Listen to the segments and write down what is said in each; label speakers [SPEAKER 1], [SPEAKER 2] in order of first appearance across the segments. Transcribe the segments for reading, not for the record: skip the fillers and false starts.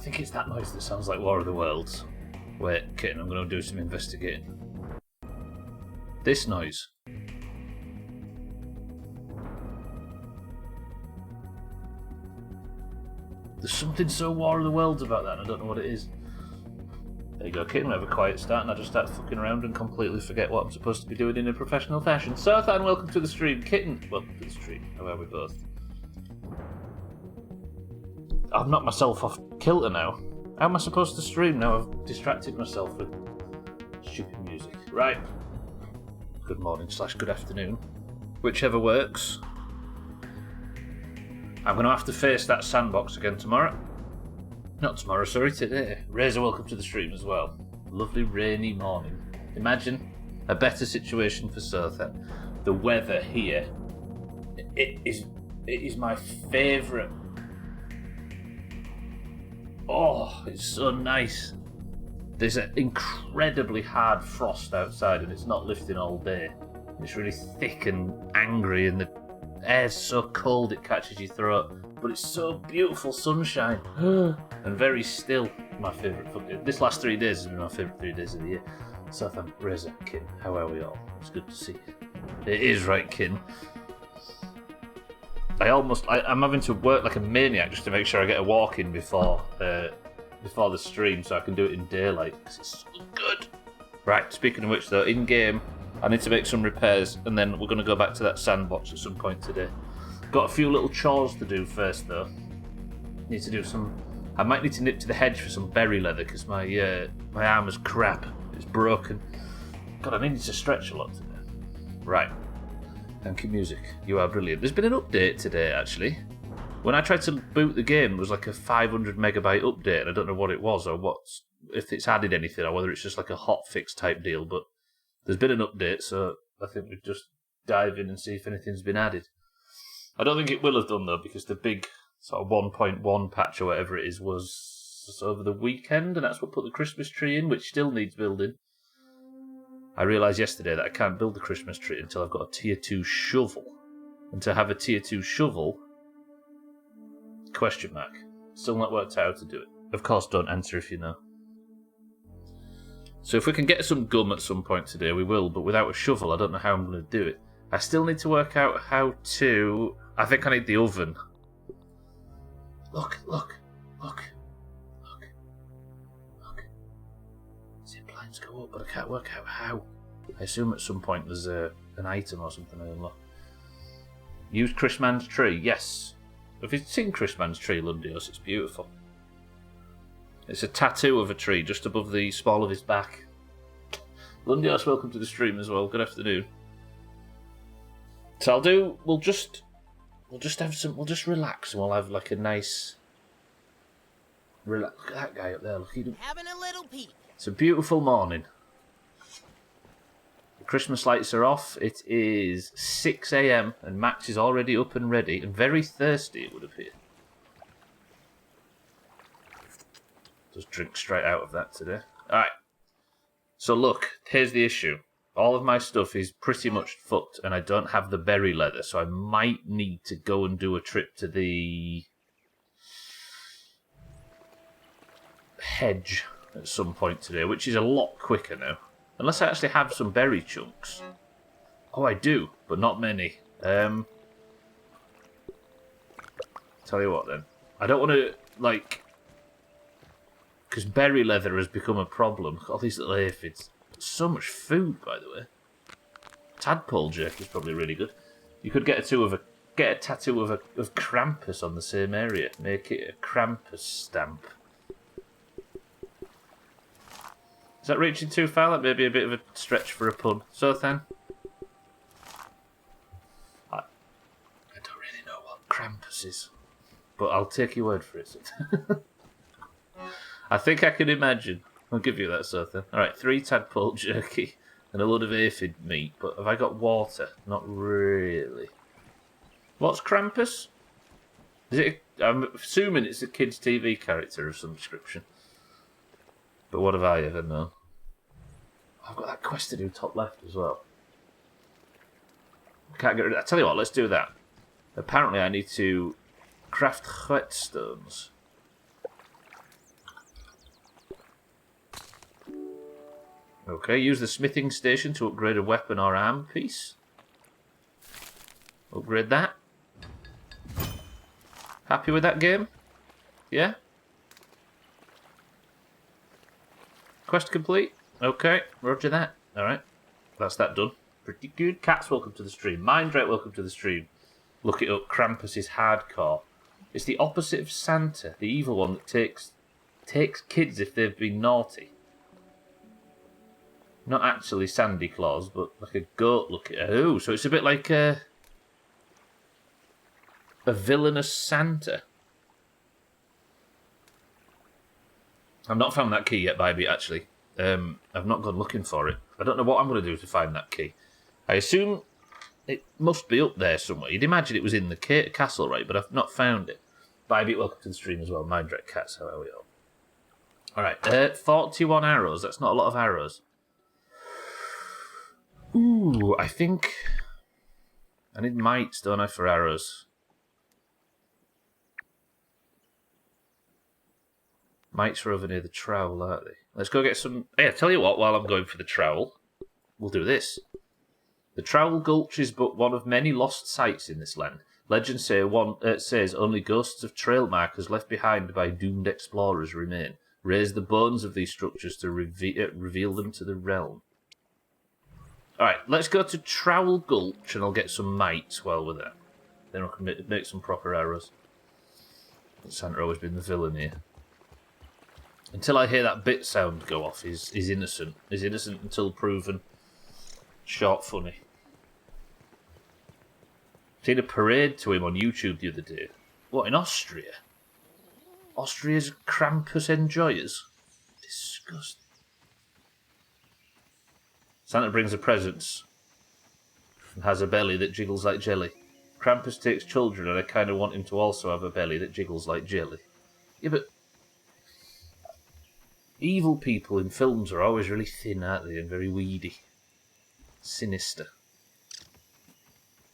[SPEAKER 1] think it's that noise that sounds like War of the Worlds. Wait, kitten, I'm going to do some investigating. This noise. There's something so War of the Worlds about that, and I don't know what it is. There you go, kitten, I have a quiet start, and I just start fucking around and completely forget what I'm supposed to be doing in a professional fashion. Sothan, welcome to the stream. Kitten, welcome to the stream. How are we both? I've knocked myself off kilter now. How am I supposed to stream now? I've distracted myself with stupid music. Right. Good morning / good afternoon. Whichever works. I'm going to have to face that sandbox again tomorrow. Not tomorrow, sorry, today. Razor, welcome to the stream as well. Lovely rainy morning. Imagine a better situation for Sothan. The weather here, it is my favourite. Oh, it's so nice. There's an incredibly hard frost outside and it's not lifting all day. It's really thick and angry and the air's so cold it catches your throat. But it's so beautiful sunshine and very still. My favourite. This last 3 days has been my favourite 3 days of the year. Sothan, Razor, Kin, how are we all? It's good to see you. It is right, Kin. I'm having to work like a maniac just to make sure I get a walk in before the stream so I can do it in daylight because it's so good. Right, speaking of which though, in game I need to make some repairs and then we're going to go back to that sandbox at some point today. Got a few little chores to do first though. Need to do some. I might need to nip to the hedge for some berry leather because my arm is crap. It's broken. God, I need to stretch a lot today. Right. Thank you, music. You are brilliant. There's been an update today, actually. When I tried to boot the game, it was like a 500 megabyte update, and I don't know what it was or if it's added anything or whether it's just like a hotfix type deal. But there's been an update, so I think we'd just dive in and see if anything's been added. I don't think it will have done though, because the big sort of 1.1 patch or whatever it is was over the weekend, and that's what put the Christmas tree in, which still needs building. I realised yesterday that I can't build the Christmas tree until I've got a tier 2 shovel. And to have a tier 2 shovel, question mark. Still not worked out how to do it. Of course, don't answer if you know. So if we can get some gum at some point today, we will, but without a shovel, I don't know how I'm going to do it. I still need to work out how to. I think I need the oven. Look. Zip lines go up, but I can't work out how. I assume at some point there's an item or something I unlock. Use Chrisman's tree, yes. Have you seen Chrisman's tree, Lundios? It's beautiful. It's a tattoo of a tree just above the small of his back. Lundios, welcome to the stream as well. Good afternoon. So we'll just relax and we'll have like a nice relax. Look at that guy up there, look,
[SPEAKER 2] having a little peek.
[SPEAKER 1] It's a beautiful morning. The Christmas lights are off. It is 6 AM and Max is already up and ready and very thirsty, it would appear. Just drink straight out of that today. Alright. So look, here's the issue. All of my stuff is pretty much fucked and I don't have the berry leather, so I might need to go and do a trip to the hedge at some point today, which is a lot quicker now. Unless I actually have some berry chunks. Oh, I do, but not many. Tell you what then. I don't want to, like... Because berry leather has become a problem. All these little aphids. So much food, by the way. Tadpole jerky is probably really good. You could get a tattoo of Krampus on the same area. Make it a Krampus stamp. Is that reaching too far? That may be a bit of a stretch for a pun. Sothan? I don't really know what Krampus is, but I'll take your word for it. I think I can imagine. I'll give you that, Sothan. Alright, 3 tadpole jerky and a load of aphid meat, but have I got water? Not really. What's Krampus? I'm assuming it's a kid's TV character of some description. But what have I ever known? I've got that quest to do top left as well. I can't get rid of that. I tell you what, let's do that. Apparently I need to craft whetstones. Okay, use the smithing station to upgrade a weapon or arm piece. Upgrade that. Happy with that game? Yeah? Quest complete? Okay, roger that. Alright, that's that done. Pretty good. Cats, welcome to the stream. Mindrake, welcome to the stream. Look it up, Krampus is hardcore. It's the opposite of Santa, the evil one that takes kids if they've been naughty. Not actually Sandy Claus, but like a goat looking. Oh, so it's a bit like a villainous Santa. I've not found that key yet, Bybee, actually. I've not gone looking for it. I don't know what I'm going to do to find that key. I assume it must be up there somewhere. You'd imagine it was in the castle, right? But I've not found it. Bybee, welcome to the stream as well. Mindrake Cats, how are we all? Alright, 41 arrows. That's not a lot of arrows. Ooh, I think I need mites, don't I, for arrows? Mites are over near the trowel, aren't they? Let's go get some... Hey, I tell you what, while I'm going for the trowel, we'll do this. The Trowel Gulch is but one of many lost sites in this land. Legend says only ghosts of trail markers left behind by doomed explorers remain. Raise the bones of these structures to reveal them to the realm. Alright, let's go to Trowel Gulch and I'll get some mites while we're there. Then I can make some proper arrows. Santa always been the villain here. Until I hear that bit sound go off, he's innocent. He's innocent until proven short funny. Seen a parade to him on YouTube the other day. What, in Austria? Austria's Krampus enjoyers? Disgusting. Santa brings the presents and has a belly that jiggles like jelly. Krampus takes children and I kind of want him to also have a belly that jiggles like jelly. Yeah, but evil people in films are always really thin, aren't they? And very weedy. Sinister.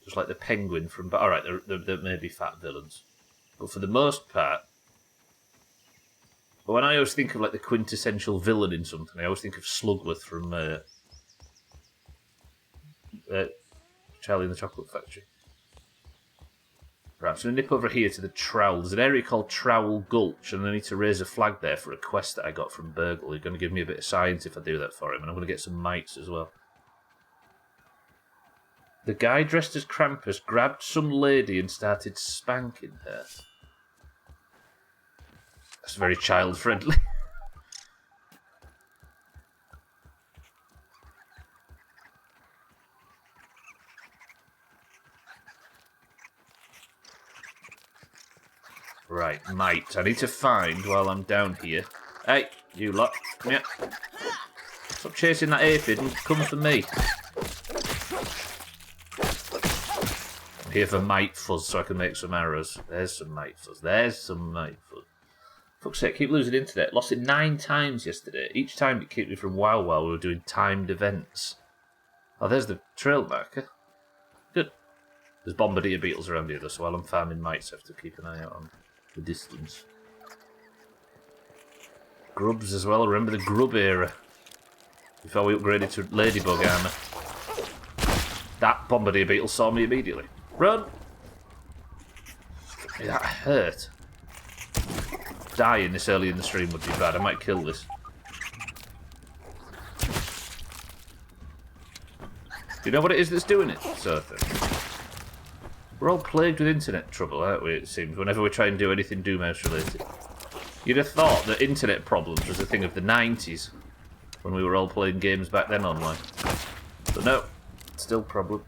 [SPEAKER 1] Just like the penguin from... Alright, there may be fat villains. But for the most part... But when I always think of like the quintessential villain in something, I always think of Slugworth from Charlie and the Chocolate Factory. Right, I'm going to nip over here to the Trowel. There's an area called Trowel Gulch, and I need to raise a flag there for a quest that I got from Burgle. He's going to give me a bit of science if I do that for him, and I'm going to get some mites as well. The guy dressed as Krampus grabbed some lady and started spanking her. That's very child-friendly. Right, mate. I need to find while I'm down here. Hey, you lot. Come here. Stop chasing that aphid and come for me. I'm here for mite fuzz so I can make some arrows. There's some mite fuzz. There's some mite fuzz. Fuck's sake, keep losing internet. Lost it 9 times yesterday. Each time it kicked me from WoW while we were doing timed events. Oh, there's the trail marker. Good. There's bombardier beetles around here though, so while I'm farming mites I have to keep an eye out on the distance. Grubs as well. Remember the grub era. Before we upgraded to ladybug armour. That bombardier beetle saw me immediately. Run! That hurt. Dying this early in the stream would be bad. I might kill this. Do you know what it is that's doing it, Surfer? We're all plagued with internet trouble, aren't we, it seems, whenever we try and do anything Doomhaus related. You'd have thought that internet problems was a thing of the 90s, when we were all playing games back then online. But no, still a problem.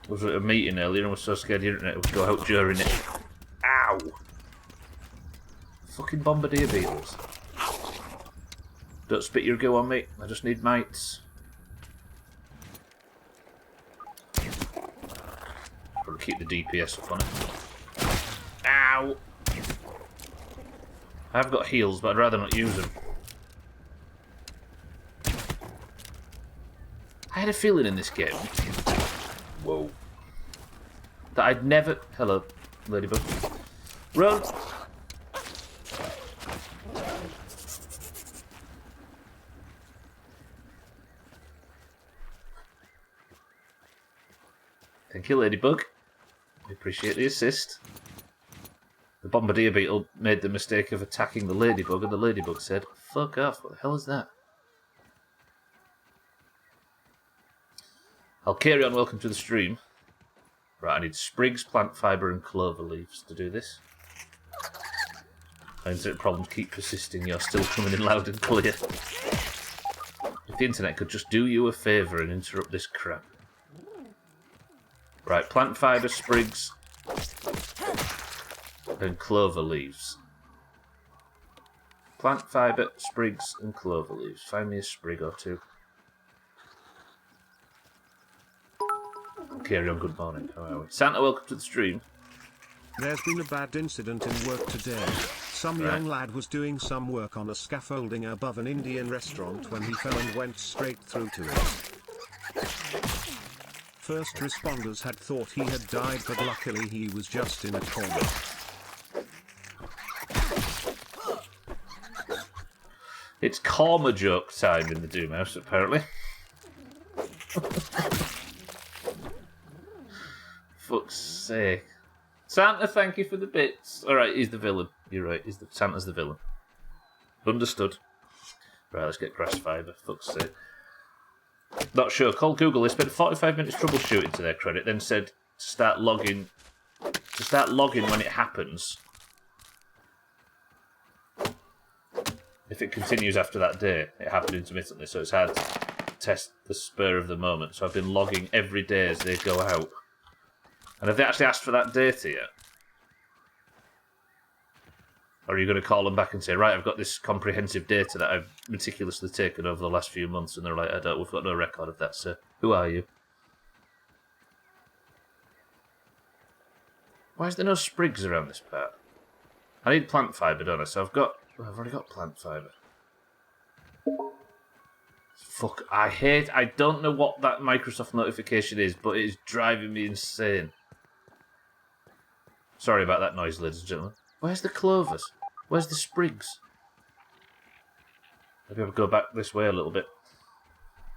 [SPEAKER 1] I was at a meeting earlier and was so scared the internet would go out during it. Ow! Fucking bombardier beetles. Don't spit your goo on me, I just need mites. Probably keep the DPS up on it. Ow! I've got heals, but I'd rather not use them. I had a feeling in this game. Whoa. That I'd never... Hello, ladybug. Run! Thank you, Ladybug. We appreciate the assist. The Bombardier Beetle made the mistake of attacking the Ladybug, and the Ladybug said, fuck off, what the hell is that? I'll carry on, welcome to the stream. Right, I need sprigs, plant fibre, and clover leaves to do this. Internet problems keep persisting, you're still coming in loud and clear. If the internet could just do you a favour and interrupt this crap. Right, plant fibre, sprigs, and clover leaves. Plant fibre, sprigs, and clover leaves. Find me a sprig or two. Carry on, good morning. How are we? Santa, welcome to the stream.
[SPEAKER 2] There's been a bad incident in work today. Some young lad was doing some work on a scaffolding above an Indian restaurant when he fell and went straight through to it. First responders had thought he had died, but luckily he was just in a coma.
[SPEAKER 1] It's karma joke time in the Doomhaus, apparently. Fuck's sake. Santa, thank you for the bits. Alright, he's the villain. You're right, Santa's the villain. Understood. Right, let's get grass fibre. Fuck's sake. Not sure. Call Google. They spent 45 minutes troubleshooting to their credit, then said to start logging when it happens. If it continues after that day, it happened intermittently, so it's hard to test the spur of the moment. So I've been logging every day as they go out. And have they actually asked for that data yet? Or are you going to call them back and say, right, I've got this comprehensive data that I've meticulously taken over the last few months, and they're like, we've got no record of that, sir. Who are you? Why is there no sprigs around this part? I need plant fibre, don't I? So I've already got plant fibre. Fuck, I don't know what that Microsoft notification is, but it is driving me insane. Sorry about that noise, ladies and gentlemen. Where's the clovers? Where's the sprigs? Maybe I'll go back this way a little bit.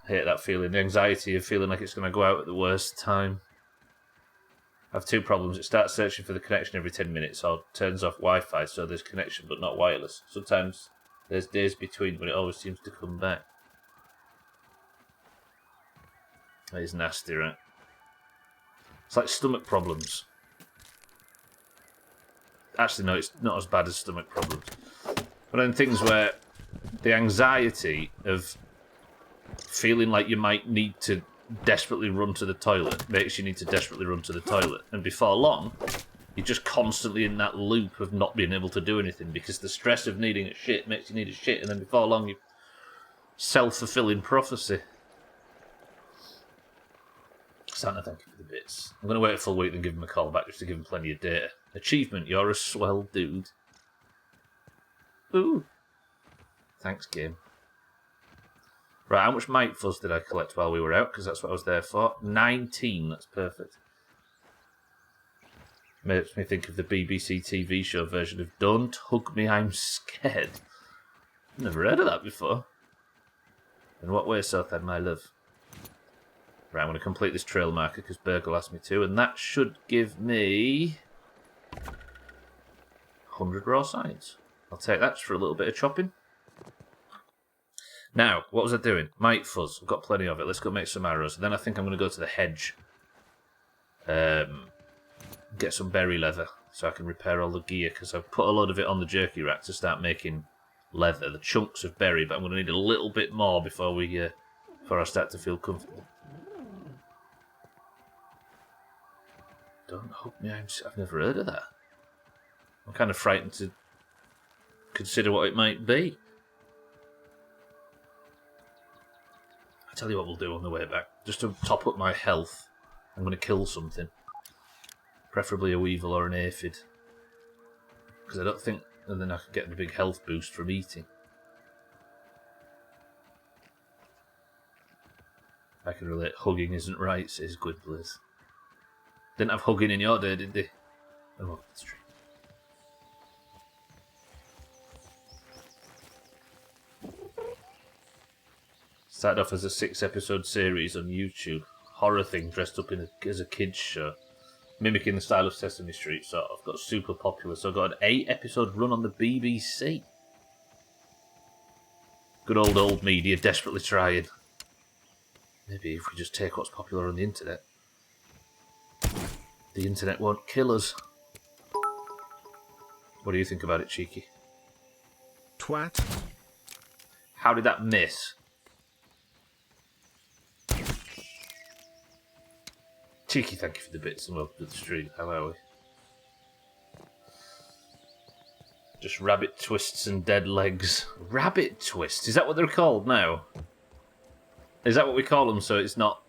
[SPEAKER 1] I hate that feeling, the anxiety of feeling like it's going to go out at the worst time. I have two problems. It starts searching for the connection every 10 minutes, or turns off Wi-Fi, so there's connection but not wireless. Sometimes there's days between, but it always seems to come back. That is nasty, right? It's like stomach problems. Actually, no, it's not as bad as stomach problems. But then things where the anxiety of feeling like you might need to desperately run to the toilet makes you need to desperately run to the toilet. And before long, you're just constantly in that loop of not being able to do anything because the stress of needing a shit makes you need a shit. And then before long, you self-fulfilling prophecy. Santa, thank you for the bits. I'm going to wait a full week and give him a call back just to give him plenty of data. Achievement, you're a swell dude. Ooh. Thanks, game. Right, how much Mite Fuzz did I collect while we were out? Because that's what I was there for. 19, that's perfect. Makes me think of the BBC TV show version of Don't Hug Me, I'm Scared. Never heard of that before. In what way, Southend, my love? Right, I'm going to complete this trail marker because Burgle asked me to, and that should give me 100 raw signs. I'll take that for a little bit of chopping. Now, what was I doing? Mite Fuzz. I've got plenty of it. Let's go make some arrows. Then I think I'm going to go to the hedge. Get some berry leather so I can repair all the gear because I've put a load of it on the jerky rack to start making leather. The chunks of berry, but I'm going to need a little bit more before I start to feel comfortable. Don't hug me, I've never heard of that. I'm kind of frightened to consider what it might be. I'll tell you what we'll do on the way back. Just to top up my health, I'm going to kill something. Preferably a weevil or an aphid. Because I don't think and then I could get the big health boost from eating. I can relate. Hugging isn't right, says Good Bliss. Didn't have hugging in your day, did they? Oh, that's true. Started off as a 6-episode series on YouTube. horror thing dressed up as a kids show, mimicking the style of Sesame Street. So I've got super popular. So I've got an 8-episode run on the BBC. Good old media desperately trying. Maybe if we just take what's popular on the internet, the internet won't kill us. What do you think about it, Cheeky?
[SPEAKER 2] Twat.
[SPEAKER 1] How did that miss? Cheeky, thank you for the bits and welcome to the stream. How are we? Just rabbit twists and dead legs. Rabbit twists? Is that what they're called now? Is that what we call them, so it's not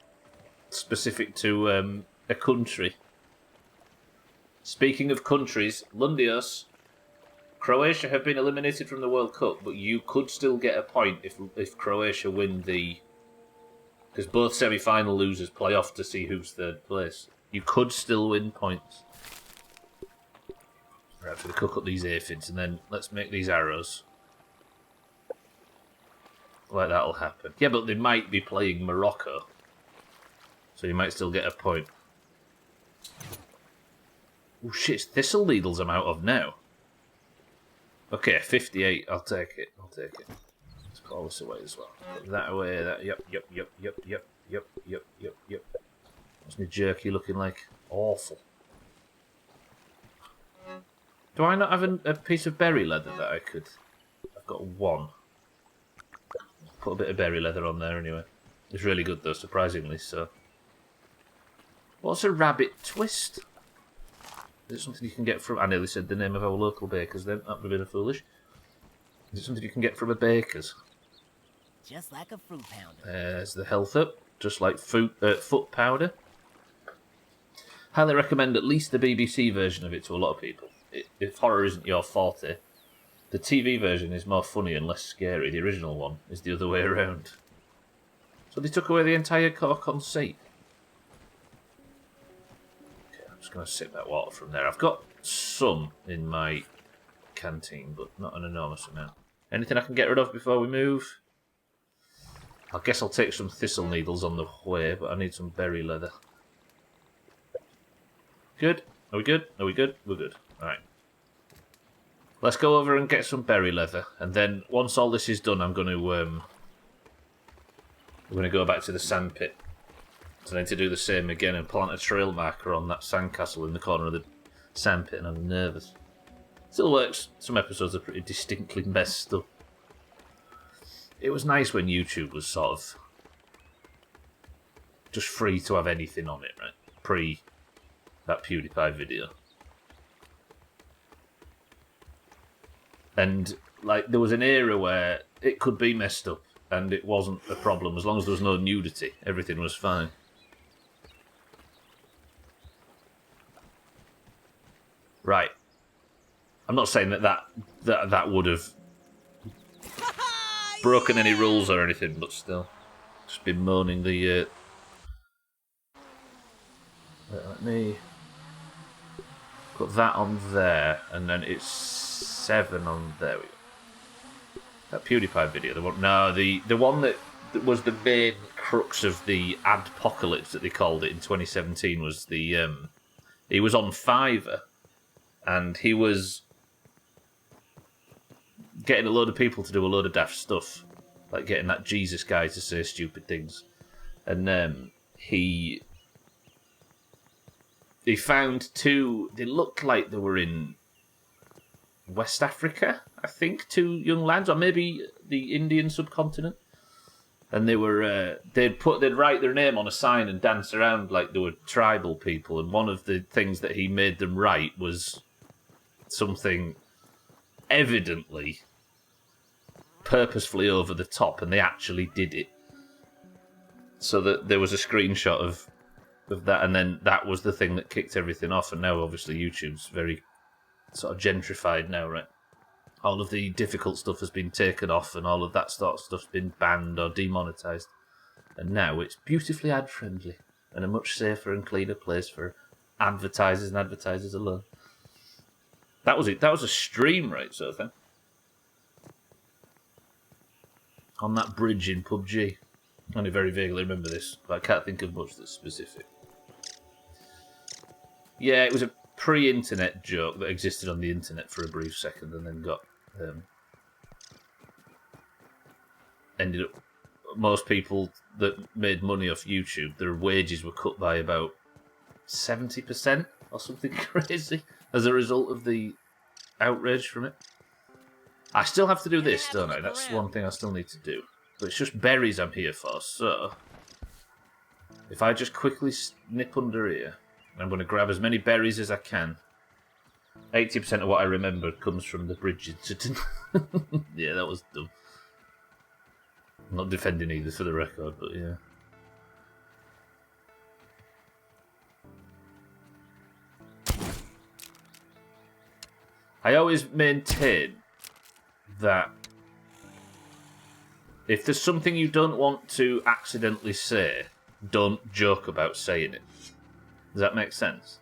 [SPEAKER 1] specific to a country? Speaking of countries, Lundios, Croatia have been eliminated from the World Cup, but you could still get a point if Croatia win the... Because both semi-final losers play off to see who's third place. You could still win points. Right, so we cook up these aphids, and then let's make these arrows. Like that'll happen. Yeah, but they might be playing Morocco. So you might still get a point. Oh shit, it's thistle needles I'm out of now. Okay, 58, I'll take it. Let's put all this away as well. Put that away, that, yep. What's my jerky looking like? Awful. Do I not have a piece of berry leather that I could... I've got one. Put a bit of berry leather on there anyway. It's really good though, surprisingly, so... What's a rabbit twist? Is it something you can get from... I nearly said the name of our local bakers then. That would have been foolish. Is it something you can get from a baker's?
[SPEAKER 3] Just like a fruit pounder.
[SPEAKER 1] There's the health up. Just like foot powder. Highly recommend at least the BBC version of it to a lot of people. If horror isn't your forte, the TV version is more funny and less scary. The original one is the other way around. So they took away the entire core conceit. Okay, I'm just going to sip that water from there. I've got some in my canteen, but not an enormous amount. Anything I can get rid of before we move? I guess I'll take some thistle needles on the way, but I need some berry leather. Good? Are we good? Are we good? We're good. Alright. Let's go over and get some berry leather, and then once all this is done, I'm going to go back to the sand pit. So I need to do the same again and plant a trail marker on that sandcastle in the corner of the sand pit, and I'm nervous. Still works. Some episodes are pretty distinctly messed up. It was nice when YouTube was sort of just free to have anything on it, right? Pre that PewDiePie video. And like there was an era where it could be messed up and it wasn't a problem as long as there was no nudity. Everything was fine. Right. I'm not saying that would have broken any rules or anything, but still, just been moaning the. Let me put that on there, and then it's 7 on there. We go. That PewDiePie video, the one that was the main crux of the adpocalypse that they called it in 2017 was the he was on Fiverr, and he was getting a load of people to do a load of daft stuff, like getting that Jesus guy to say stupid things, and he found 2. They looked like they were in West Africa, I think, 2 young lads, or maybe the Indian subcontinent, and they were they'd write their name on a sign and dance around like they were tribal people. And one of the things that he made them write was something evidently purposefully over the top, and they actually did it. So that there was a screenshot of that, and then that was the thing that kicked everything off. And now obviously YouTube's very sort of gentrified now, right? All of the difficult stuff has been taken off, and all of that sort of stuff's been banned or demonetized, and now it's beautifully ad friendly and a much safer and cleaner place for advertisers and advertisers alone. That was it. That was a stream, right, sort of thing. On that bridge in PUBG. I only very vaguely remember this, but I can't think of much that's specific. Yeah, it was a pre-internet joke that existed on the internet for a brief second and then got... ended up... Most people that made money off YouTube, their wages were cut by about 70% or something crazy as a result of the outrage from it. I still have to do this, don't I? That's one thing I still need to do. But it's just berries I'm here for, so... If I just quickly snip under here, I'm going to grab as many berries as I can. 80% of what I remembered comes from the Bridgerton. Yeah, that was dumb. I'm not defending either for the record, but yeah. I always maintain that if there's something you don't want to accidentally say, don't joke about saying it. Does that make sense?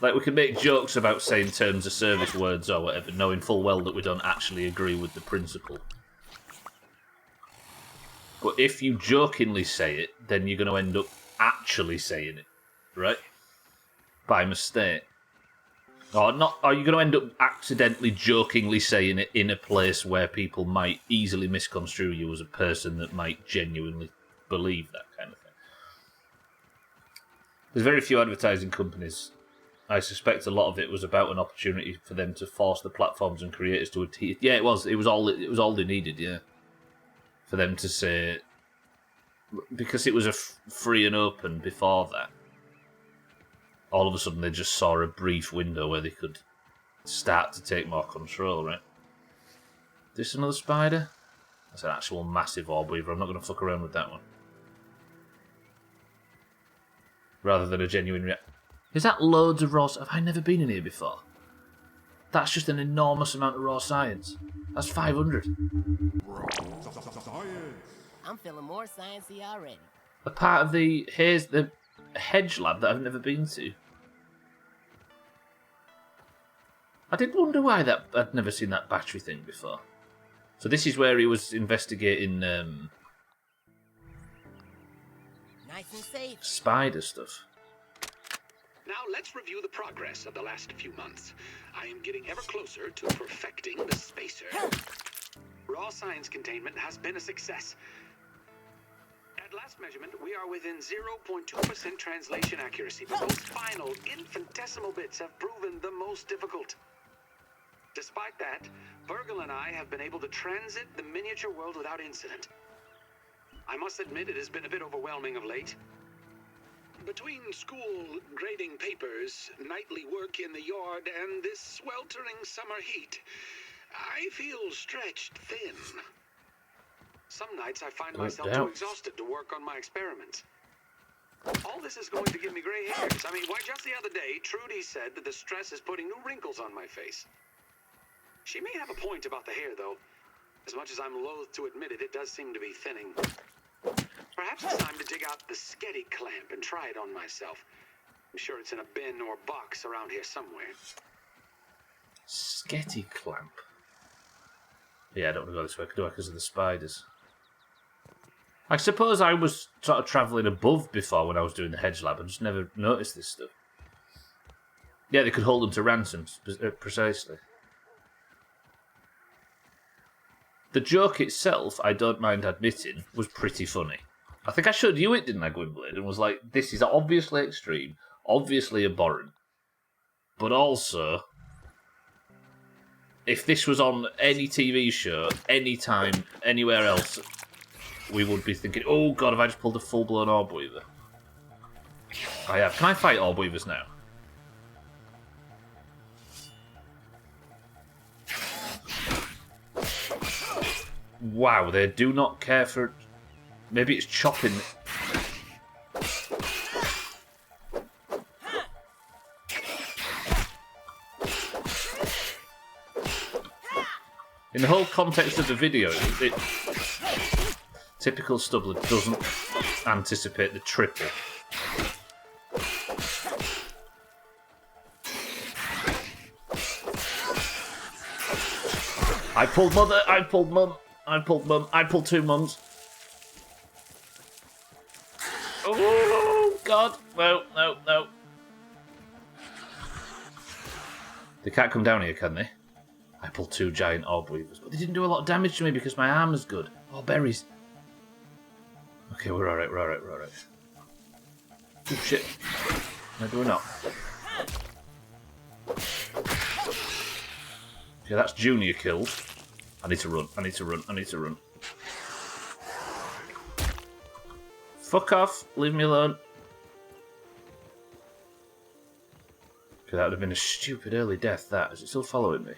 [SPEAKER 1] Like, we can make jokes about saying terms of service words or whatever, knowing full well that we don't actually agree with the principle. But if you jokingly say it, then you're going to end up actually saying it, right? By mistake. Or you're going to end up accidentally jokingly saying it in a place where people might easily misconstrue you as a person that might genuinely believe that kind of thing. There's very few advertising companies. I suspect a lot of it was about an opportunity for them to force the platforms and creators to adhere. Yeah, it was. It was all they needed. Yeah, for them to say, because it was a free and open before that. All of a sudden, they just saw a brief window where they could start to take more control. Right? This another spider? That's an actual massive orb weaver. I'm not going to fuck around with that one. Rather than a genuine Is that loads of raw... Have I never been in here before? That's just an enormous amount of raw science. That's 500.
[SPEAKER 3] I'm feeling more sciencey already.
[SPEAKER 1] A part of the hedge lab that I've never been to. I did wonder why I'd never seen that battery thing before. So this is where he was investigating
[SPEAKER 3] Nice and safe.
[SPEAKER 1] spider stuff.
[SPEAKER 4] Now let's review the progress of the last few months. I am getting ever closer to perfecting the spacer. Raw science containment has been a success. At last measurement, we are within 0.2% translation accuracy, but those final infinitesimal bits have proven the most difficult. Despite that, Virgil and I have been able to transit the miniature world without incident. I must admit it has been a bit overwhelming of late. Between school, grading papers, nightly work in the yard, and this sweltering summer heat, I feel stretched thin. Some nights I find myself too exhausted to work on my experiments. All this is going to give me gray hairs. I mean, why, just the other day, Trudy said that the stress is putting new wrinkles on my face. She may have a point about the hair, though. As much as I'm loath to admit it, it does seem to be thinning. Perhaps it's time to dig out the Sketty clamp and try it on myself. I'm sure it's in a bin or box around here somewhere.
[SPEAKER 1] Sketty clamp? Yeah, I don't want to go this way, do I? Because of the spiders. I suppose I was sort of travelling above before when I was doing the hedge lab. I just never noticed this stuff. Yeah, they could hold them to ransom, precisely. The joke itself, I don't mind admitting, was pretty funny. I think I showed you it, didn't I, Gwynblade? And was like, this is obviously extreme, obviously abhorrent, but also, if this was on any TV show, anytime, anywhere else, we would be thinking, oh god, have I just pulled a full-blown orb weaver? I have. Can I fight orb weavers now? Wow, they do not care for... Maybe it's chopping... In the whole context of the video, typical Stubbler doesn't anticipate the triple. I pulled mother, I pulled mum, I pulled mum, I pulled two mums. God! No, no, no. They can't come down here, can they? I pulled 2 giant orb weavers, but they didn't do a lot of damage to me because my armor's good. Oh, berries. Okay, we're alright, we're alright, we're alright. Oh, shit. Maybe we're not. Okay, that's Junior killed. I need to run, I need to run, I need to run. Fuck off, leave me alone. Okay, that would have been a stupid early death, that. Is it still following me?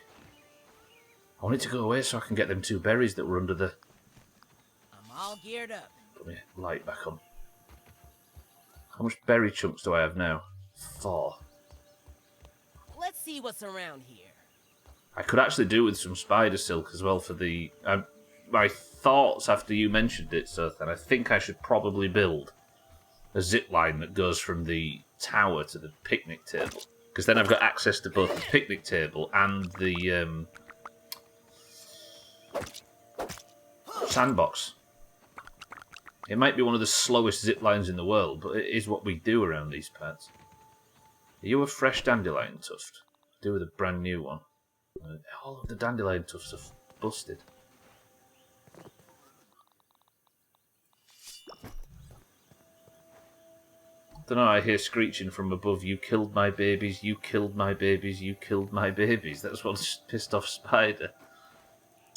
[SPEAKER 1] I want it to go away so I can get them 2 berries that were under the...
[SPEAKER 3] I'm all geared up.
[SPEAKER 1] Put my light back on. How much berry chunks do I have now? 4.
[SPEAKER 3] Let's see what's around here.
[SPEAKER 1] I could actually do with some spider silk as well for the... my thoughts after you mentioned it, Sothan, I think I should probably build a zip line that goes from the tower to the picnic table. Because then I've got access to both the picnic table and the sandbox. It might be one of the slowest zip lines in the world, but it is what we do around these parts. Are you a fresh dandelion tuft? Do with a brand new one. All of the dandelion tufts are busted. I don't know, I hear screeching from above, you killed my babies, you killed my babies, you killed my babies. That's what's pissed off Spider.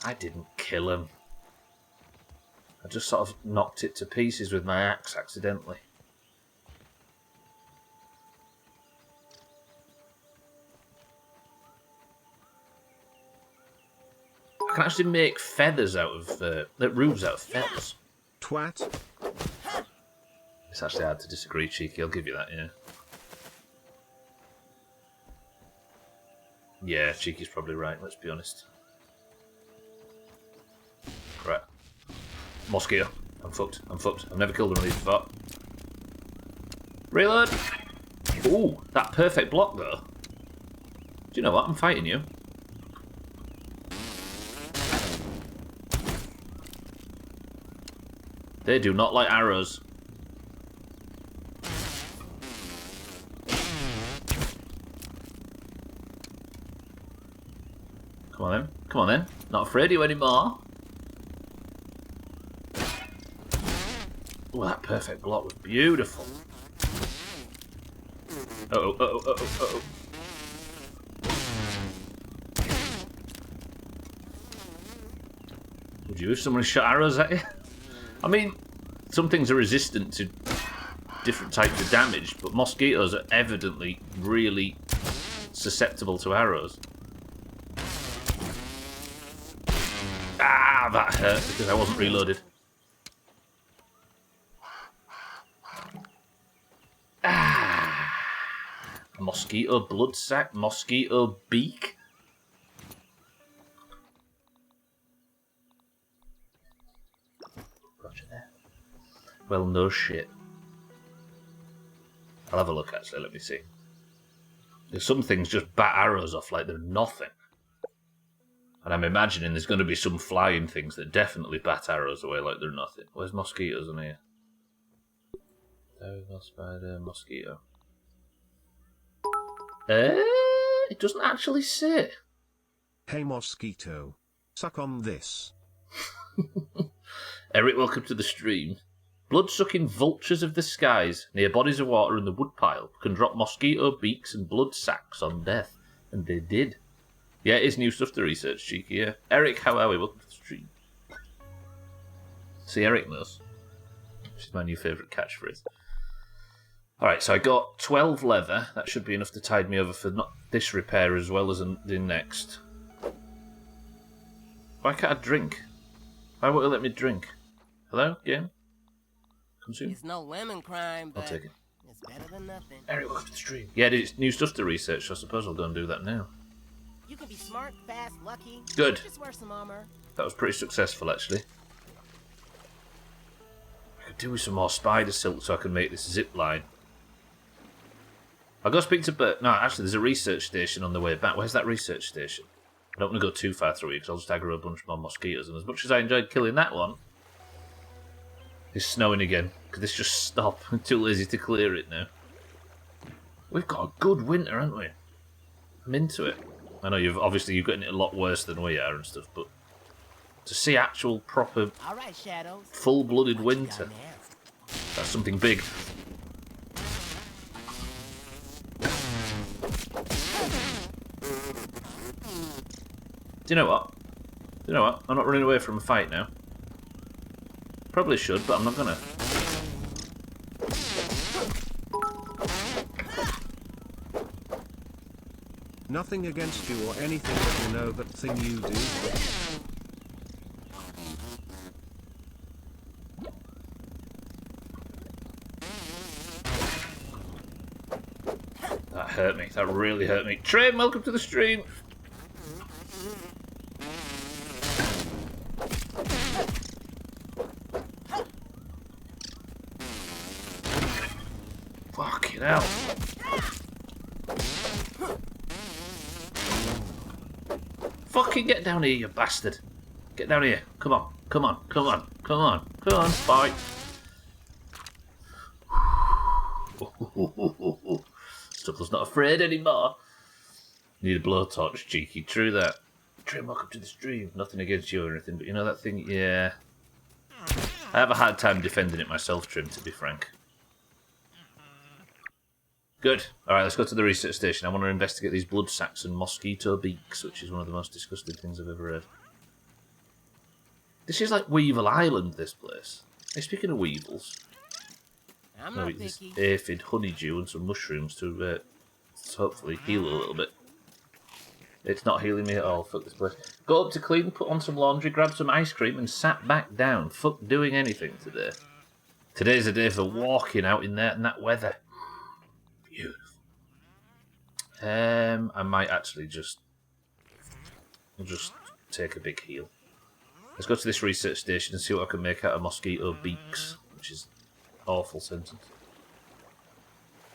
[SPEAKER 1] I didn't kill him. I just sort of knocked it to pieces with my axe accidentally. I can actually make feathers out of, roofs out of feathers.
[SPEAKER 2] Twat.
[SPEAKER 1] It's actually hard to disagree, Cheeky, I'll give you that, yeah. Yeah, Cheeky's probably right, let's be honest. Right. Mosquito. I'm fucked, I'm fucked. I've never killed one of these before. Reload! Ooh, that perfect block though. Do you know what, I'm fighting you. They do not like arrows. Come on then. Come on then. Not afraid of you anymore. Oh, that perfect block was beautiful. Uh-oh, uh-oh, uh-oh, uh-oh. Would you if someone shot arrows at you? I mean, some things are resistant to different types of damage, but mosquitoes are evidently really susceptible to arrows. Ah, that hurt because I wasn't reloaded. Ah, mosquito blood sac, mosquito beak. Roger there. Well, no shit. I'll have a look actually, let me see. There's some things just bat arrows off like they're nothing. And I'm imagining there's going to be some flying things that definitely bat arrows away like they're nothing. Where's mosquitoes in here? There we go, spider, mosquito. It doesn't actually say.
[SPEAKER 2] Hey mosquito. Suck on this.
[SPEAKER 1] Eric, welcome to the stream. Blood-sucking vultures of the skies, near bodies of water in the woodpile, can drop mosquito beaks and blood sacs on death. And they did. Yeah, it is new stuff to research, Cheeky, yeah. Eric, how are we? Welcome to the stream. See, Eric knows. Which is my new favourite catchphrase. Alright, so I got 12 leather. That should be enough to tide me over for not this repair as well as the next. Why can't I drink? Why won't it let me drink? Hello, game? Consume?
[SPEAKER 3] It's no lemon crime, but
[SPEAKER 1] I'll take it.
[SPEAKER 3] it's better than nothing.
[SPEAKER 1] Eric, welcome to the stream. Yeah, it's new stuff to research, so I suppose I'll go and do that now.
[SPEAKER 3] You can be smart, fast, lucky.
[SPEAKER 1] Good.
[SPEAKER 3] Just wear some armor.
[SPEAKER 1] That was pretty successful, actually. I could do with some more spider silk so I can make this zip line. I'll go speak to Bert. No, actually, there's a research station on the way back. Where's that research station? I don't want to go too far through it because I'll just aggro a bunch more mosquitoes. And as much as I enjoyed killing that one, It's snowing again. Could this just stop? I'm too lazy to clear it now. We've got a good winter, haven't we? I'm into it. I know you've gotten it a lot worse than we are and stuff, but to see actual proper
[SPEAKER 3] All right, Shadows.
[SPEAKER 1] full-blooded
[SPEAKER 3] What you
[SPEAKER 1] winter,
[SPEAKER 3] got now?
[SPEAKER 1] that's something big. Do you know what? I'm not running away from a fight now. Probably should, but I'm not gonna.
[SPEAKER 2] Nothing against you or anything, but you know that thing you do.
[SPEAKER 1] That hurt me. That really hurt me. Train, welcome to the stream. Fucking hell. Fucking get down here, you bastard. Get down here. Come on. Come on. Come on. Come on. Come on. Bye. Stubbler's not afraid anymore. Need a blowtorch, cheeky. True that. Trim, welcome to the stream. Nothing against you or anything, but you know that thing? Yeah. I have a hard time defending it myself, Trim, to be frank. Good. Alright, let's go to the research station. I want to investigate these blood sacks and mosquito beaks, which is one of the most disgusting things I've ever heard. This is like Weevil Island, this place. Hey, speaking of weevils,
[SPEAKER 3] I'm
[SPEAKER 1] I'll
[SPEAKER 3] not
[SPEAKER 1] eat this
[SPEAKER 3] picky.
[SPEAKER 1] aphid honeydew and some mushrooms to hopefully heal a little bit. It's not healing me at all. Fuck this place. Got up to clean, put on some laundry, grabbed some ice cream and sat back down. Fuck doing anything today. Today's a day for walking out in that weather. Beautiful. I might actually just take a big heal. Let's go to this research station and see what I can make out of mosquito beaks, which is an awful sentence.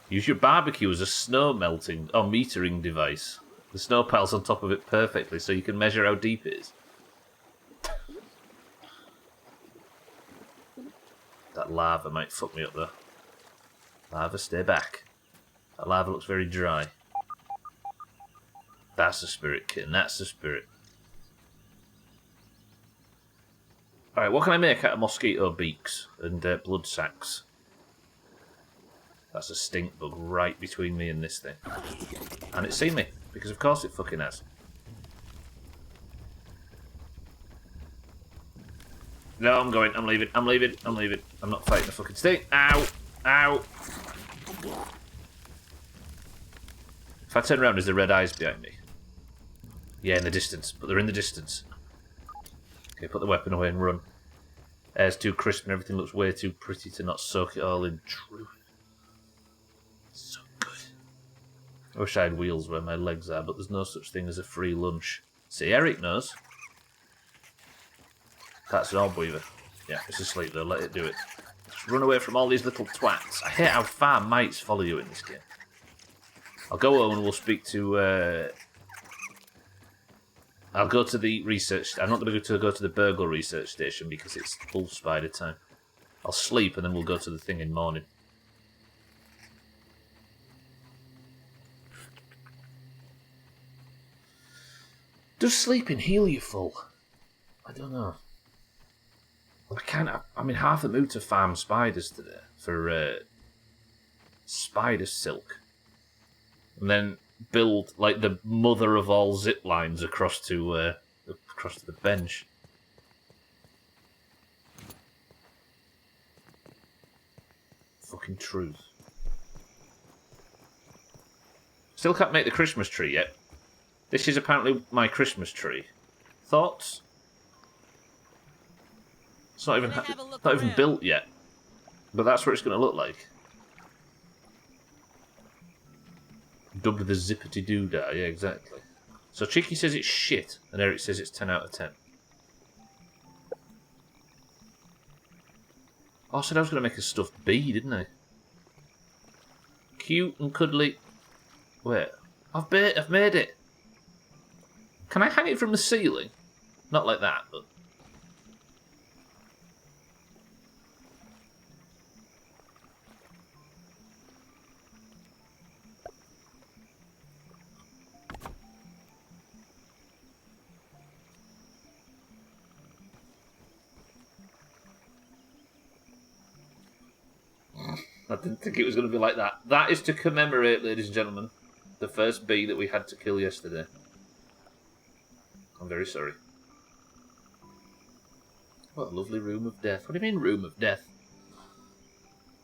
[SPEAKER 1] Use your barbecue as a snow melting or metering device. The snow piles on top of it perfectly so you can measure how deep it is. That lava might fuck me up though. Lava, stay back. That lava looks very dry. That's the spirit, kitten. That's the spirit. Alright, what can I make out of mosquito beaks and blood sacks? That's a stink bug right between me and this thing. And it's seen me, because of course it fucking has. No, I'm going. I'm leaving. I'm leaving. I'm leaving. I'm not fighting the fucking stink. Ow! Ow! If I turn around, is there red eyes behind me? Yeah, in the distance. But they're in the distance. Okay, put the weapon away and run. Air's too crisp and everything looks way too pretty to not soak it all in truth. So good. I wish I had wheels where my legs are, but there's no such thing as a free lunch. See, Eric knows. That's an orb weaver. Yeah, it's asleep though, let it do it. Just run away from all these little twats. I hate how far mites follow you in this game. I'll go home and we'll speak to... I'll go to the research... I'm not going to go to the burglar research station because it's full spider time. I'll sleep and then we'll go to the thing in the morning. Does sleeping heal you full? I don't know. I'm in half the mood to farm spiders today for spider silk. And then build like the mother of all zip lines across to the bench. Fucking truth. Still can't make the Christmas tree yet. This is apparently my Christmas tree. Thoughts? It's not even built yet. But that's what it's going to look like. Dubbed the Zippity Doodah, yeah, exactly. So Cheeky says it's shit, and Eric says it's 10 out of 10. Oh, I said I was going to make a stuffed bee, didn't I? Cute and cuddly. Wait, I've made it. Can I hang it from the ceiling? Not like that, but... I didn't think it was going to be like that. That is to commemorate, ladies and gentlemen, the first bee that we had to kill yesterday. I'm very sorry. What a lovely room of death. What do you mean, room of death?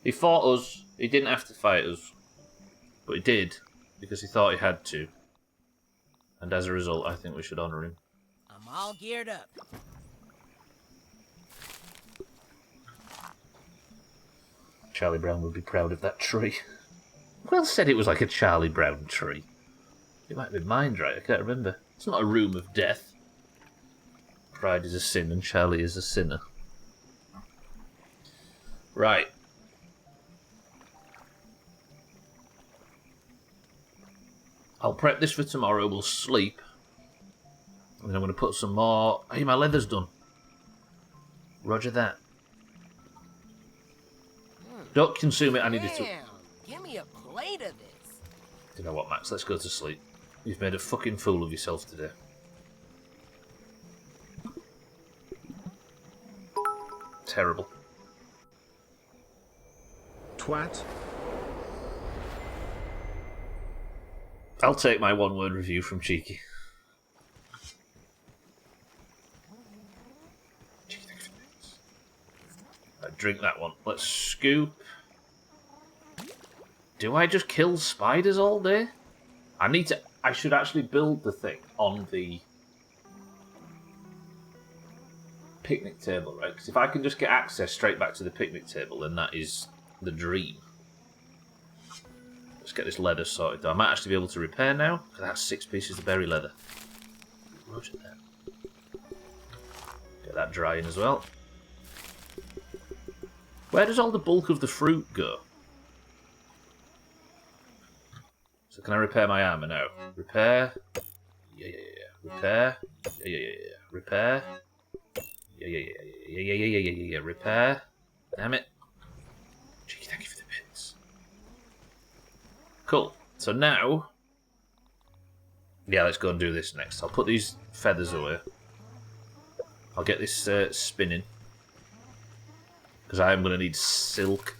[SPEAKER 1] He fought us. He didn't have to fight us. But he did, because he thought he had to. And as a result, I think we should honour him.
[SPEAKER 3] I'm all geared up.
[SPEAKER 1] Charlie Brown would be proud of that tree. Well said, it was like a Charlie Brown tree. It might be mind right, I can't remember. It's not a room of death. Pride is a sin and Charlie is a sinner. Right. I'll prep this for tomorrow, we'll sleep. And then I'm going to put some more... Hey, my leather's done. Roger that. Don't consume it, I needed to...
[SPEAKER 3] Damn, give me a plate of this.
[SPEAKER 1] You know what, Max? Let's go to sleep. You've made a fucking fool of yourself today. Terrible.
[SPEAKER 2] Twat.
[SPEAKER 1] I'll take my one-word review from Cheeky. Cheeky, thank you for this. Right, drink that one. Let's scoop. Do I just kill spiders all day? I should actually build the thing on the picnic table, right? Because if I can just get access straight back to the picnic table, then that is the dream. Let's get this leather sorted though. I might actually be able to repair now. That's 6 pieces of berry leather. Roger that. Get that drying as well. Where does all the bulk of the fruit go? So can I repair my armor now? Repair. Yeah. Repair. Yeah. Repair. Yeah. Repair. Damn it. Cheeky, thank you for the bits. Cool. So now... Yeah, let's go and do this next. I'll put these feathers away. I'll get this spinning. Because I am going to need silk.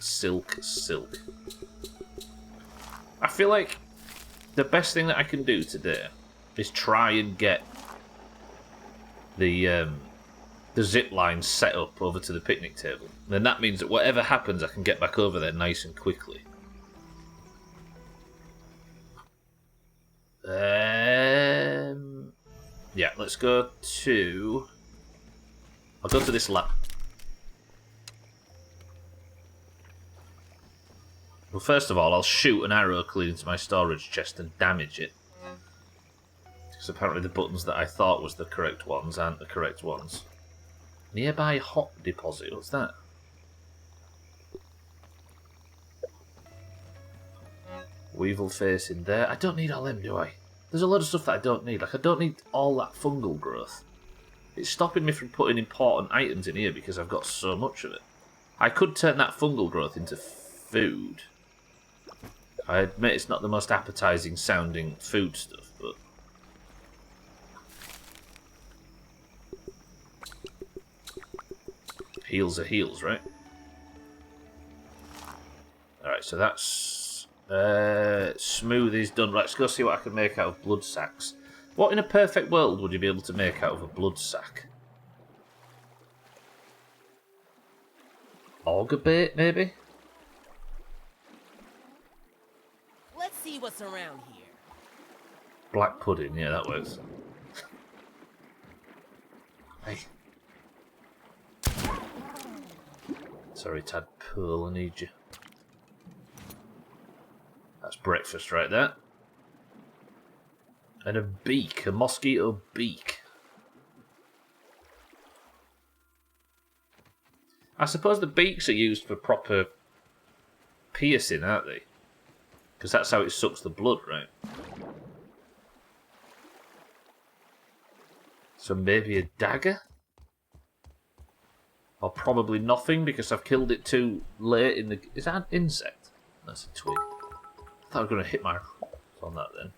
[SPEAKER 1] I feel like the best thing that I can do today is try and get the zip line set up over to the picnic table. And then that means that whatever happens, I can get back over there nice and quickly. Yeah, let's go to... I'll go to this lab. Well, first of all, I'll shoot an arrow clean into my storage chest and damage it. Because apparently the buttons that I thought was the correct ones aren't the correct ones. Nearby hop deposit, what's that? Weevil face in there. I don't need all them, do I? There's a lot of stuff that I don't need. Like, I don't need all that fungal growth. It's stopping me from putting important items in here because I've got so much of it. I could turn that fungal growth into food. I admit it's not the most appetizing sounding food stuff, but... Heals are heals, right? Alright, so that's... smooth is done. Right, let's go see what I can make out of blood sacks. What in a perfect world would you be able to make out of a blood sack? Auger bait, maybe?
[SPEAKER 3] Let's see what's around here.
[SPEAKER 1] Black pudding, yeah, that works. Hey. Sorry, Tadpole, I need you. That's breakfast right there. And a beak, a mosquito beak. I suppose the beaks are used for proper piercing, aren't they? Because that's how it sucks the blood, right? So maybe a dagger? Or probably nothing because I've killed it too late in the... Is that an insect? That's a twig. I thought I was going to hit my on that then.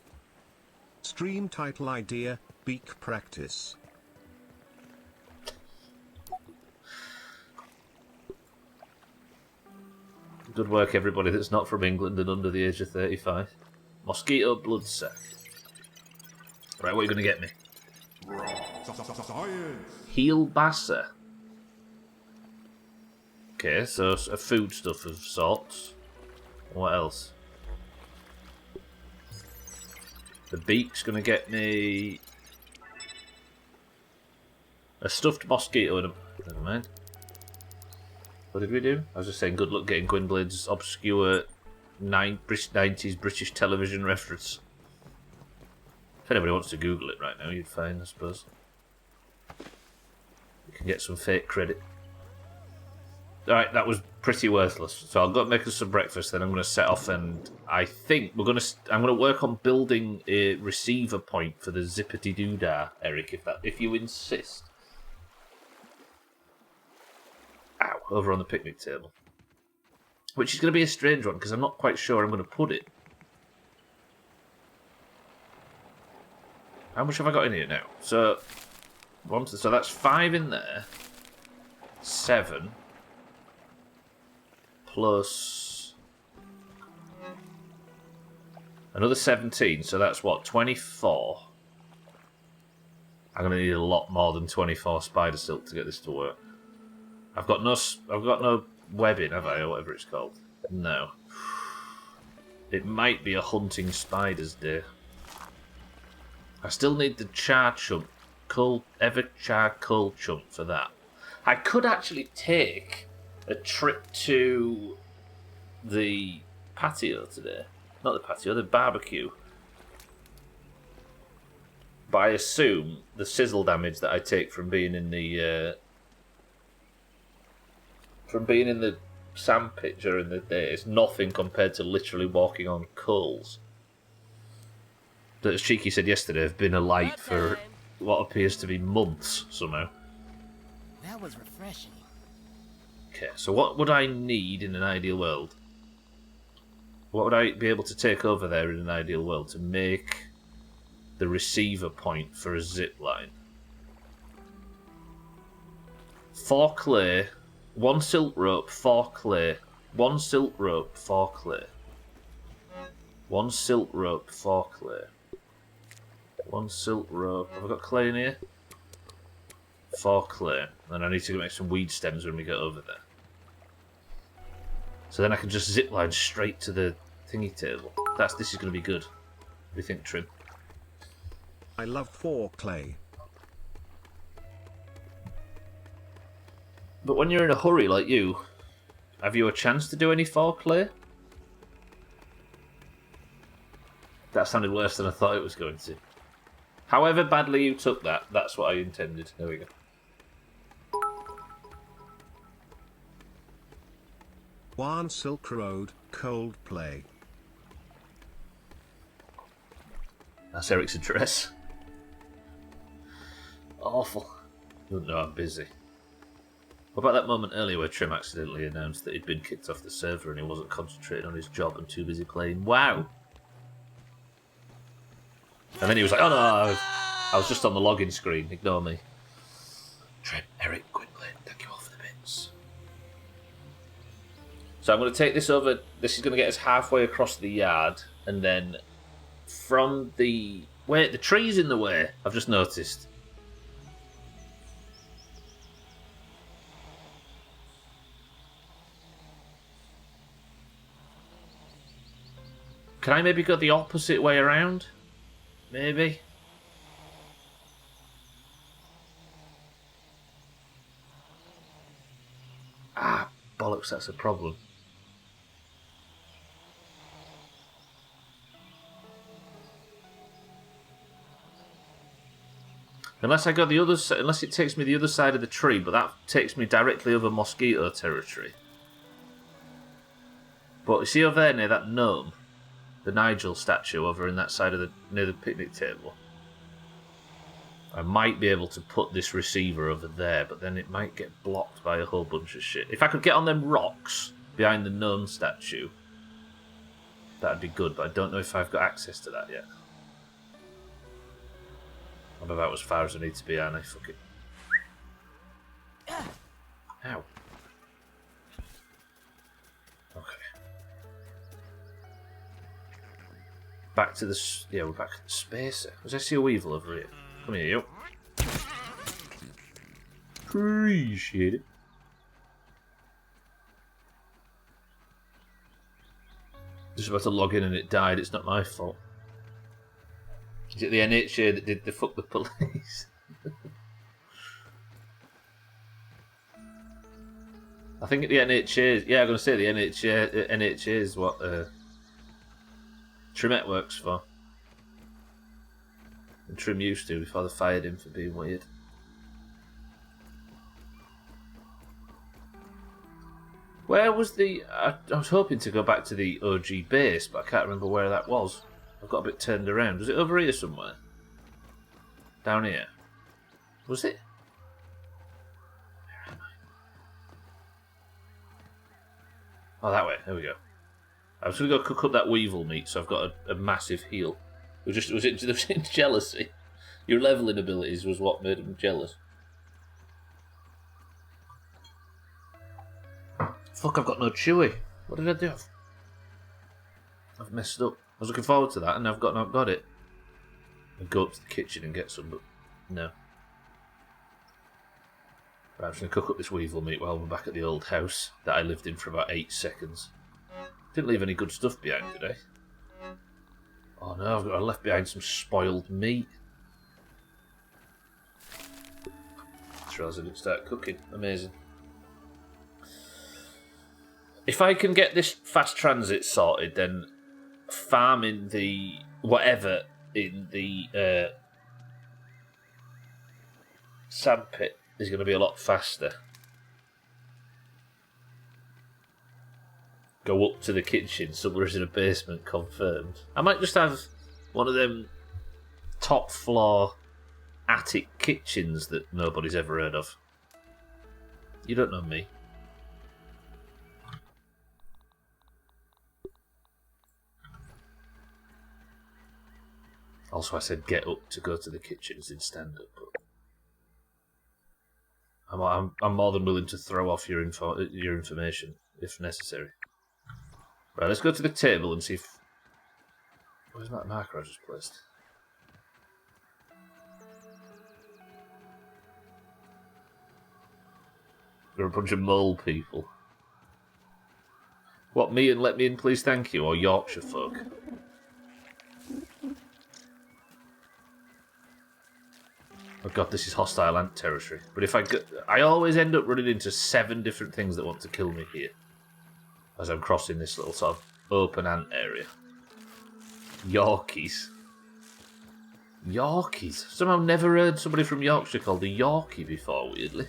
[SPEAKER 2] Stream title idea, beak practice.
[SPEAKER 1] Good work, everybody that's not from England and under the age of 35. Mosquito blood sac. Right, what are you going to get me? Heel basser. Okay, so a food stuff of sorts. What else? The beak's going to get me a stuffed mosquito and a... Never mind. What did we do? I was just saying good luck getting Gwynblade's obscure 90s British television reference. If anybody wants to Google it right now, you'd find, I suppose. You can get some fake credit. Alright, that was pretty worthless. So I'll go make us some breakfast, then I'm going to set off, and I think I'm going to work on building a receiver point for the zippity-doo-dah, Eric, if you insist. Ow, over on the picnic table. Which is going to be a strange one, because I'm not quite sure I'm going to put it. How much have I got in here now? So that's 5 in there. 7. Plus another 17, so that's what, 24? I'm going to need a lot more than 24 spider silk to get this to work. I've got no webbing, have I, or whatever it's called? No. It might be a hunting spiders day. I still need the char chunk, ever coal chunk for that. I could actually take a trip to the patio today. Not the patio, the barbecue. But I assume the sizzle damage that I take from being in the sandpit during the day is nothing compared to literally walking on coals. That, as Cheeky said yesterday, have been alight for what appears to be months somehow.
[SPEAKER 3] That was refreshing.
[SPEAKER 1] Okay, so what would I need in an ideal world? What would I be able to take over there in an ideal world to make the receiver point for a zip line? 4 clay, 1 silk rope, 4 clay, 1 silk rope, 4 clay. 1 silk rope, 4 clay. 1 silk rope. Have I got clay in here? 4 clay. And I need to make some weed stems when we get over there. So then I can just zip line straight to the thingy table. This is going to be good. What do you think, Trim?
[SPEAKER 2] I love 4 clay.
[SPEAKER 1] But when you're in a hurry like you, have you a chance to do any 4 clay? That sounded worse than I thought it was going to. However badly you took that, that's what I intended. There we go.
[SPEAKER 2] One Silk Road, Coldplay.
[SPEAKER 1] That's Eric's address. Awful. Doesn't know I'm busy. What about that moment earlier where Trim accidentally announced that he'd been kicked off the server and he wasn't concentrating on his job and too busy playing WoW? And then he was like, oh no, I was just on the login screen, ignore me. Trim, Eric, Gwynblade, thank you all for the bits. So I'm going to take this over, this is going to get us halfway across the yard, and then from the... Wait, the tree's in the way, I've just noticed. Can I maybe go the opposite way around? Maybe? Ah, bollocks, that's a problem. Unless I go the other side, unless it takes me the other side of the tree, but that takes me directly over mosquito territory. But you see over there near that gnome, the Nigel statue over in that side of the near the picnic table. I might be able to put this receiver over there, but then it might get blocked by a whole bunch of shit. If I could get on them rocks behind the gnome statue, that'd be good, but I don't know if I've got access to that yet. I'm about as far as I need to be, aren't I? Fuck it. Ow. Okay. to the... Yeah, we're back at the spacer. Was I see a weevil over here? Come here, you. Appreciate it. Just about to log in and it died. It's not my fault. Is it the NHA that did the fuck the police? I think the NHA... Yeah, I'm going to say the NHA is what Trimette works for. And Trim used to before they fired him for being weird. Where was the... I was hoping to go back to the OG base, but I can't remember where that was. I've got a bit turned around. Was it over here somewhere? Down here? Was it? Where am I? Oh, that way. There we go. I was going to go cook up that weevil meat, so I've got a massive heal. Was it jealousy? Your leveling abilities was what made him jealous. Fuck, I've got no chewy. What did I do? I've messed up. I was looking forward to that, and I've not got it. I'd go up to the kitchen and get some, but no. Right, I'm just going to cook up this weevil meat while we're back at the old house that I lived in for about 8 seconds. Didn't leave any good stuff behind today. Oh no, I left behind some spoiled meat. Just realised I didn't start cooking. Amazing. If I can get this fast transit sorted, then farming the whatever in the sandpit is going to be a lot faster. Go up to the kitchen, somewhere's in a basement, confirmed. I might just have one of them top floor attic kitchens that nobody's ever heard of. You don't know me. Also, I said get up to go to the kitchens in stand up. But I'm more than willing to throw off your information if necessary. Right, let's go to the table and see if... Where's that marker I just placed? There are a bunch of mole people. What, me and let me in please thank you, or Yorkshire folk? Oh god, this is hostile ant territory. But if I always end up running into 7 different things that want to kill me here. As I'm crossing this little sort of open ant area. Yorkies. Yorkies. Somehow never heard somebody from Yorkshire called a Yorkie before, weirdly.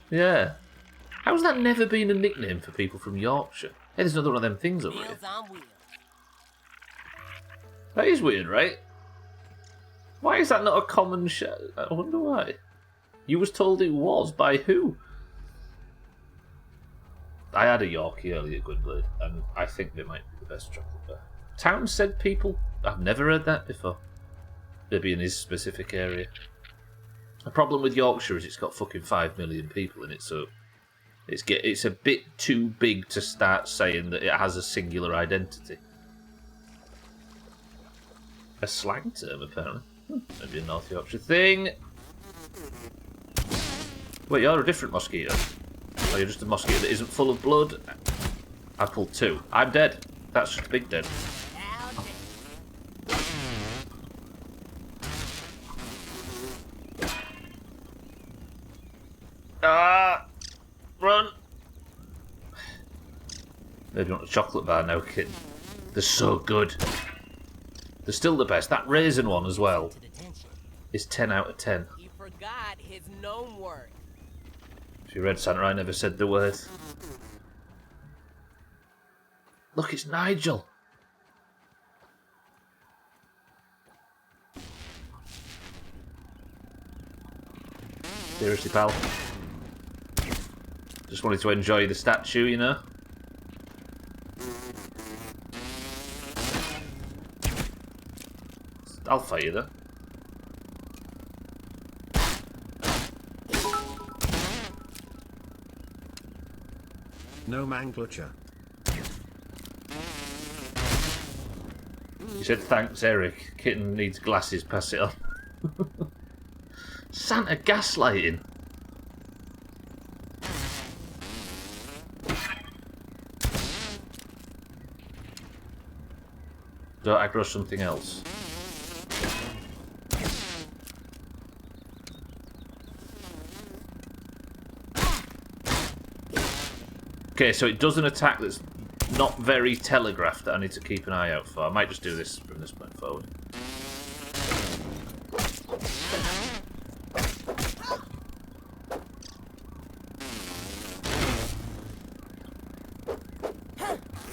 [SPEAKER 1] Yeah. How's that never been a nickname for people from Yorkshire? Hey, there's another one of them things over here. That is weird, right? Why is that not a common I wonder why. You was told it was, by who? I had a Yorkie earlier at Gwynblade, and I think they might be the best chocolate bar. Townsend people? I've never heard that before. Maybe in his specific area. The problem with Yorkshire is it's got fucking 5 million people in it, so it's a bit too big to start saying that it has a singular identity. A slang term, apparently. Maybe a North Yorkshire thing. Wait, you're a different mosquito. Or you're just a mosquito that isn't full of blood. I pulled 2. I'm dead. That's just big dead. Run! Maybe not a chocolate bar now, kid. They're so good. They're still the best. That raisin one as well is 10 out of 10.
[SPEAKER 3] He forgot his gnome work.
[SPEAKER 1] If you read Santa, I never said the word. Look, it's Nigel. Seriously, pal. Just wanted to enjoy the statue, you know. I'll fight you though.
[SPEAKER 2] No man glitcher.
[SPEAKER 1] You said thanks, Eric. Kitten needs glasses, pass it on. Santa gaslighting. Don't aggro something else. Okay, so it does an attack that's not very telegraphed that I need to keep an eye out for. I might just do this from this point forward.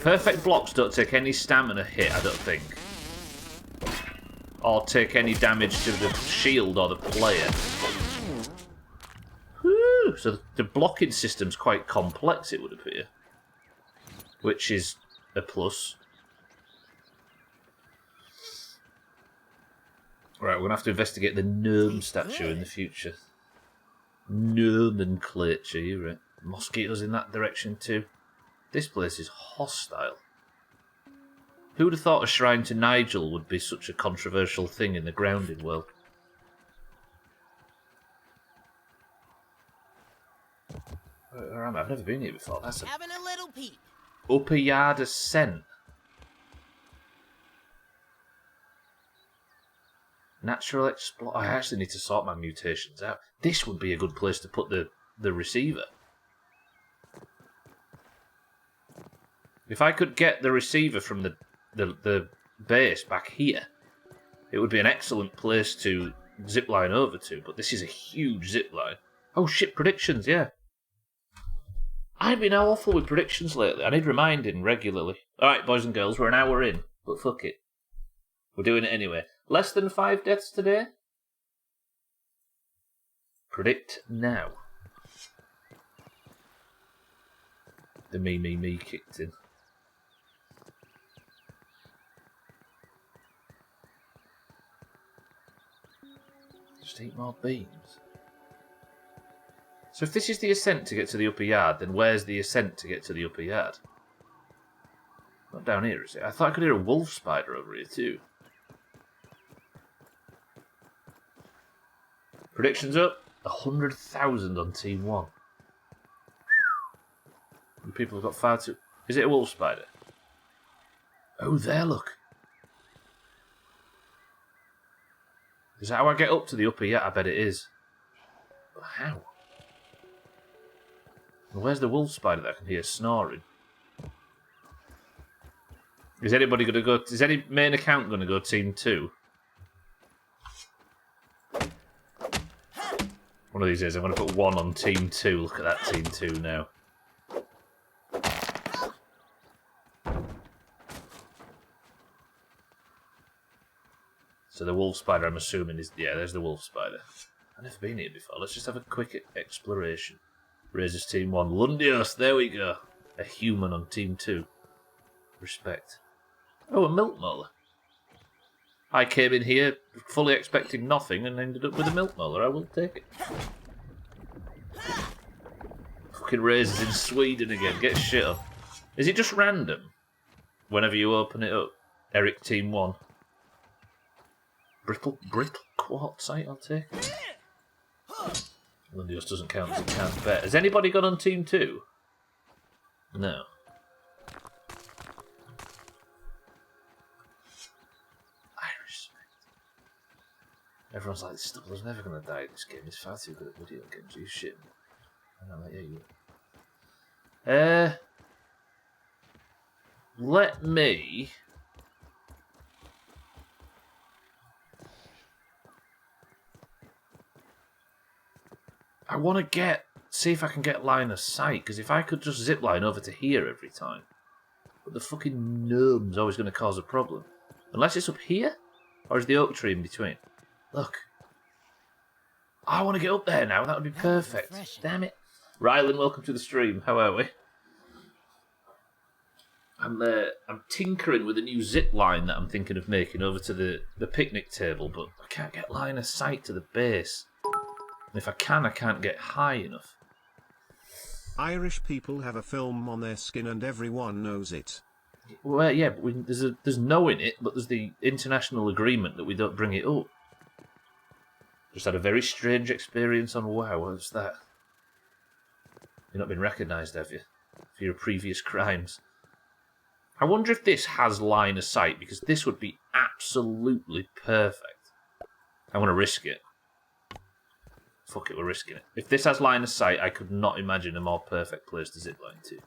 [SPEAKER 1] Perfect blocks don't take any stamina hit, I don't think. Or take any damage to the shield or the player. Whew. So the blocking system's quite complex, it would appear. Which is a plus. Right, we're going to have to investigate the gnome statue in the future. Nomenclature, you're right. Mosquitoes in that direction too. This place is hostile. Who would have thought a shrine to Nigel would be such a controversial thing in the grounding world? Where am I? I've never been here before. That's
[SPEAKER 3] Having a little peep.
[SPEAKER 1] Upper Yard Ascent. Natural explore. I actually need to sort my mutations out. This would be a good place to put the receiver. If I could get the receiver from the base back here, it would be an excellent place to zipline over to, but this is a huge zipline. Oh shit, predictions, yeah. I've been awful with predictions lately. I need reminding regularly. Alright, boys and girls, we're an hour in, but fuck it. We're doing it anyway. Less than 5 deaths today? Predict now. The me kicked in. Just eat more beans. So if this is the ascent to get to the upper yard, then where's the ascent to get to the upper yard? Not down here, is it? I thought I could hear a wolf spider over here too. Predictions up. 100,000 on Team 1. And people have got far too... Is it a wolf spider? Oh, there, look. Is that how I get up to the upper yard? I bet it is. But how? And where's the wolf spider that I can hear snoring? Is anybody going to go... Is any main account going to go Team 2? One of these days I'm going to put 1 on Team 2. Look at that Team 2 now. So the wolf spider, I'm assuming, is... Yeah, there's the wolf spider. I've never been here before. Let's just have a quick exploration. Raises Team 1. Lundios, there we go. A human on Team 2. Respect. Oh, a milk molar. I came in here fully expecting nothing and ended up with a milk molar. I will take it. Fucking raisins in Sweden again. Get shit up. Is it just random? Whenever you open it up. Eric Team 1. Brittle quartzite, I'll take it. Lundios doesn't count as a can't bet. Has anybody gone on Team 2? No. Everyone's like, Stubbler's never going to die in this game. He's far too good at video games. You shit. And I'm like, yeah, you. Let me... I want to see if I can get line of sight, because if I could just zip line over to here every time, but the fucking gnome's always going to cause a problem. Unless it's up here, or is the oak tree in between? Look. I want to get up there now, that would be perfect. Damn it. Rylan, welcome to the stream, how are we? I'm tinkering with a new zip line that I'm thinking of making over to the picnic table, but I can't get line of sight to the base. And if I can't get high enough.
[SPEAKER 2] Irish people have a film on their skin and everyone knows it.
[SPEAKER 1] Well, yeah, but there's no in it, but there's the international agreement that we don't bring it up. Just had a very strange experience on WoW. What's that? You've not been recognised, have you? For your previous crimes. I wonder if this has line of sight, because this would be absolutely perfect. I want to risk it. Fuck it, we're risking it. If this has line of sight, I could not imagine a more perfect place to zipline to.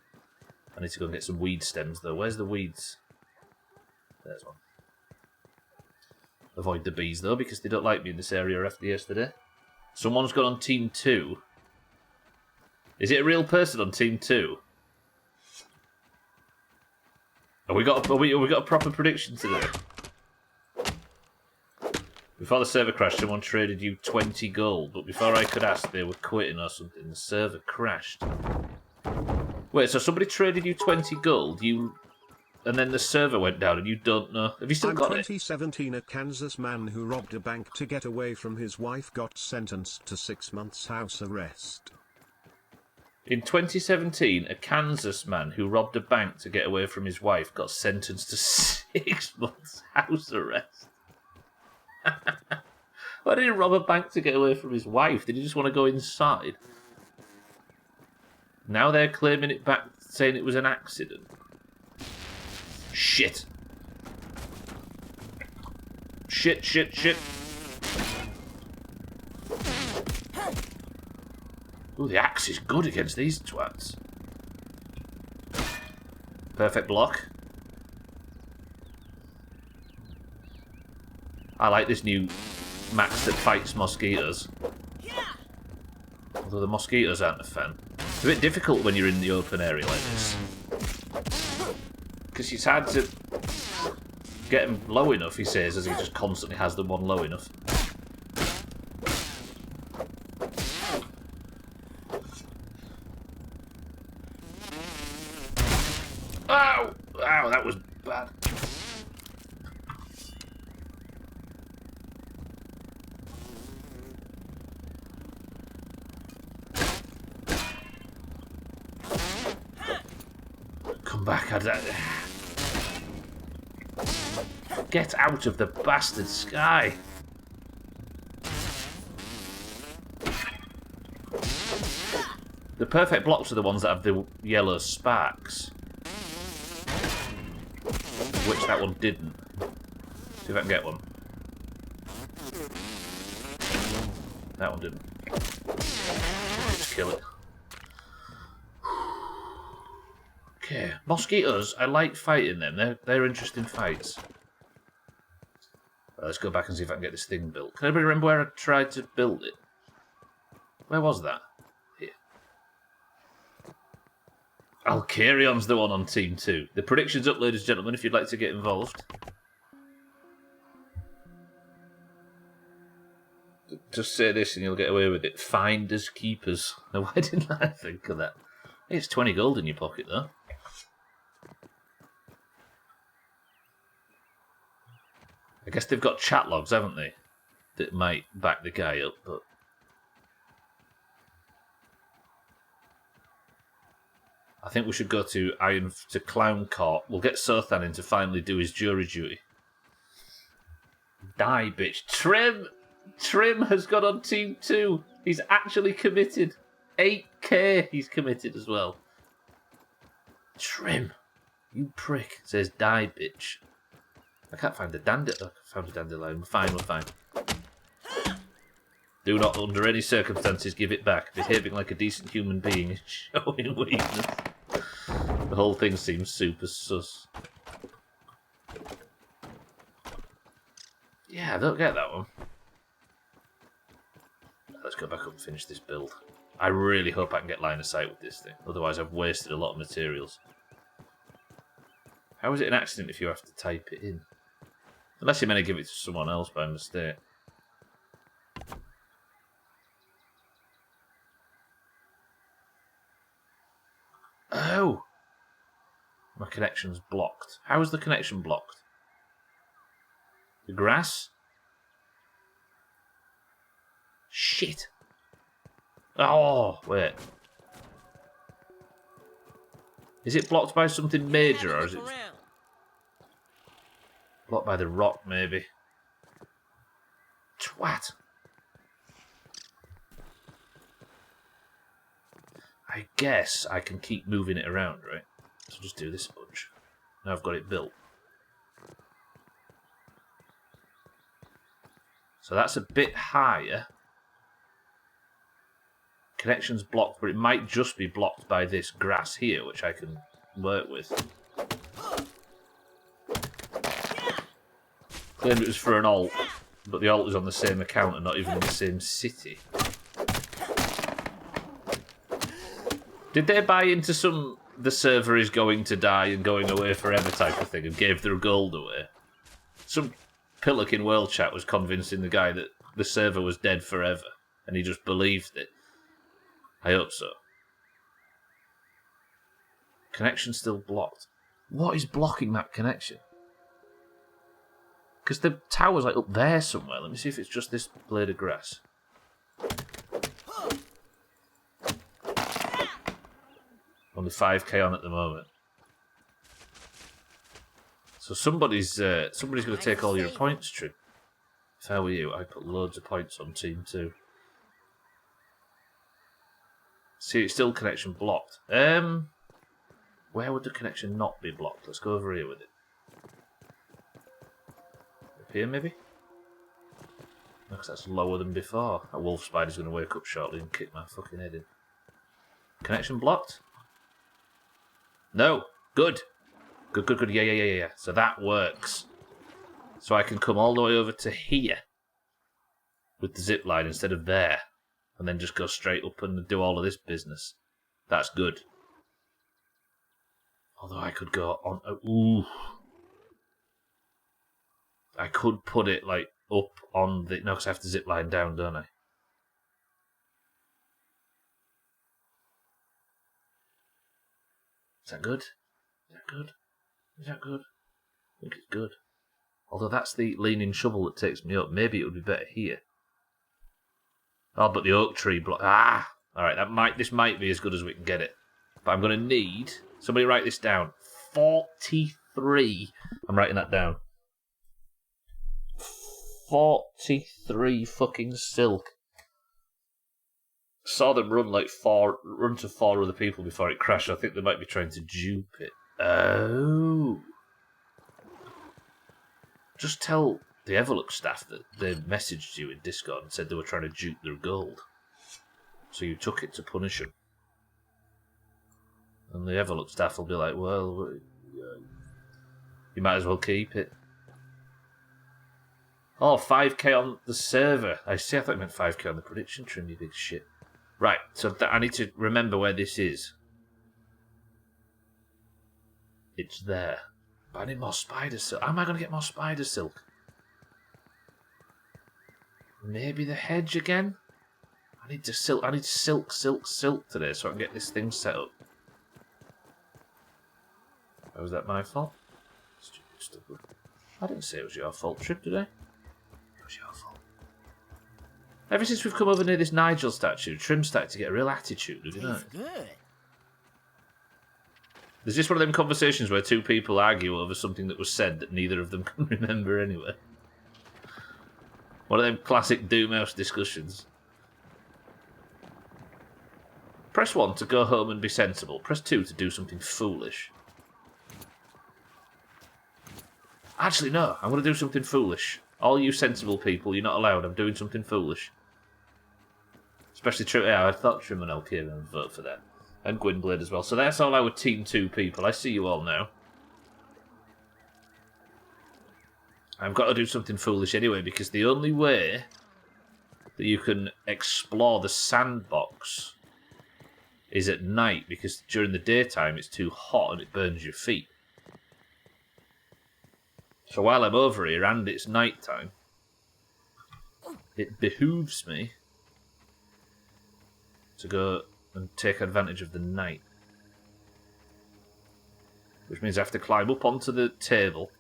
[SPEAKER 1] I need to go and get some weed stems, though. Where's the weeds? There's one. Avoid the bees, though, because they don't like me in this area after yesterday. Someone's got on Team 2. Is it a real person on Team 2? Have we got a proper prediction today? Before the server crashed, someone traded you 20 gold, but before I could ask, they were quitting or something. The server crashed. Wait, so somebody traded you 20 gold, and then the server went down, and you don't know? Have you still got it?
[SPEAKER 2] 2017, a Kansas man who robbed a bank to get away from his wife got sentenced to 6 months house arrest.
[SPEAKER 1] In 2017, a Kansas man who robbed a bank to get away from his wife got sentenced to 6 months house arrest. Why did he rob a bank to get away from his wife? Did he just want to go inside? Now they're claiming it back, saying it was an accident. Shit. Shit, shit, shit. Ooh, the axe is good against these twats. Perfect block. I like this new max that fights mosquitoes. Although the mosquitoes aren't a fan. It's a bit difficult when you're in the open area like this. Because it's hard to get them low enough, he says, as he just constantly has them on low enough. Ow! Ow, that was bad. Come back, get out of the bastard sky! The perfect blocks are the ones that have the yellow sparks. Which that one didn't. See if I can get one. That one didn't. Just kill it. Okay, mosquitoes. I like fighting them. They're interesting fights. Let's go back and see if I can get this thing built. Can anybody remember where I tried to build it? Where was that? Here. Alcarion's the one on Team 2. The predictions up, ladies and gentlemen, if you'd like to get involved. Just say this and you'll get away with it. Finders keepers. Now, why didn't I think of that? Hey, it's 20 gold in your pocket, though. I guess they've got chat logs, haven't they? That might back the guy up, but... I think we should go to Clown Court. We'll get Sothan in to finally do his jury duty. Die, bitch. Trim has got on Team 2. He's actually committed. 8k he's committed as well. Trim. You prick. It says die, bitch. I can't find the dandelion. I found a dandelion. We're fine. Do not, under any circumstances, give it back. Behaving like a decent human being is showing weakness. The whole thing seems super sus. Yeah, I don't get that one. Let's go back up and finish this build. I really hope I can get line of sight with this thing. Otherwise, I've wasted a lot of materials. How is it an accident if you have to type it in? Unless you're meant to give it to someone else by mistake. Oh! My connection's blocked. How is the connection blocked? The grass? Shit! Oh, wait. Is it blocked by something major, or is it... Blocked by the rock, maybe. Twat! I guess I can keep moving it around, right? So just do this a bunch. Now I've got it built. So that's a bit higher. Connection's blocked, but it might just be blocked by this grass here, which I can work with. Claimed it was for an alt, but the alt was on the same account and not even in the same city. Did they buy into some the server is going to die and going away forever type of thing and gave their gold away? Some pillock in world chat was convincing the guy that the server was dead forever and he just believed it. I hope so. Connection still blocked. What is blocking that connection? Because the tower's like up there somewhere. Let me see if it's just this blade of grass. Only 5k on at the moment. So somebody's going to take all your points, True. If I were you, I'd put loads of points on Team 2. See, it's still connection blocked. Where would the connection not be blocked? Let's go over here with it. Up here, maybe? Because that's lower than before. That wolf spider's going to wake up shortly and kick my fucking head in. Connection blocked? No. Good. Good. Yeah. So that works. So I can come all the way over to here with the zip line instead of there. And then just go straight up and do all of this business. That's good. Although I could go on... ooh. I could put it, like, up on the... No, because I have to zip line down, don't I? Is that good? Is that good? Is that good? I think it's good. Although that's the leaning shovel that takes me up. Maybe it would be better here. Oh, but the oak tree block... Ah! Alright, this might be as good as we can get it. But I'm going to need... Somebody write this down. 43. I'm writing that down. 43 fucking silk. Saw them run to 4 other people before it crashed. I think they might be trying to dupe it. Oh. Just tell the Everlook staff that they messaged you in Discord and said they were trying to dupe their gold. So you took it to punish them. And the Everlook staff will be like, well, you might as well keep it. Oh, 5k on the server. I see, I thought you meant 5k on the prediction trim, you big shit. Right, so I need to remember where this is. It's there. But I need more spider silk. How am I going to get more spider silk? Maybe the hedge again? I need silk today so I can get this thing set up. Oh, was that my fault? Stupid Stubbler. I didn't say it was your fault, Trip, did I? It was your fault. Ever since we've come over near this Nigel statue, Trim's started to get a real attitude, have you know?
[SPEAKER 3] Good.
[SPEAKER 1] There's just one of them conversations where two people argue over something that was said that neither of them can remember anyway. One of them classic Doomhaus discussions. Press 1 to go home and be sensible. Press 2 to do something foolish. Actually, no. I'm going to do something foolish. All you sensible people, you're not allowed. I'm doing something foolish. Especially Trim. Yeah, I thought Trim and Elkira would vote for that. And Gwynblade as well. So that's all our Team 2 people. I see you all now. I've got to do something foolish anyway, because the only way that you can explore the sandbox is at night, because during the daytime it's too hot and it burns your feet. So while I'm over here and it's night time, it behooves me to go and take advantage of the night. Which means I have to climb up onto the table,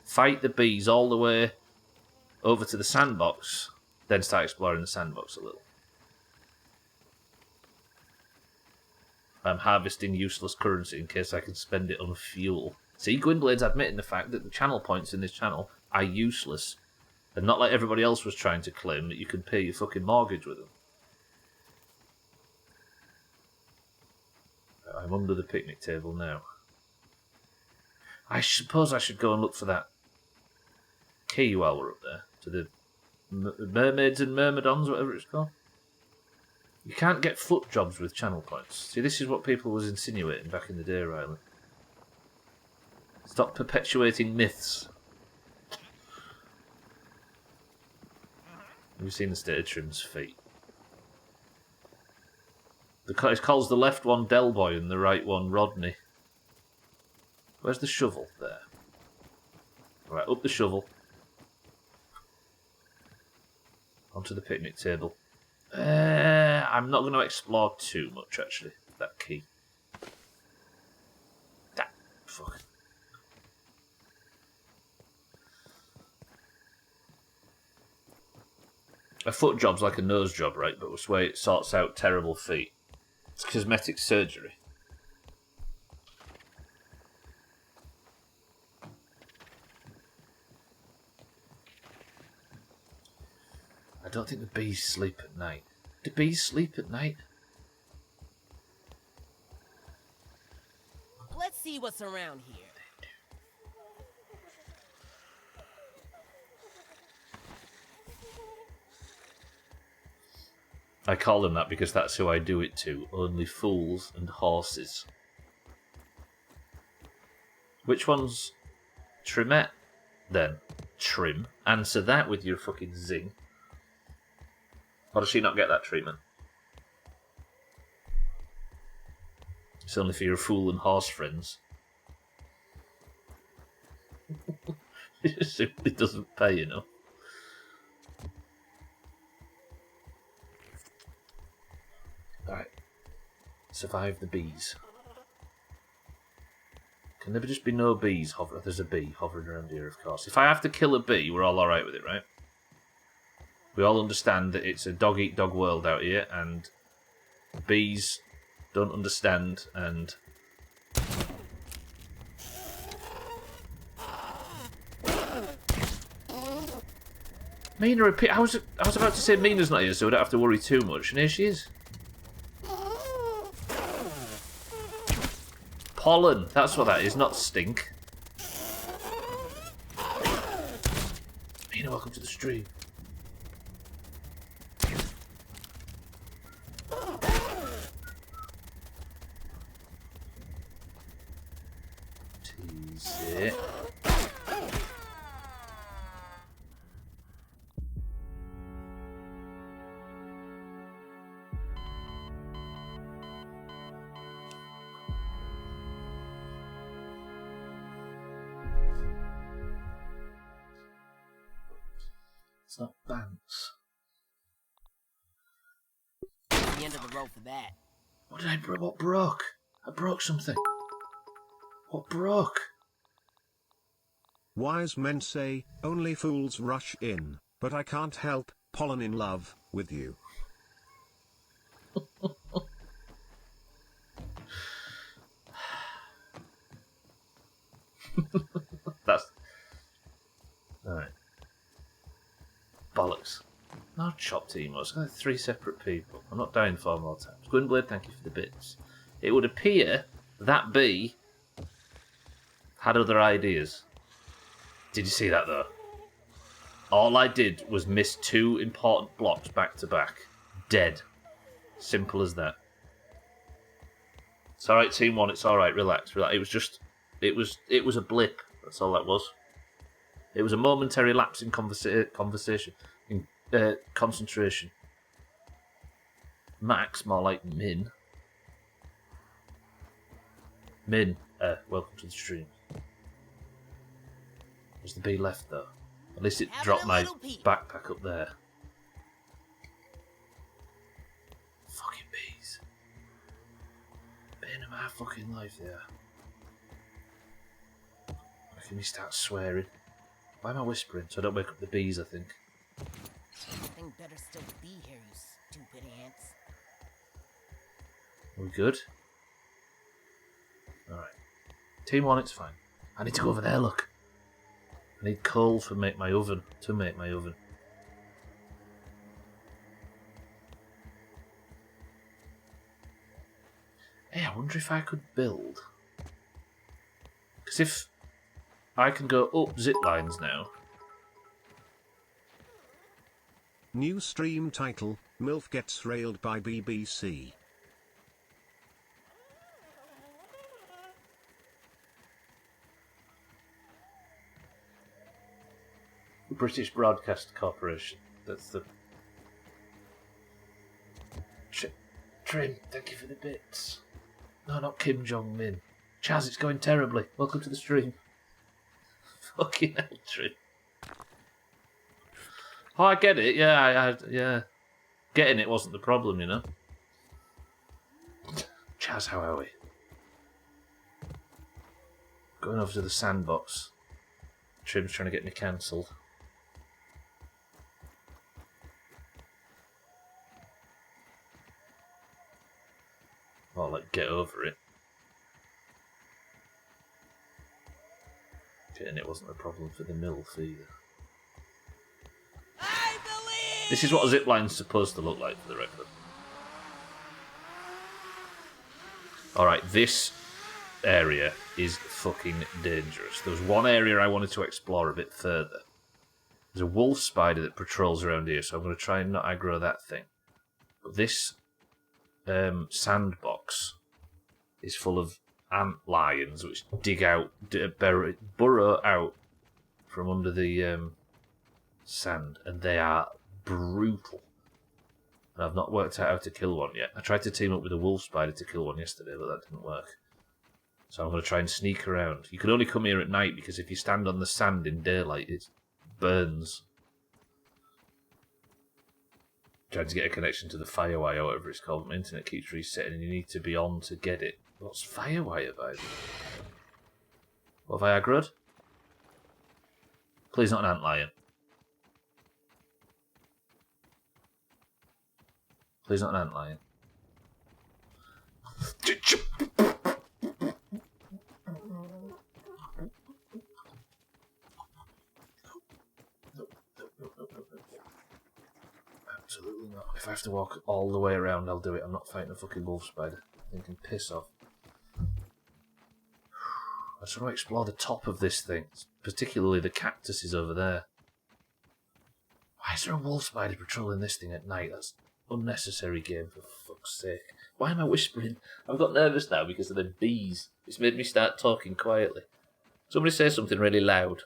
[SPEAKER 1] fight the bees all the way over to the sandbox, then start exploring the sandbox a little. I'm harvesting useless currency in case I can spend it on fuel. See, Gwynblade's admitting the fact that the channel points in this channel are useless. And not like everybody else was trying to claim that you can pay your fucking mortgage with them. I'm under the picnic table now. I suppose I should go and look for that key while we're up there. To the mermaids and myrmidons, whatever it's called. You can't get foot jobs with channel points. See, this is what people was insinuating back in the day, Riley. Stop perpetuating myths. Have you seen the state of Trim's feet? It calls the left one Delboy and the right one Rodney. Where's the shovel? There. Alright, up the shovel. Onto the picnic table. I'm not going to explore too much, actually. That key. That. Fuck. A foot job's like a nose job, right? But it's where it sorts out terrible feet. It's cosmetic surgery. I don't think the bees sleep at night. Do bees sleep at night?
[SPEAKER 3] Let's see what's around here.
[SPEAKER 1] I call them that because that's who I do it to. Only fools and horses. Which one's Trimette, then? Trim. Answer that with your fucking zing. Or does she not get that treatment? It's only for your fool and horse friends. It simply doesn't pay, you know. Alright. Survive the bees. Can there just be no bees hovering? There's a bee hovering around here, of course. If I have to kill a bee, we're all alright with it, right? We all understand that it's a dog-eat-dog world out here, and bees don't understand, and... Mina, I was about to say Mina's not here, so we don't have to worry too much, and here she is. Pollen, that's what that is, not stink. Mina, welcome to the stream. Tease it. It's not bounce.
[SPEAKER 3] The end of the road for that.
[SPEAKER 1] What did I break? What broke? I broke something. What broke?
[SPEAKER 2] Wise men say, only fools rush in, but I can't help, Pollen in love with you.
[SPEAKER 1] That's... Alright. Bollocks. Not chopped emos. Like 3 separate people. I'm not dying 4 more times. Gwynblade, thank you for the bits. It would appear that bee had other ideas. Did you see that though? All I did was miss 2 important blocks back to back. Dead. Simple as that. It's alright, Team 1, it's alright, relax. It was just... It was a blip. That's all that was. It was a momentary lapse in conversation. In concentration. Max, more like Min. Min, welcome to the stream. Was the bee left though? At least it dropped my backpack up there. Fucking bees. Bane of my fucking life, yeah. Making me start swearing. Why am I whispering? So I don't wake up the bees, I think.
[SPEAKER 3] Something better still be here, you stupid ants.
[SPEAKER 1] Are we good? Alright. Team 1, it's fine. I need to go over there, look. I need coal to make my oven. Hey, I wonder if I could build. Because if I can go up zip lines now.
[SPEAKER 2] New stream title, MILF gets railed by BBC.
[SPEAKER 1] British Broadcast Corporation. That's the... Trim, thank you for the bits. No, not Kim Jong-min. Chaz, it's going terribly. Welcome to the stream. Fucking hell, Trim. Oh, I get it. Yeah, yeah. Getting it wasn't the problem, you know. Chaz, how are we? Going over to the sandbox. Trim's trying to get me cancelled. Or, like, get over it. Getting it wasn't a problem for the MILF either.
[SPEAKER 3] I believe!
[SPEAKER 1] This is what a zipline's supposed to look like, for the record. Alright, this area is fucking dangerous. There was one area I wanted to explore a bit further. There's a wolf spider that patrols around here, so I'm going to try and not aggro that thing. But this sandbox is full of ant lions which dig out, burrow out from under the sand, and they are brutal. And I've not worked out how to kill one yet. I tried to team up with a wolf spider to kill one yesterday, but that didn't work. So I'm going to try and sneak around. You can only come here at night because if you stand on the sand in daylight, it burns. Trying to get a connection to the firewire or whatever it's called. My internet keeps resetting and you need to be on to get it. What's firewire, by the way? What have I aggroed? Please not an antlion. Please not an antlion. Absolutely not. If I have to walk all the way around, I'll do it. I'm not fighting a fucking wolf spider. They can piss off. I just want to explore the top of this thing, particularly the cactuses over there. Why is there a wolf spider patrolling this thing at night? That's unnecessary game, for fuck's sake. Why am I whispering? I've got nervous now because of the bees. It's made me start talking quietly. Somebody say something really loud.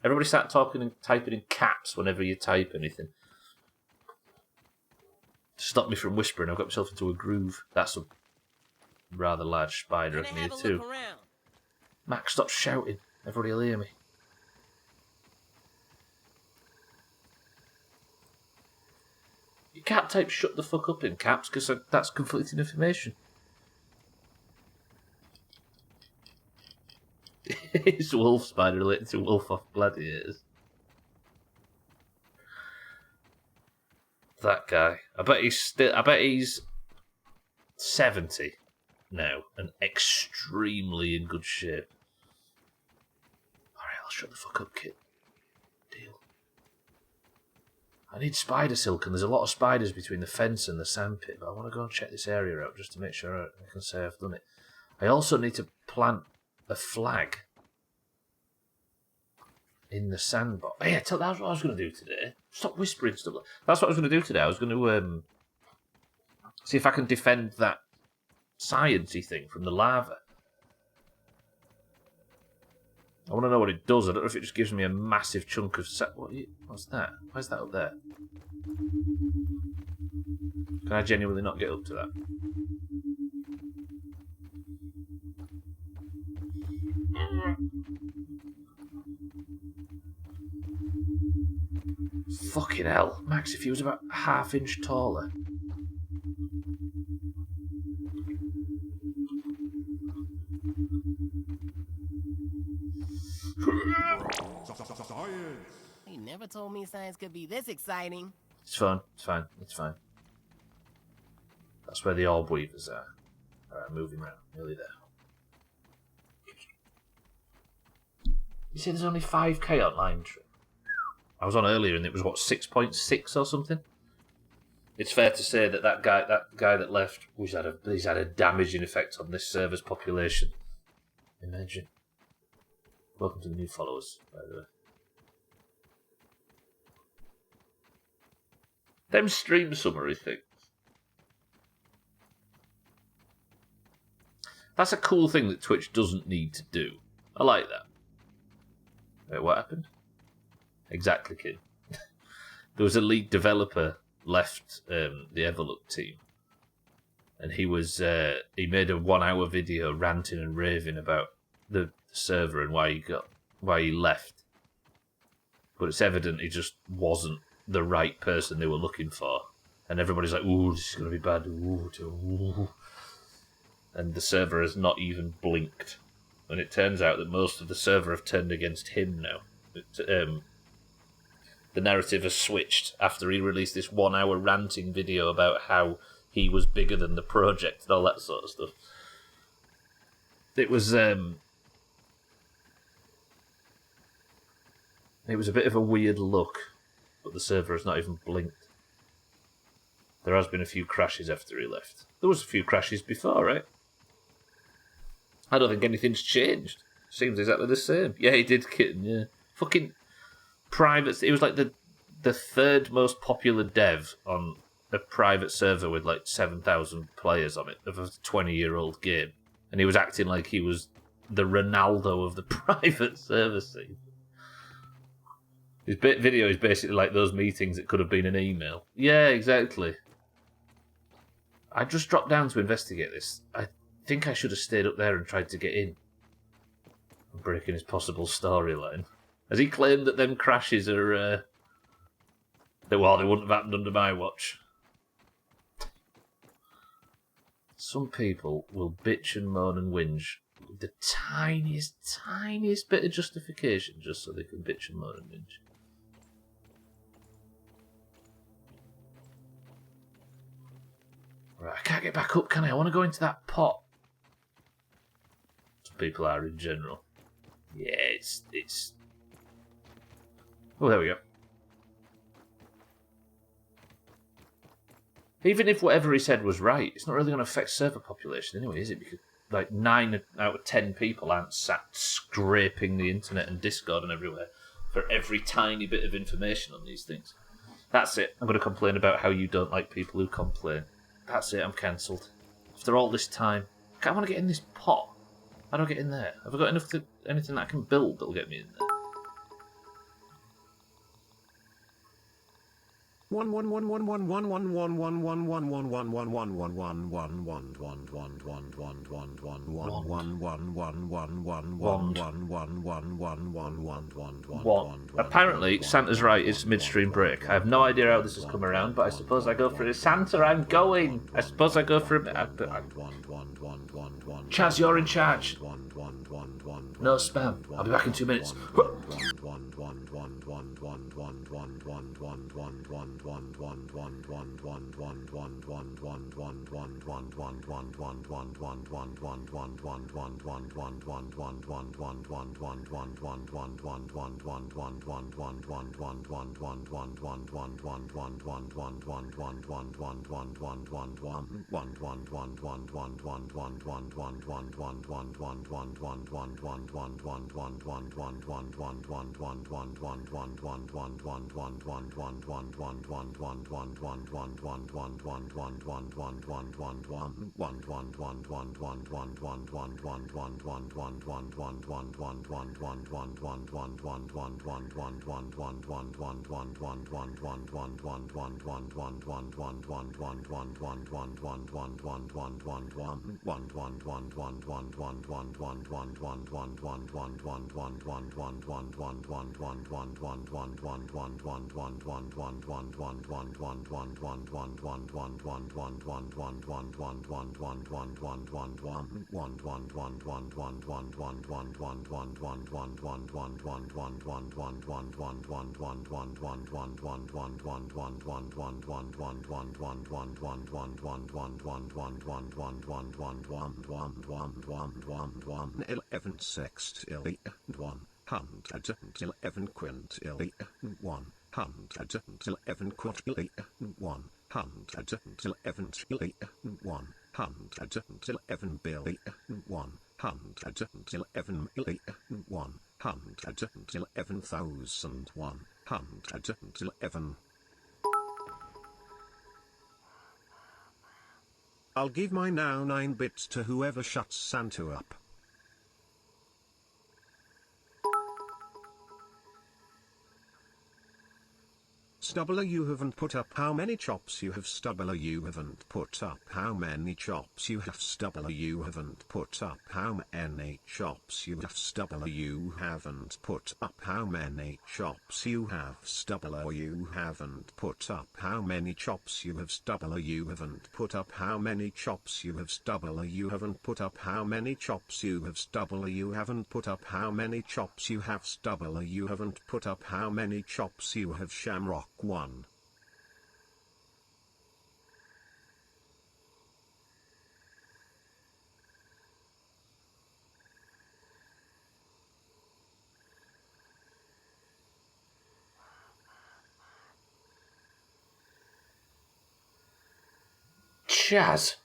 [SPEAKER 1] Everybody start talking and typing in caps whenever you type anything. To stop me from whispering, I've got myself into a groove. That's a rather large spider I can hear too. Max, stop shouting. Everybody will hear me. You can't type shut the fuck up in caps because that's conflicting information. It's a wolf spider related to wolf off gladiators. That guy. I bet he's 70 now and extremely in good shape. Alright, I'll shut the fuck up, kid. Deal. I need spider silk, and there's a lot of spiders between the fence and the sandpit, but I want to go and check this area out just to make sure I can say I've done it. I also need to plant a flag in the sandbox. Oh, yeah, that's what I was going to do today. Stop whispering stuff. That's what I was going to do today. I was going to see if I can defend that sciencey thing from the lava. I want to know what it does. I don't know if it just gives me a massive chunk of... What's that? Why's that up there? Can I genuinely not get up to that? Fucking hell. Max, if he was about a half-inch taller.
[SPEAKER 3] He never told me science could be this exciting.
[SPEAKER 1] It's fine. It's fine. It's fine. That's where the orb weavers are. Alright, moving around. Nearly there. You say there's only 5k online. I was on earlier and it was, what, 6.6 or something? It's fair to say that guy that left, he's had a damaging effect on this server's population. Imagine. Welcome to the new followers, by the way. Them stream summary things. That's a cool thing that Twitch doesn't need to do. I like that. Wait, what happened? Exactly, kid. There was a lead developer left the Everlook team, and he made a 1 hour video ranting and raving about the server and why he left. But it's evident he just wasn't the right person they were looking for, and everybody's like, "Ooh, this is going to be bad." Ooh. And the server has not even blinked. And it turns out that most of the server have turned against him now. The narrative has switched after he released this 1 hour ranting video about how he was bigger than the project and all that sort of stuff. It was a bit of a weird look, but the server has not even blinked. There has been a few crashes after he left. There was a few crashes before, right? I don't think anything's changed. Seems exactly the same. Yeah, he did, kitten, yeah. Fucking private... It was like the third most popular dev on a private server with like 7,000 players on it, of a 20-year-old game. And he was acting like he was the Ronaldo of the private server scene. His video is basically like those meetings that could have been an email. Yeah, exactly. I just dropped down to investigate this. I think I should have stayed up there and tried to get in. I'm breaking his possible storyline. Has he claimed that them crashes are... they wouldn't have happened under my watch? Some people will bitch and moan and whinge with the tiniest bit of justification just so they can bitch and moan and whinge. Right, I can't get back up, can I? I want to go into that pot. Some people are in general. Yeah, it's... Oh, there we go. Even if whatever he said was right, it's not really going to affect server population anyway, is it? Because like 9 out of 10 people aren't sat scraping the internet and Discord and everywhere for every tiny bit of information on these things. That's it. I'm going to complain about how you don't like people who complain. That's it. I'm cancelled. After all this time, I want to get in this pot. How do I get in there? Have I got anything that I can build that'll get me in there?
[SPEAKER 2] One one one one one one one one one one one one one one one one
[SPEAKER 1] one. Apparently, Santa's right, it's midstream break. I have no idea how this has come around, but I suppose I go for it. Santa, I'm going! I suppose I go for it. Chaz, you're in charge. No spam. I'll be back in 2 minutes.
[SPEAKER 2] 111 quintillion 111 quadrillion 111 trillion 111 billion 111 million 111,111. I'll give my now 9 bits to whoever shuts Santa up. Stubbler, you haven't put up how many chops you have. Stubbler, you haven't put up how many chops you have. Stubbler, you haven't put up how many chops you have. Stubbler, you haven't put up how many chops you have. Stubbler, you haven't put up how many chops you have. Stubbler, you haven't put up how many chops you have. Stubbler, you haven't put up how many chops you have. Stubbler, you haven't put up how many chops you have. Stubbler, you haven't put up how many chops you have. Shamrock 1.
[SPEAKER 1] Chaz.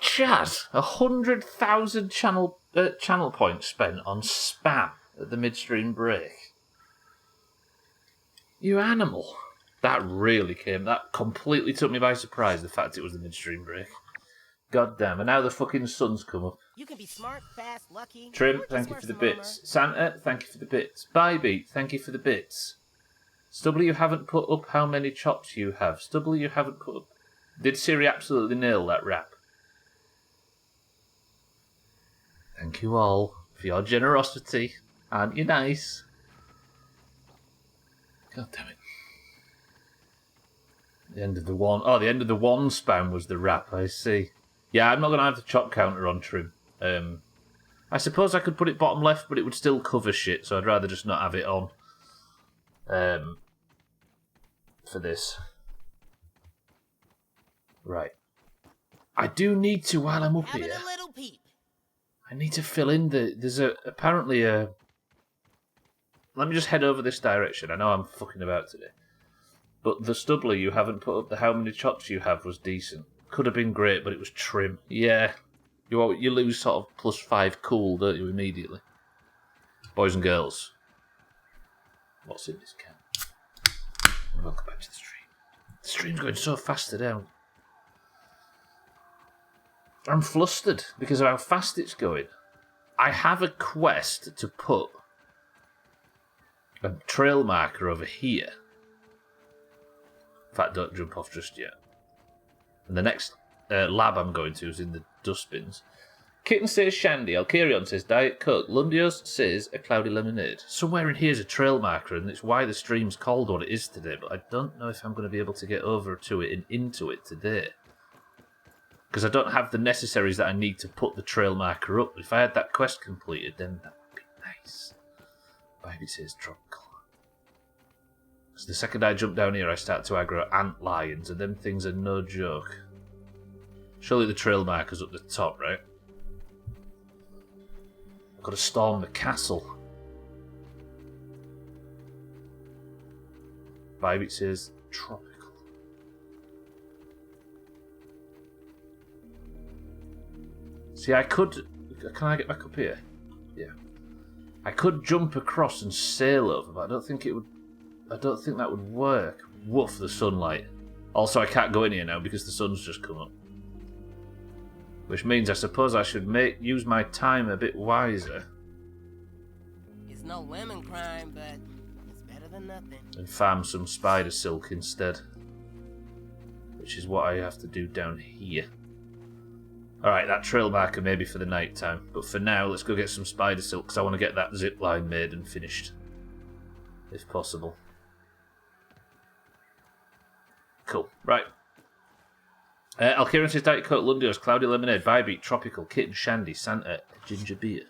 [SPEAKER 1] Chaz, 100,000 channel points spent on spam at the midstream break. You animal. That completely took me by surprise, the fact it was the midstream break. God damn, and now the fucking sun's come up.
[SPEAKER 3] You can be smart, fast, lucky.
[SPEAKER 1] Trim,
[SPEAKER 3] or
[SPEAKER 1] thank
[SPEAKER 3] just
[SPEAKER 1] you
[SPEAKER 3] wear
[SPEAKER 1] for the
[SPEAKER 3] some
[SPEAKER 1] bits.
[SPEAKER 3] armor.
[SPEAKER 1] Santa, thank you for the bits. Bybeat, thank you for the bits. Stubbler, you haven't put up how many chops you have. Stubbler, you haven't put up... Did Siri absolutely nail that rap? Thank you all for your generosity. Aren't you nice? God damn it. The end of the one... Oh, the end of the one spam was the rap, I see. Yeah, I'm not going to have the chop counter on Trim. I suppose I could put it bottom left, but it would still cover shit, so I'd rather just not have it on. For this. Right. I do need to, while I'm up
[SPEAKER 3] Having
[SPEAKER 1] here,
[SPEAKER 3] a little peep.
[SPEAKER 1] I need to fill in there's apparently a... Let me just head over this direction. I know I'm fucking about today. But the Stubbler you haven't put up the how many chops you have was decent. Could have been great, but it was trim. Yeah. You lose sort of +5 cool, don't you, immediately? Boys and girls. What's in this can? Welcome back to the stream. The stream's going so fast today. I'm flustered because of how fast it's going. I have a quest to put a trail marker over here. In fact, don't jump off just yet. And the next lab I'm going to is in the dustbins. Kitten says Shandy. Alkerion says Diet Coke. Lundios says a cloudy lemonade. Somewhere in here is a trail marker, and it's why the stream's called what it is today, but I don't know if I'm going to be able to get over to it and into it today. Because I don't have the necessaries that I need to put the trail marker up. If I had that quest completed, then that would be nice. Baby says tropical. So the second I jump down here, I start to aggro ant lions, and them things are no joke. Surely the trail marker's up the top, right? I've got to storm the castle. Baby says tropical. See, I could... Can I get back up here? Yeah. I could jump across and sail over, but I don't think that would work. Woof, the sunlight. Also, I can't go in here now because the sun's just come up. Which means I suppose I should use my time a bit wiser.
[SPEAKER 3] It's no lemon crime, but it's better than nothing.
[SPEAKER 1] And farm some spider silk instead. Which is what I have to do down here. Alright, that trail marker maybe for the night time. But for now, let's go get some spider silk because I want to get that zip line made and finished. If possible. Cool. Right. Alkieran says Diet Coke, Lundios, Cloudy Lemonade, Bybeat, Tropical, Kitten, Shandy, Santa, Ginger Beer.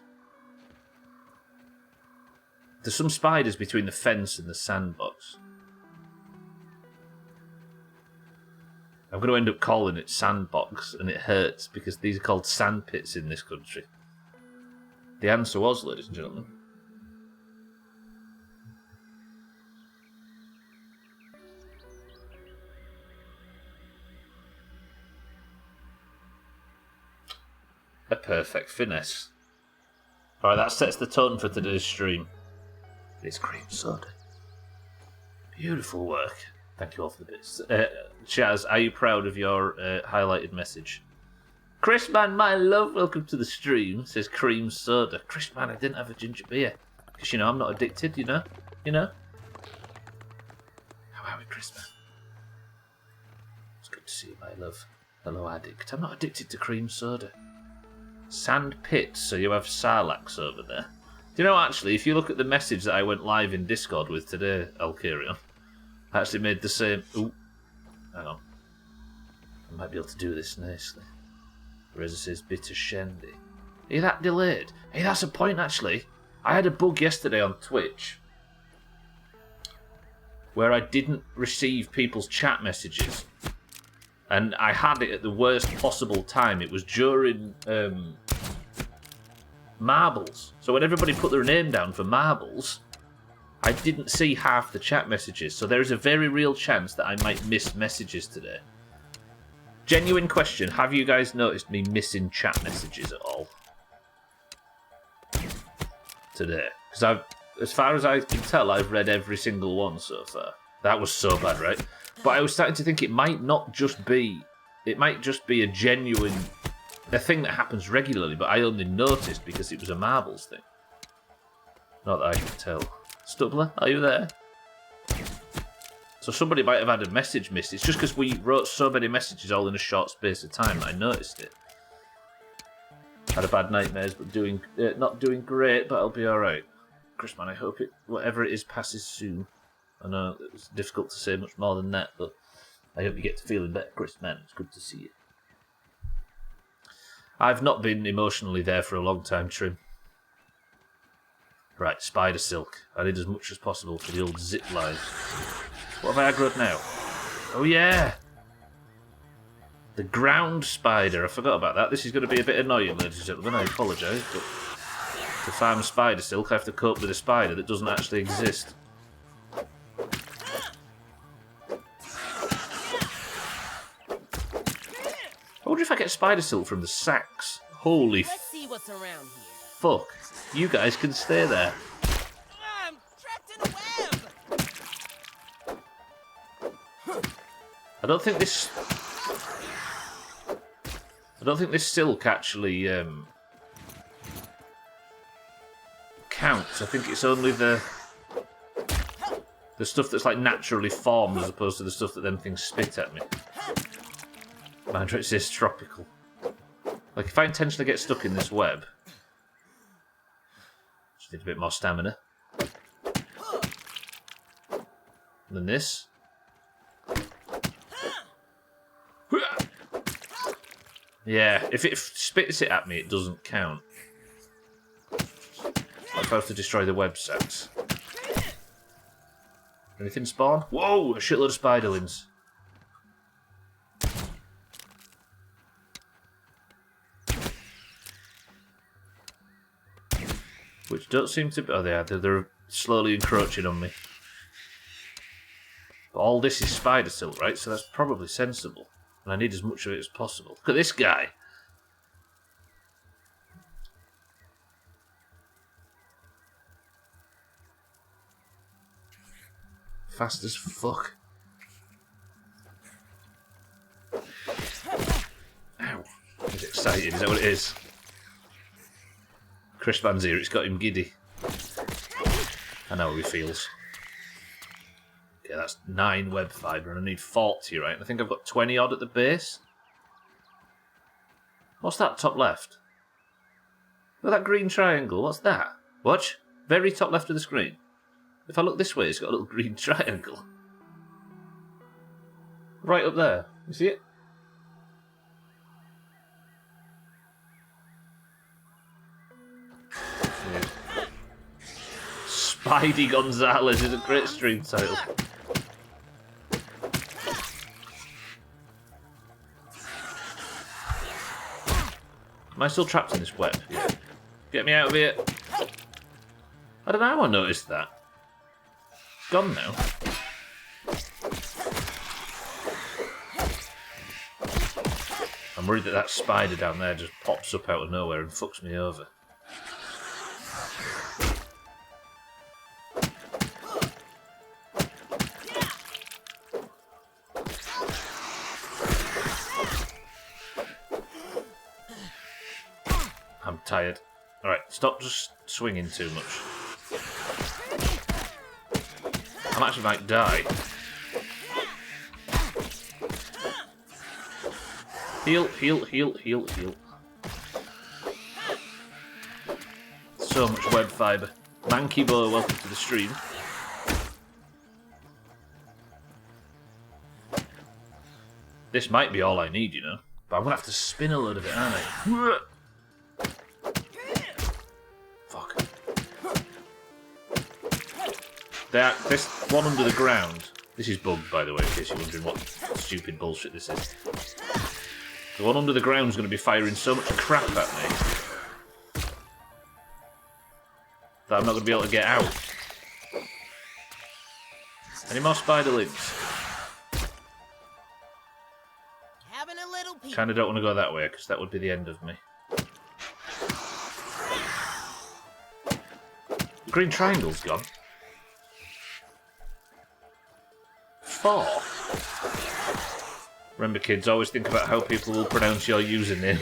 [SPEAKER 1] There's some spiders between the fence and the sandbox. I'm going to end up calling it Sandbox, and it hurts because these are called sandpits in this country. The answer was, ladies and gentlemen. A perfect finesse. Alright, that sets the tone for today's stream. It's cream soda. Beautiful work. Thank you all for the bits. Chaz, are you proud of your highlighted message? Chris man, my love, welcome to the stream, says cream soda. Chris man, I didn't have a ginger beer. Because, you know, I'm not addicted, you know? You know? How are we, Chris man? It's good to see you, my love. Hello, addict. I'm not addicted to cream soda. Sand pits, so you have Sarlaccs over there. Do you know, actually, if you look at the message that I went live in Discord with today, Alkarion, I actually made the same... Ooh, hang on. I might be able to do this nicely. Reza says, bitter shandy. Are you that delayed? Hey, that's a point, actually. I had a bug yesterday on Twitch where I didn't receive people's chat messages. And I had it at the worst possible time. It was during marbles. So when everybody put their name down for marbles, I didn't see half the chat messages. So there is a very real chance that I might miss messages today. Genuine question, have you guys noticed me missing chat messages at all? Today. Because as far as I can tell, I've read every single one so far. That was so bad, right? But I was starting to think it might just be a genuine, a thing that happens regularly, but I only noticed because it was a marbles thing. Not that I can tell. Stubbler, are you there? So somebody might have had a message missed. It's just because we wrote so many messages all in a short space of time that I noticed it. Had a bad nightmares, but not doing great, but I'll be alright. Chris man, I hope whatever it is passes soon. I know it was difficult to say much more than that, but I hope you get to feeling better, Chris man. It's good to see you. I've not been emotionally there for a long time, Trim. Right, spider silk. I need as much as possible for the old zip line. What have I aggroed now? Oh yeah! The ground spider. I forgot about that. This is going to be a bit annoying, ladies and gentlemen. I apologise, but to farm spider silk, I have to cope with a spider that doesn't actually exist. I wonder if I get spider silk from the sacks. Holy
[SPEAKER 3] Let's see what's around here.
[SPEAKER 1] fuck. You guys can stay there.
[SPEAKER 3] I'm trapped in a web.
[SPEAKER 1] I don't think this silk actually counts. I think it's only the stuff that's like naturally formed as opposed to the stuff that them things spit at me. Mind you, it says tropical. Like if I intentionally get stuck in this web, just need a bit more stamina. And then this. Yeah, if it spits it at me, it doesn't count. Like if I have to destroy the web sacks. Anything spawn? Whoa, a shitload of spiderlings. Which don't seem to be... Oh, they are. They're slowly encroaching on me. But all this is spider silk, right? So that's probably sensible. And I need as much of it as possible. Look at this guy. Fast as fuck. Ow. He's excited, is that what it is? Chris Van's here, it's got him giddy. I know how he feels. Okay, that's 9 web fibre, and I need 40, right? I think I've got 20 odd at the base. What's that top left? Look at that green triangle, what's that? Watch, very top left of the screen. If I look this way, it's got a little green triangle. Right up there, you see it? Spidey Gonzalez is a great stream title. Am I still trapped in this web? Yeah. Get me out of here. I don't know how I noticed that. Gone now. I'm worried that spider down there just pops up out of nowhere and fucks me over. I'm tired. Alright, stop just swinging too much. I actually might die. Heal, heal, heal, heal, heal. So much web fibre. Manky Boy, welcome to the stream. This might be all I need, you know. But I'm going to have to spin a load of it, aren't I? Fuck. This one under the ground. This is bugged, by the way, in case you're wondering what stupid bullshit this is. The one under the ground is going to be firing so much crap at me that I'm not going to be able to get out. Any more spiderlings?
[SPEAKER 3] Having a little peek.
[SPEAKER 1] Kind of don't want to go that way because that would be the end of me. The green triangle's gone. 4. Remember, kids, always think about how people will pronounce your username.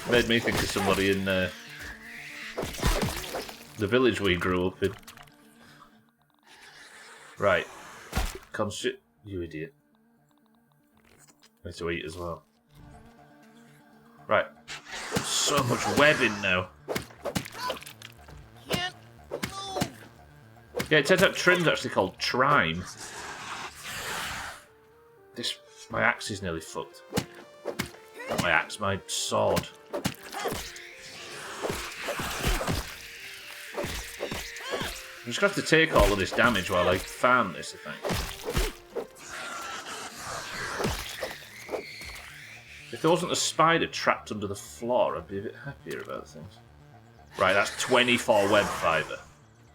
[SPEAKER 1] Made me think of somebody in the village we grew up in. Right. You idiot. Need to eat as well. Right. So much webbing now.
[SPEAKER 3] Can't move.
[SPEAKER 1] Yeah, it turns out trim's actually called trime. My axe is nearly fucked. Not my axe, my sword. I'm just going to have to take all of this damage while I farm this, I think. If there wasn't a spider trapped under the floor, I'd be a bit happier about things. Right, that's 24 web fibre.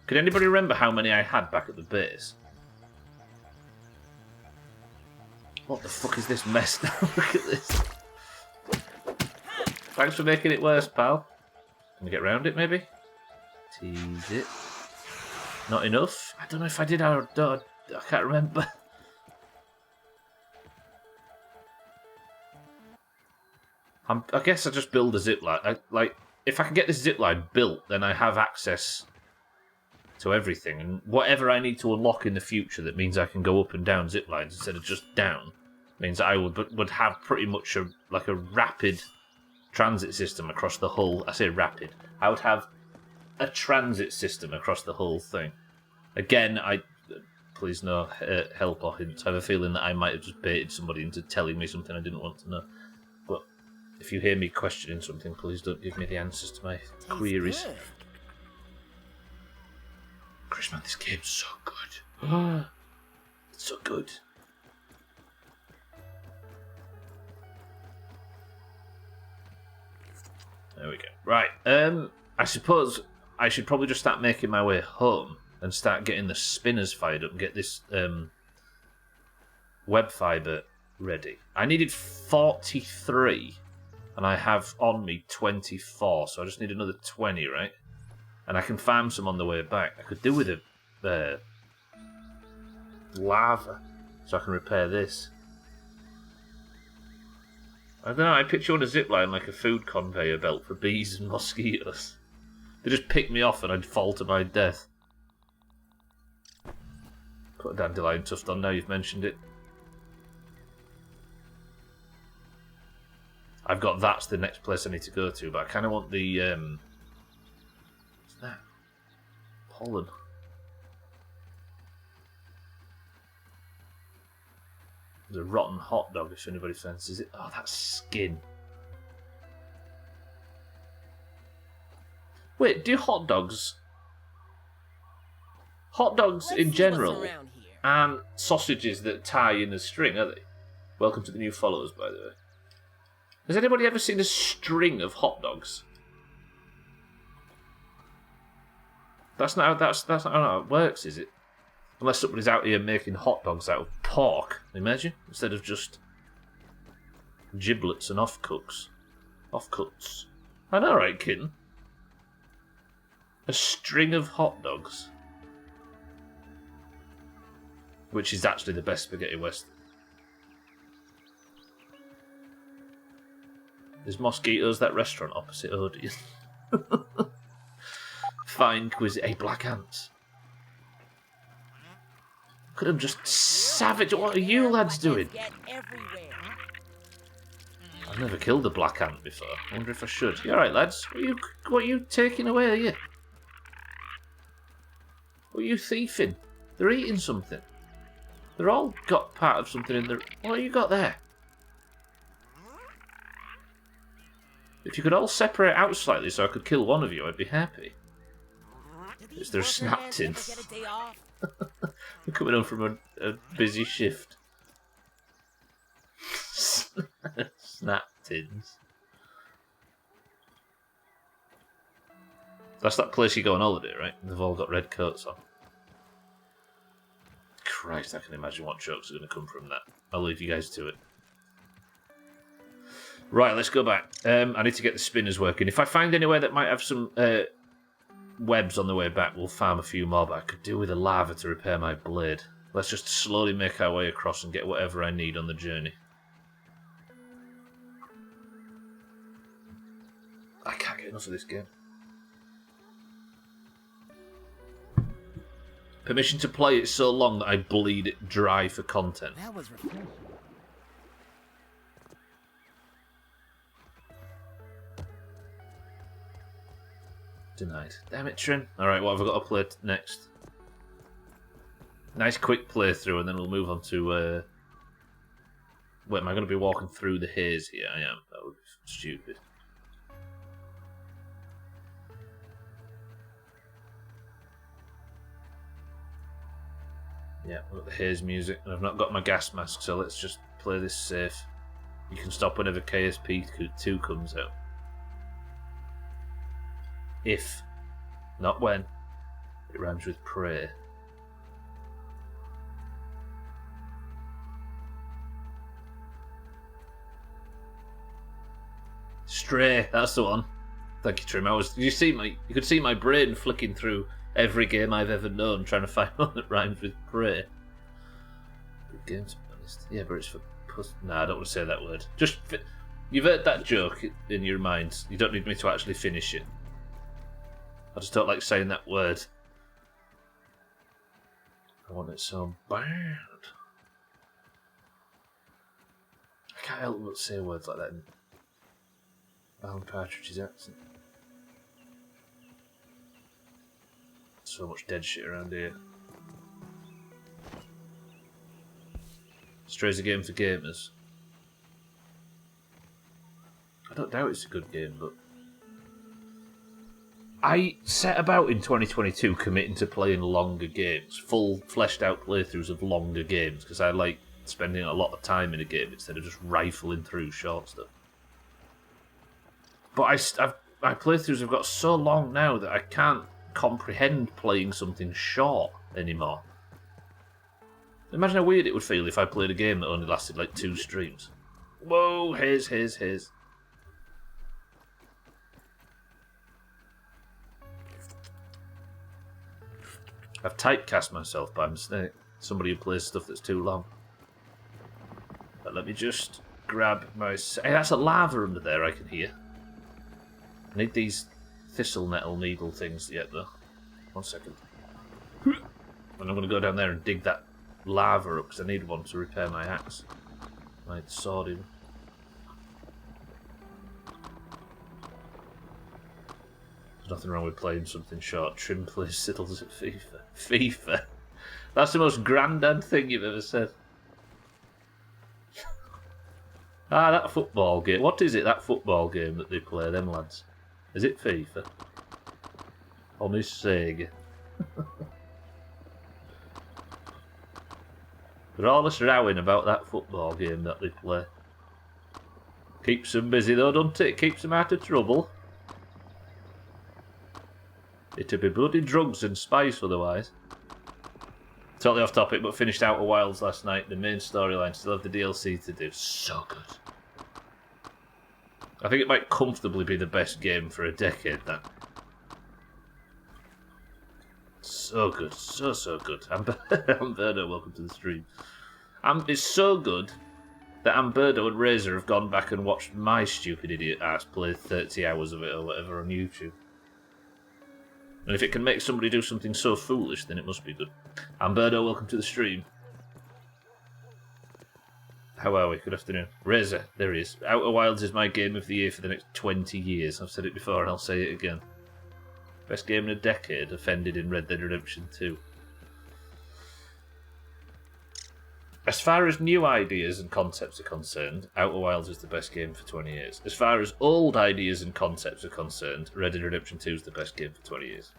[SPEAKER 1] Could anybody remember how many I had back at the base? What the fuck is this mess now? Look at this. Thanks for making it worse, pal. Can we get round it, maybe? Tease it. Not enough? I don't know if I did or not. I can't remember. I guess I just build a zipline. Like, if I can get this zipline built, then I have access to everything. And whatever I need to unlock in the future that means I can go up and down ziplines instead of just down, means I would have pretty much a rapid transit system across the whole... I say rapid. I would have a transit system across the whole thing. Again, please no help or hints. I have a feeling that I might have just baited somebody into telling me something I didn't want to know. But if you hear me questioning something, please don't give me the answers to my queries.
[SPEAKER 3] Good.
[SPEAKER 1] Chris, man, this game's so good. It's so good. There we go. Right. I suppose I should probably just start making my way home and start getting the spinners fired up and get this web fibre ready. I needed 43 and I have on me 24, so I just need another 20, right? And I can farm some on the way back. I could do with a lava so I can repair this. I don't know, I picture on a zipline like a food conveyor belt for bees and mosquitoes. They just pick me off and I'd fall to my death. Put a dandelion tuft on now you've mentioned it. I've got that's the next place I need to go to, but I kind of want the... what's that? Pollen. There's a rotten hot dog if anybody fancies it. Oh, that's skin. Wait, do hot dogs
[SPEAKER 3] Let's
[SPEAKER 1] in
[SPEAKER 3] see what's
[SPEAKER 1] general
[SPEAKER 3] around here.
[SPEAKER 1] and sausages that tie in a string, are they? Welcome to the new followers, by the way. Has anybody ever seen a string of hot dogs? That's not how it works, is it? Unless somebody's out here making hot dogs out of pork, imagine, instead of just giblets and offcuts. Offcuts. I know, right, kitten? A string of hot dogs. Which is actually the best spaghetti western. There's Mosquitoes, that restaurant opposite Odeon. Fine cuisine. Hey, black ants. Look at them just savage. What are you lads doing? I've never killed a black ant before. I wonder if I should. You alright, lads? What are you taking away, are you? What are you thieving? They're eating something. They're all got part of something in their... What have you got there? If you could all separate out slightly so I could kill one of you, I'd be happy. Is there snap tins? We're coming home from a busy shift. Snap tins. That's that place you go on holiday, right? They've all got red coats on. Christ, I can imagine what jokes are going to come from that. I'll leave you guys to it. Right, let's go back. I need to get the spinners working. If I find anywhere that might have some webs on the way back, we'll farm a few more, but I could do with a lava to repair my blade. Let's just slowly make our way across and get whatever I need on the journey. I can't get enough of this game. Permission to play it so long that I bleed it dry for content.
[SPEAKER 3] That was refreshing.
[SPEAKER 1] Denied. Damn it, Trin. Alright, what have I got to play next? Nice quick playthrough, and then we'll move on to... Wait, am I going to be walking through the haze here? I am. That would be stupid. Yeah, we've got the haze music, and I've not got my gas mask, so let's just play this safe. You can stop whenever KSP2 comes out. If, not when, it rhymes with pray. Stray, that's the one. Thank you, Trim. You could see my brain flicking through every game I've ever known, trying to find one that rhymes with pray. Good game, to be honest. Yeah, but it's for puss. Nah, I don't want to say that word. You've heard that joke in your mind. You don't need me to actually finish it. I just don't like saying that word. I want it so bad. I can't help but say words like that in Alan Partridge's accent. So much dead shit around here. Stray's a game for gamers. I don't doubt it's a good game, but I set about in 2022 committing to playing longer games, full fleshed out playthroughs of longer games, because I like spending a lot of time in a game instead of just rifling through short stuff. But my playthroughs have got so long now that I can't comprehend playing something short anymore. Imagine how weird it would feel if I played a game that only lasted like 2 streams. Whoa, haze. I've typecast myself by mistake. Somebody who plays stuff that's too long. But let me just grab my... Hey, that's a lava under there I can hear. I need these thistle nettle needle things yet, though. 1 second. And I'm going to go down there and dig that lava up, because I need one to repair my axe. My sword in. There's nothing wrong with playing something short. Trim plays Siddles at FIFA. FIFA? That's the most grandad thing you've ever said. That football game. What is it, that football game that they play, them lads? Is it FIFA? On his Sega. They're always rowing about that football game that they play. Keeps them busy though, doesn't it? Keeps them out of trouble. It'd be bloody drugs and spice otherwise. Totally off topic, but finished Outer Wilds last night. The main storyline, still have the DLC to do. So good. I think it might comfortably be the best game for a decade, that. So good. So good. Amberto, welcome to the stream. It's so good that Amberto and Razor have gone back and watched my stupid idiot ass play 30 hours of it or whatever on YouTube. And if it can make somebody do something so foolish, then it must be good. Amberto, welcome to the stream. How are we? Good afternoon. Razor, there he is. Outer Wilds is my game of the year for the next 20 years. I've said it before and I'll say it again. Best game in a decade, offended in Red Dead Redemption 2. As far as new ideas and concepts are concerned, Outer Wilds is the best game for 20 years. As far as old ideas and concepts are concerned, Red Dead Redemption 2 is the best game for 20 years.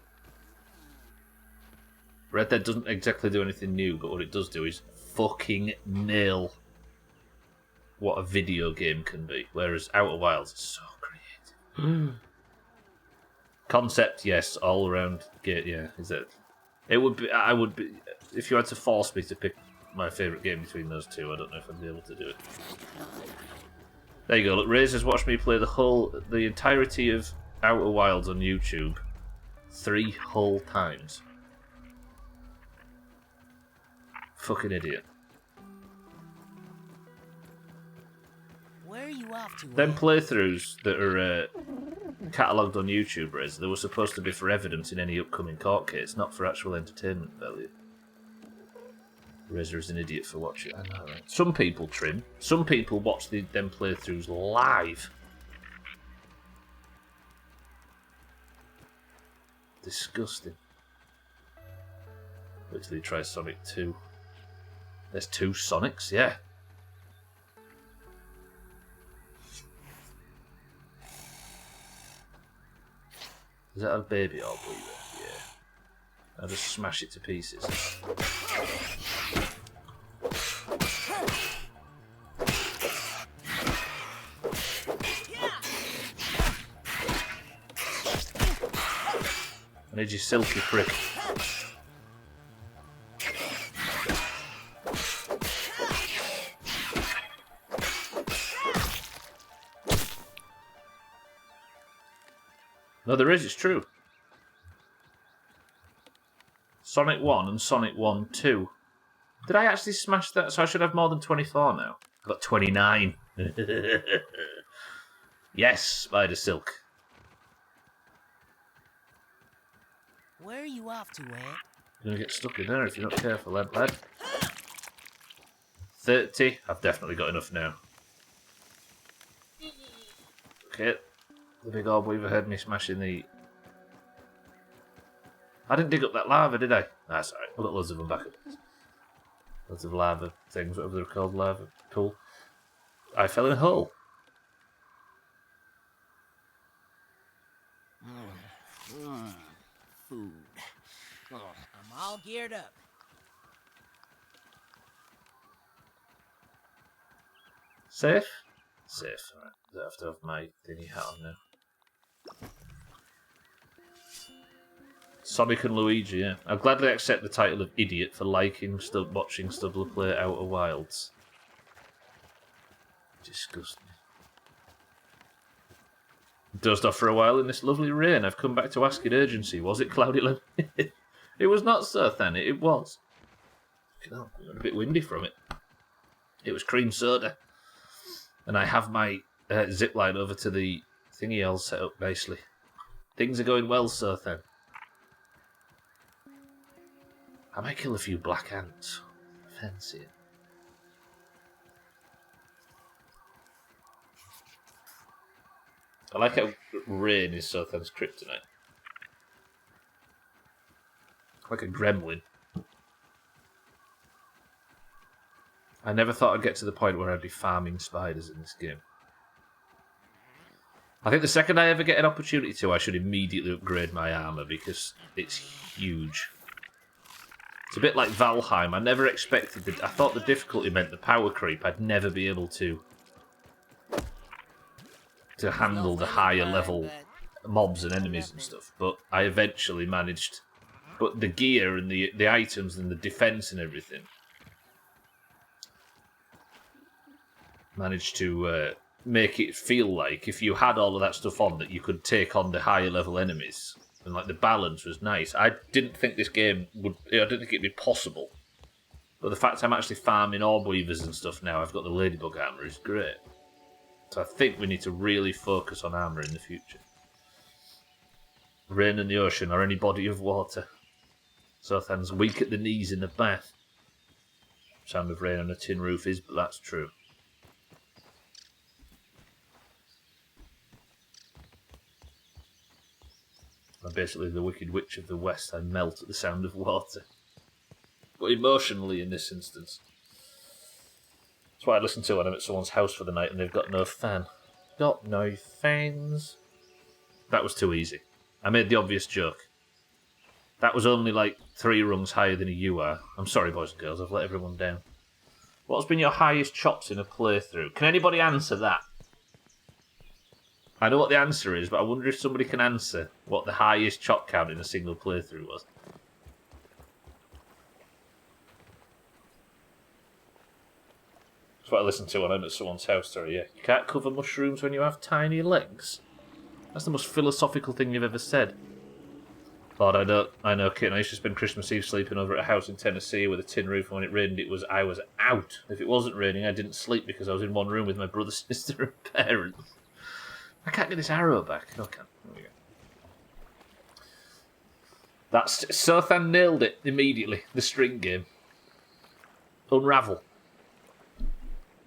[SPEAKER 1] Red Dead doesn't exactly do anything new, but what it does do is fucking nail what a video game can be, whereas Outer Wilds is so creative. Concept, yes, all around. Yeah, is it? It would be. I would be if you had to force me to pick my favourite game between those two. I don't know if I'd be able to do it. There you go. Look, Razor's watched me play the entirety of Outer Wilds on YouTube 3 whole times. Fucking idiot.
[SPEAKER 3] Where are you off to?
[SPEAKER 1] Them playthroughs that are catalogued on YouTube, Razor, they were supposed to be for evidence in any upcoming court case, not for actual entertainment value. Razor is an idiot for watching. I know, right? Some people trim. Some people watch them playthroughs live. Disgusting. Wait till he tries Sonic 2. There's 2 Sonics, yeah. Is that a baby or blue? Yeah. I'll just smash it to pieces. I need you silky prick. No, there is, it's true. Sonic 1 and Sonic 1 2. Did I actually smash that? So I should have more than 24 now. I've got 29. Yes, Spider Silk.
[SPEAKER 3] Where are you off to, Ant?
[SPEAKER 1] You're going to get stuck in there if you're not careful, lad. 30. I've definitely got enough now. Okay. The big orb weaver heard me smashing the... I didn't dig up that lava, did I? That's alright. I've got loads of them back up. Loads of lava things, whatever they're called, lava pool. I fell in a hole.
[SPEAKER 3] Food. I'm all geared up.
[SPEAKER 1] Safe? Safe. Alright. I have to have my thingy hat on now. Sonic and Luigi, yeah. I'll gladly accept the title of idiot for liking watching Stubbler play Outer Wilds. Disgusting. Dozed off for a while in this lovely rain. I've come back to ask in urgency. Was it cloudy? It was not, Sir Than. It was. It got a bit windy from it. It was cream soda. And I have my zip line over to the thingy all set up nicely. Things are going well, Sir Than. I might kill a few black ants. Fancy it. I like how rain is Sir Than's kryptonite. Like a gremlin. I never thought I'd get to the point where I'd be farming spiders in this game. I think the second I ever get an opportunity to, I should immediately upgrade my armour because it's huge. It's a bit like Valheim. I never expected I thought the difficulty meant the power creep. I'd never be able to handle the higher level mobs and enemies and stuff. But I eventually managed. But the gear and the items and the defense and everything managed to make it feel like if you had all of that stuff on, that you could take on the higher level enemies. And like the balance was nice. I didn't think this game would. I didn't think it'd be possible. But the fact I'm actually farming orb weavers and stuff now, I've got the ladybug armor, is great. So I think we need to really focus on armor in the future. Rain in the ocean or any body of water. Sothan's weak at the knees in the bath. Sound of rain on a tin roof is, but that's true. I'm basically the Wicked Witch of the West. I melt at the sound of water. But emotionally in this instance. That's what I listen to when I'm at someone's house for the night and they've got no fan. Got no fans. That was too easy. I made the obvious joke. That was only like 3 rungs higher than you are. I'm sorry, boys and girls, I've let everyone down. What's been your highest chops in a playthrough? Can anybody answer that? I know what the answer is, but I wonder if somebody can answer what the highest chop count in a single playthrough was. That's what I listen to when I'm at someone's house, sorry, yeah. You can't cover mushrooms when you have tiny legs. That's the most philosophical thing you've ever said. Lord, I know, Kit. I used to spend Christmas Eve sleeping over at a house in Tennessee with a tin roof, and when it rained, I was out. If it wasn't raining, I didn't sleep because I was in one room with my brother, sister, and parents. I can't get this arrow back. No, I can't. There we go. Sothan nailed it immediately. The string game. Unravel.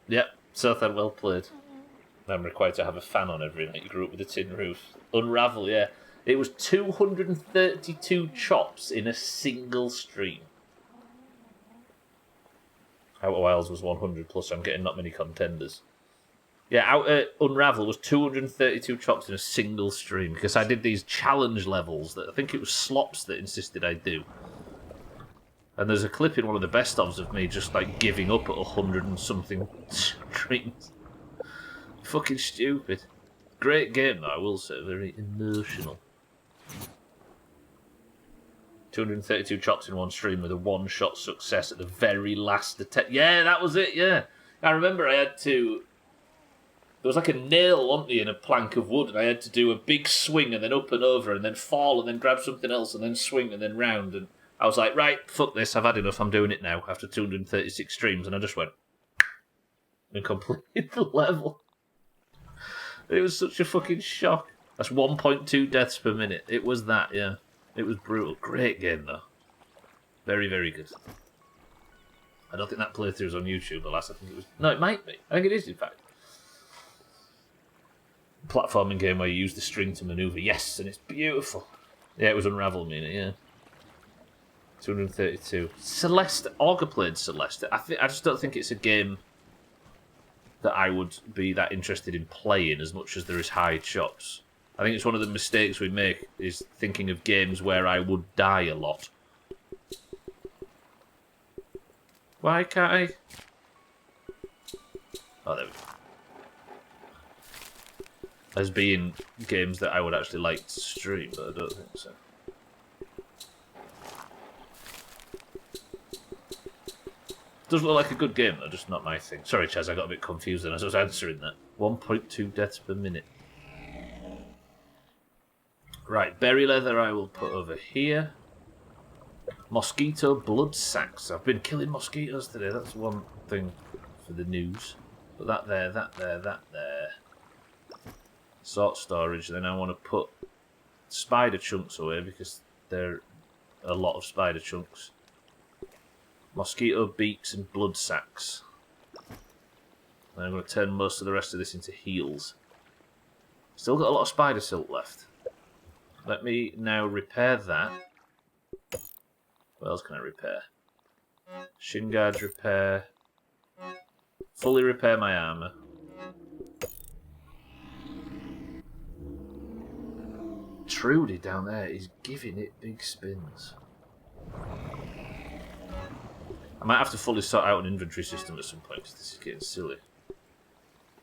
[SPEAKER 1] Yep, Sothan, well played. I'm required to have a fan on every night. You grew up with a tin roof. Unravel, yeah. It was 232 chops in a single stream. Outer Wilds was 100 plus. I'm getting not many contenders. Yeah, Unravel was 232 chops in a single stream because I did these challenge levels that I think it was Slops that insisted I do. And there's a clip in one of the best ofs of me just like giving up at 100 and something streams. Fucking stupid. Great game though, I will say. Very emotional. 232 chops in one stream with a one-shot success at the very last attempt. Yeah, that was it, yeah. I remember I had to... There was like a nail, wasn't there, in a plank of wood, and I had to do a big swing and then up and over and then fall and then grab something else and then swing and then round. And I was like, right, fuck this, I've had enough, I'm doing it now after 236 streams. And I just went and completed the level. It was such a fucking shock. That's 1.2 deaths per minute. It was that, yeah. It was brutal. Great game, though. Very, very good. I don't think that playthrough's on YouTube, alas. I think it was... No, it might be. I think it is, in fact. Platforming game where you use the string to manoeuvre. Yes, and it's beautiful. Yeah, it was Unravel, mean it, yeah. 232. Celeste. Augur played Celeste. I just don't think it's a game that I would be that interested in playing as much as there is high chops. I think it's one of the mistakes we make is thinking of games where I would die a lot. Why can't I? Oh, there we go. As being games that I would actually like to stream, but I don't think so. Does look like a good game though, just not my thing. Sorry, Chaz, I got a bit confused then as I was answering that. 1.2 deaths per minute. Right, berry leather I will put over here. Mosquito blood sacks. I've been killing mosquitoes today. That's one thing for the news. Put that there, that there, that there. Sort storage. Then I want to put spider chunks away because there are a lot of spider chunks. Mosquito beaks and blood sacks. And I'm going to turn most of the rest of this into heals. Still got a lot of spider silk left. Let me now repair that. What else can I repair? Shin guards repair. Fully repair my armour. Trudy down there is giving it big spins. I might have to fully sort out an inventory system at some point, because this is getting silly.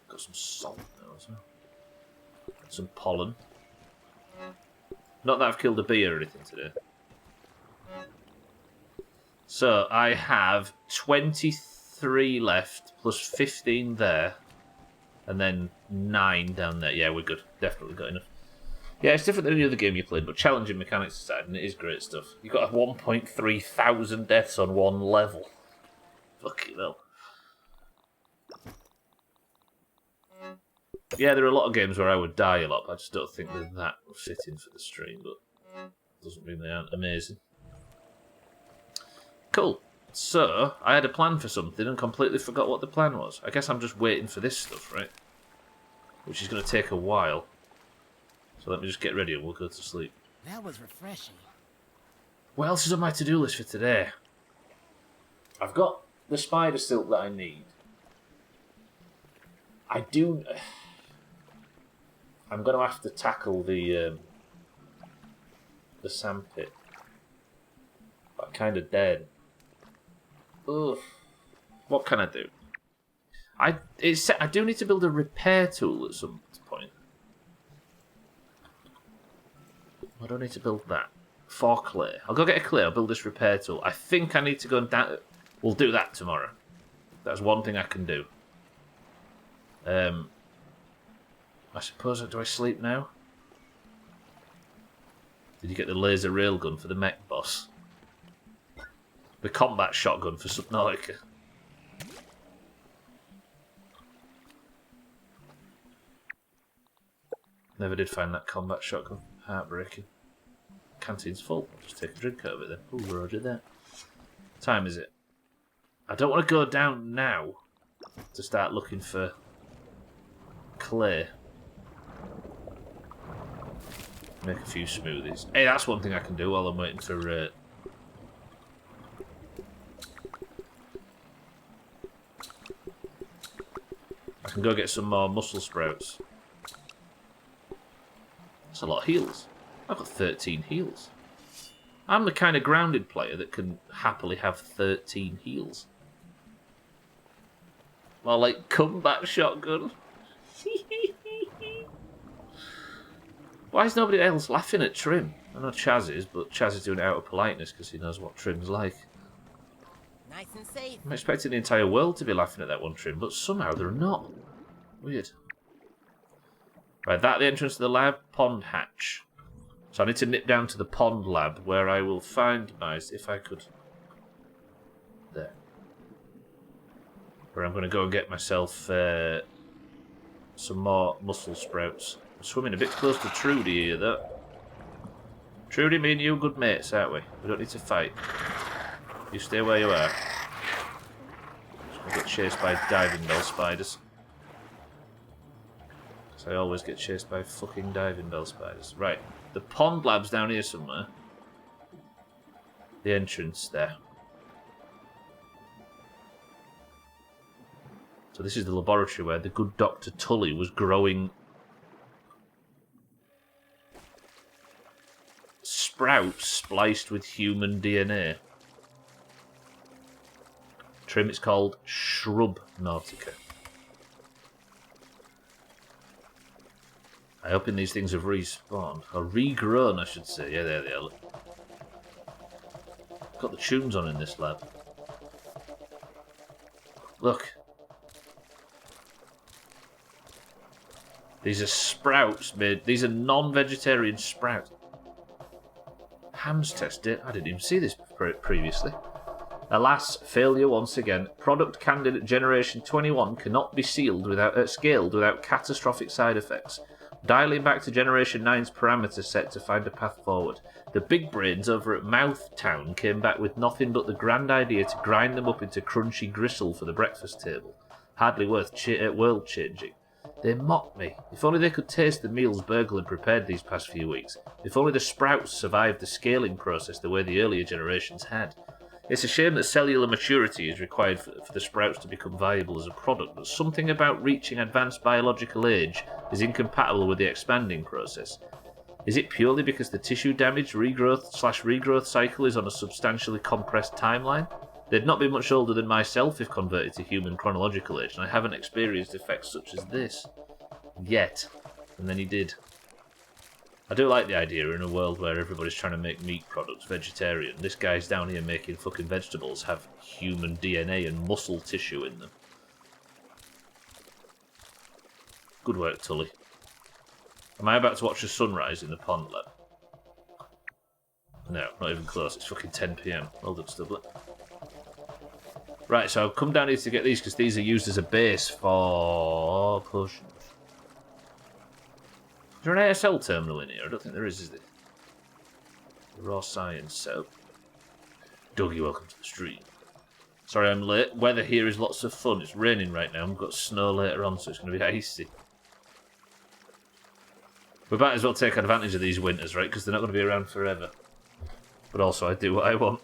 [SPEAKER 1] Got some salt now as well. Some pollen. Not that I've killed a bee or anything today. So, I have 23 left, plus 15 there, and then 9 down there. Yeah, we're good. Definitely got enough. Yeah, it's different than any other game you played, but challenging mechanics aside, and it is great stuff. You've got 1.3 thousand deaths on one level. Fucking hell. Yeah, there are a lot of games where I would die a lot, but I just don't think they're that fitting for the stream, but doesn't mean they aren't amazing. Cool. So, I had a plan for something and completely forgot what the plan was. I guess I'm just waiting for this stuff, right? Which is going to take a while. So let me just get ready and we'll go to sleep.
[SPEAKER 3] That was refreshing.
[SPEAKER 1] What else is on my to-do list for today? I've got the spider silk that I need. I'm going to have to tackle the sandpit. But I'm kind of dead. Ugh. What can I do? I do need to build a repair tool at some point. I don't need to build that. For clay. I'll go get a clay, I'll build this repair tool. I think I need to go and we'll do that tomorrow. That's one thing I can do. I suppose, do I sleep now? Did you get the laser railgun for the mech boss? The combat shotgun for Subnautica. Never did find that combat shotgun. Heartbreaking. Canteen's full. Just take a drink out of it then. Ooh, roger that. What time is it? I don't want to go down now to start looking for clay. Make a few smoothies. Hey, that's one thing I can do while I'm waiting for... I can go get some more muscle sprouts. That's a lot of heals. I've got 13 heals. I'm the kind of grounded player that can happily have 13 heals. Well, like, combat shotgun. Why is nobody else laughing at Trim? I know Chaz is, but Chaz is doing it out of politeness because he knows what Trim's like.
[SPEAKER 3] Nice and safe.
[SPEAKER 1] I'm expecting the entire world to be laughing at that one Trim, but somehow they're not. Weird. Right, that the entrance to the lab, pond hatch. So I need to nip down to the pond lab where I will find my... If I could... There. Where I'm going to go and get myself some more muscle sprouts. I'm swimming a bit close to Trudy here, though. Trudy, me and you are good mates, aren't we? We don't need to fight. You stay where you are. Just going to get chased by diving bell spiders. Because I always get chased by fucking diving bell spiders. Right. The pond lab's down here somewhere. The entrance there. So this is the laboratory where the good Dr. Tully was growing sprouts spliced with human DNA. Trim, it's called Shrub Nautica. I hope these things have respawned. Or regrown, I should say. Yeah, there they are. Look. Got the tunes on in this lab. Look. These are sprouts made. These are non-vegetarian sprouts. Hams test it. I didn't even see this previously. Alas, failure once again. Product candidate generation 21 cannot be scaled without catastrophic side effects. Dialing back to Generation 9's parameter set to find a path forward. The big brains over at Mouthtown came back with nothing but the grand idea to grind them up into crunchy gristle for the breakfast table. Hardly worth world-changing. They mocked me. If only they could taste the meals Burgle had prepared these past few weeks. If only the sprouts survived the scaling process the way the earlier generations had. It's a shame that cellular maturity is required for the sprouts to become viable as a product, but something about reaching advanced biological age is incompatible with the expanding process. Is it purely because the tissue damage regrowth cycle is on a substantially compressed timeline? They'd not be much older than myself if converted to human chronological age, and I haven't experienced effects such as this. Yet. And then he did. I do like the idea in a world where everybody's trying to make meat products vegetarian. This guy's down here making fucking vegetables have human DNA and muscle tissue in them. Good work, Tully. Am I about to watch the sunrise in the pond lab? No, not even close. It's fucking 10 PM. Well done, Stubbler. Right, so I've come down here to get these because these are used as a base for potions. Is there an ASL terminal in here? I don't think there is there? Raw science setup. Dougie, welcome to the stream. Sorry I'm late. Weather here is lots of fun. It's raining right now. We've got snow later on, so it's going to be icy. We might as well take advantage of these winters, right? Because they're not going to be around forever. But also, I do what I want.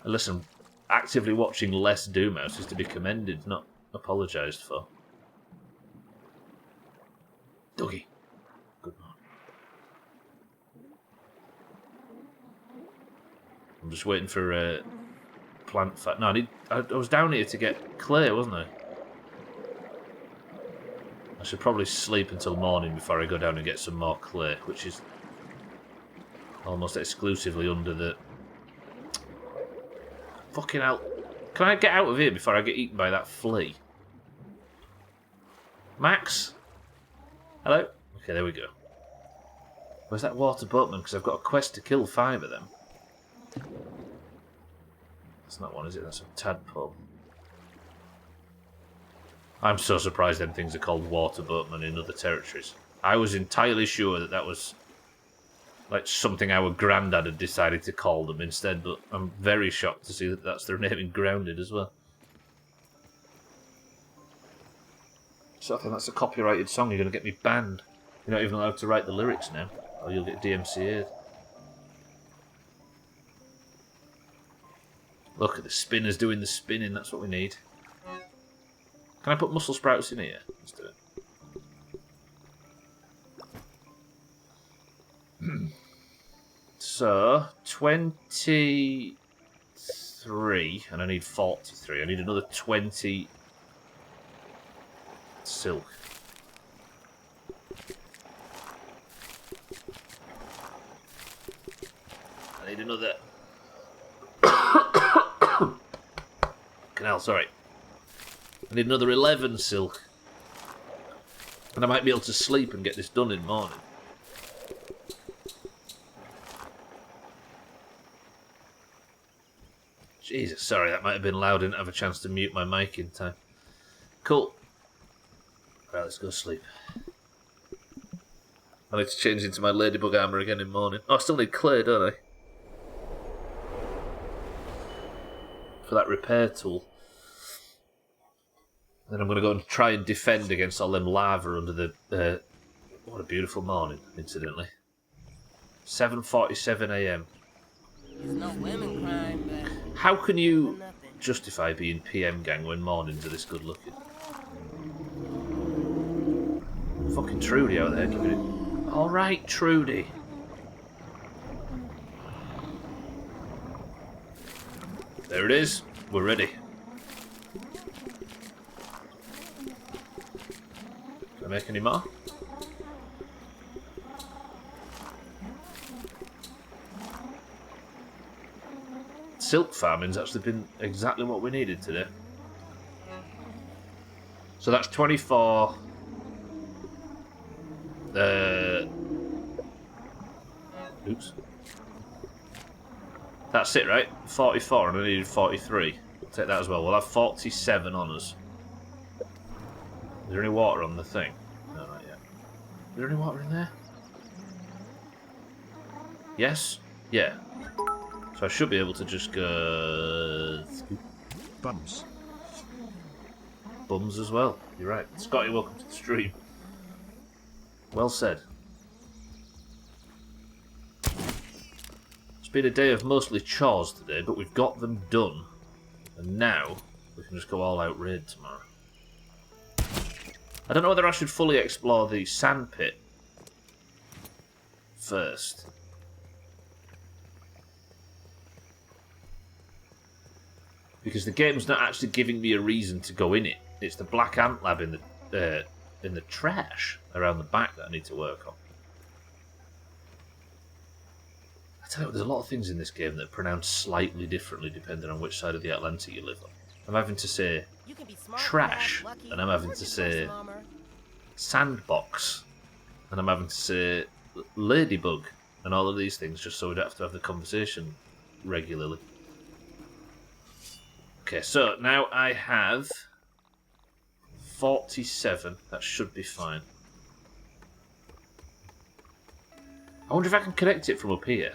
[SPEAKER 1] And listen, actively watching less Doomhaus is to be commended, not apologised for. Dougie. Good morning. I'm just waiting for plant fat. No, I was down here to get clay, wasn't I? I should probably sleep until morning before I go down and get some more clay, which is almost exclusively under the... Fucking hell. Can I get out of here before I get eaten by that flea? Max? Hello? Okay, there we go. Where's that water boatman? Because I've got a quest to kill 5 of them. That's not one, is it? That's a tadpole. I'm so surprised them things are called water boatmen in other territories. I was entirely sure that that was like something our granddad had decided to call them instead, but I'm very shocked to see that that's their name in Grounded as well. So I think that's a copyrighted song. You're going to get me banned. You're not even allowed to write the lyrics now, or you'll get DMCA'd. Look at the spinners doing the spinning. That's what we need. Can I put muscle sprouts in here? Let's do it. So, 23, and I need 43. I need another 20 silk. I need another... Canal, sorry. I need another 11 silk. And I might be able to sleep and get this done in the morning. Jesus, sorry, that might have been loud. I didn't have a chance to mute my mic in time. Cool. Right, let's go sleep. I need to change into my ladybug armour again in the morning. Oh, I still need clay, don't I? For that repair tool. Then I'm going to go and try and defend against all them lava under the... what a beautiful morning, incidentally. 7:47 AM.
[SPEAKER 3] There's no women crime, but...
[SPEAKER 1] How can you justify being PM gang when mornings are this good looking? Fucking Trudy out there giving it... Alright, Trudy. There it is. We're ready. Can I make any more? Silk farming's actually been exactly what we needed today. So that's 24. Oops. That's it, right? 44, and I needed 43. I'll take that as well. We'll have 47 on us. Is there any water on the thing? No, not yet. Is there any water in there? Yes? Yeah. So I should be able to just go...
[SPEAKER 2] Bums.
[SPEAKER 1] Bums as well. You're right. Scotty, welcome to the stream. Well said. It's been a day of mostly chores today, but we've got them done. And now, we can just go all out raid tomorrow. I don't know whether I should fully explore the sand pit first. Because the game's not actually giving me a reason to go in it. It's the Black Ant Lab in the trash around the back that I need to work on. I tell you what, there's a lot of things in this game that are pronounced slightly differently depending on which side of the Atlantic you live on. I'm having to say
[SPEAKER 3] You can be smart,
[SPEAKER 1] trash,
[SPEAKER 3] fast, lucky,
[SPEAKER 1] and I'm having
[SPEAKER 3] or
[SPEAKER 1] to
[SPEAKER 3] just
[SPEAKER 1] say
[SPEAKER 3] no smarmer.
[SPEAKER 1] sandbox, and I'm having to say ladybug, and all of these things just so we don't have to have the conversation regularly. Okay, so now I have 47. That should be fine. I wonder if I can connect it from up here.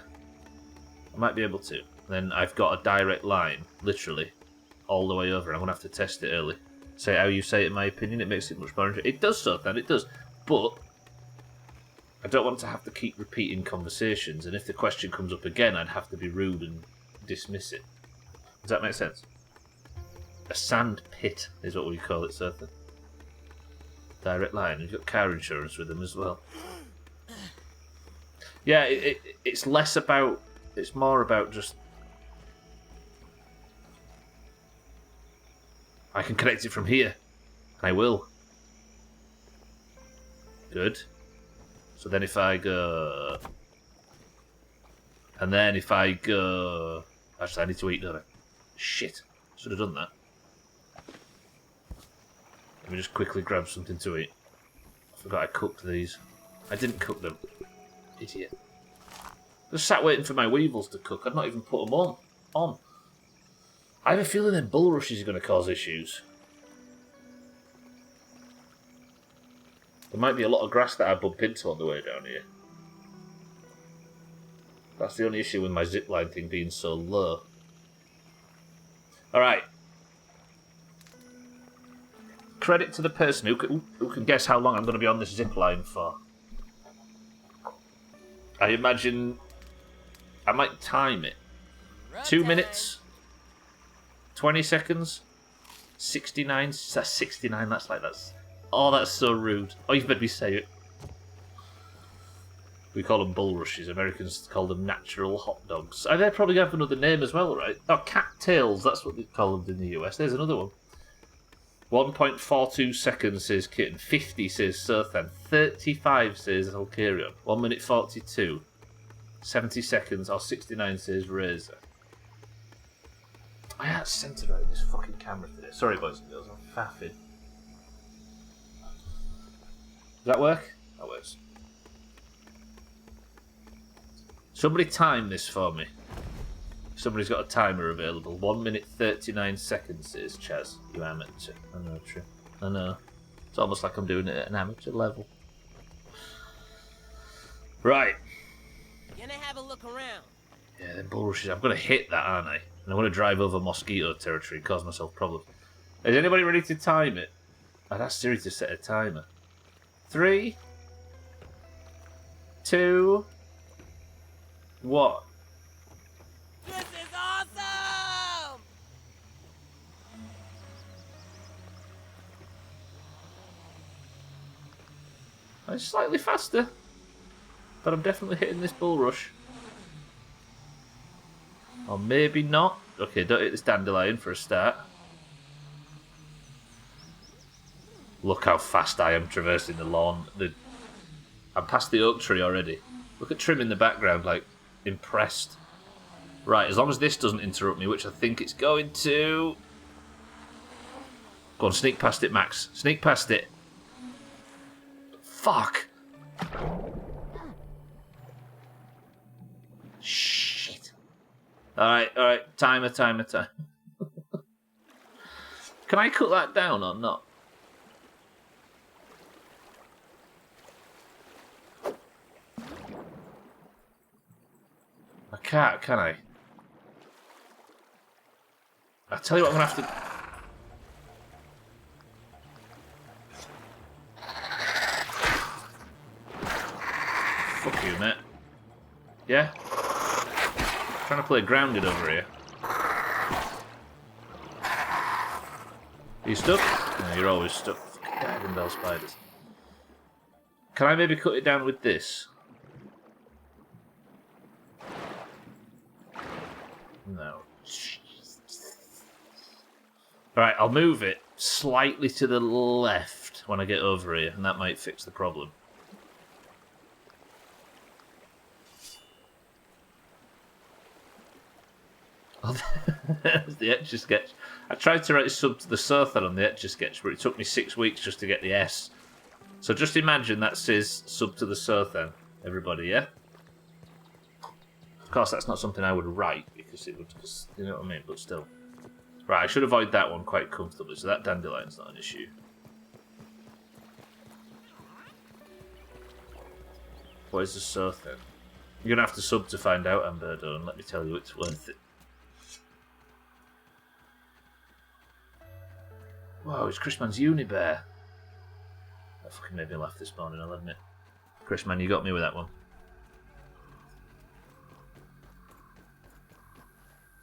[SPEAKER 1] I might be able to. Then I've got a direct line, literally, all the way over. I'm going to have to test it early. Say how you say it, in my opinion. It makes it much more interesting. It does so, then. It does. But I don't want to have to keep repeating conversations. And if the question comes up again, I'd have to be rude and dismiss it. Does that make sense? A sand pit is what we call it, Surfer. Direct line. You've got car insurance with them as well. Yeah, it's less about... It's more about just... I can connect it from here. And I will. Good. So then if I go... And then if I go... Actually, I need to eat, don't I? Shit. Should have done that. Let me just quickly grab something to eat. I forgot I cooked these. I didn't cook them. Idiot. I just sat waiting for my weevils to cook. I'd not even put them on. I have a feeling them bulrushes are going to cause issues. There might be a lot of grass that I bump into on the way down here. That's the only issue with my zipline thing being so low. Alright. Credit to the person who can guess how long I'm going to be on this zipline for. I imagine I might time it. 2 minutes? 20 seconds? 69? That's 69, that's... Oh, that's so rude. Oh, you've made me say it. We call them bulrushes. Americans call them natural hot dogs. Oh, they probably have another name as well, right? Oh, cattails, that's what they call them in the US. There's another one. 1.42 seconds says Kitten. 50 says Sothan. 35 says Hulkarion. 1 minute 42. 70 seconds or 69 says Razor. I had centre out this fucking camera today. Sorry, boys and girls, I'm faffing. Does that work? That works. Somebody time this for me. Somebody's got a timer available. 1 minute 39 seconds, says Chaz. You amateur. I know, true. I know. It's almost like I'm doing it at an amateur level. Right.
[SPEAKER 3] Gonna have a look around.
[SPEAKER 1] Yeah, them bulrushes. I'm going to hit that, aren't I? And I'm going to drive over mosquito territory and cause myself problems. Is anybody ready to time it? I'd ask Siri to set a timer. 3, 2, 1.
[SPEAKER 3] This is awesome!
[SPEAKER 1] It's slightly faster, but I'm definitely hitting this bulrush. Or maybe not. Okay, don't hit this dandelion for a start. Look how fast I am traversing the lawn. I'm past the oak tree already. Look at Trim in the background, like, impressed. Right, as long as this doesn't interrupt me, which I think it's going to... Go on, sneak past it, Max. Sneak past it. Fuck! Shit. Alright. Timer. Can I cut that down or not? I can't, can I? I tell you what, I'm gonna have to. Fuck you, mate. Yeah? Trying to play grounded over here. Are you stuck? No, you're always stuck. Fucking diving bell spiders. Can I maybe cut it down with this? No. Alright, I'll move it slightly to the left when I get over here, and that might fix the problem. Oh, there's the Etch-a-Sketch. I tried to write a sub to the Southern on the Etch-a-Sketch, but it took me 6 weeks just to get the S. So just imagine that says sub to the Southern, everybody, yeah? Of course, that's not something I would write, because it would, you know what I mean, but still. Right, I should avoid that one quite comfortably, so that dandelion's not an issue. What is the Southern? You're going to have to sub to find out, Amberdo, and let me tell you it's worth it. Wow, it's Chrisman's Unibear. That fucking made me laugh this morning, I'll admit. Chrisman, you got me with that one.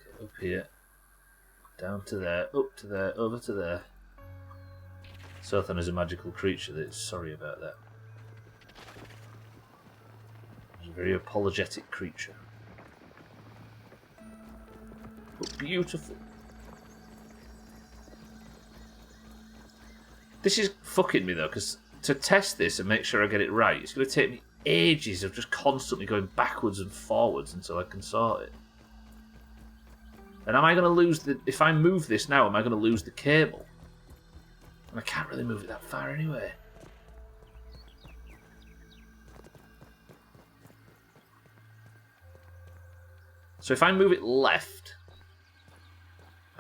[SPEAKER 1] Okay, up here. Down to there, up to there, over to there. Southern is a magical creature that is sorry about that. He's a very apologetic creature. But beautiful. This is fucking me though, because to test this and make sure I get it right, it's going to take me ages of just constantly going backwards and forwards until I can sort it. And am I going to lose the... If I move this now, am I going to lose the cable? And I can't really move it that far anyway. So if I move it left,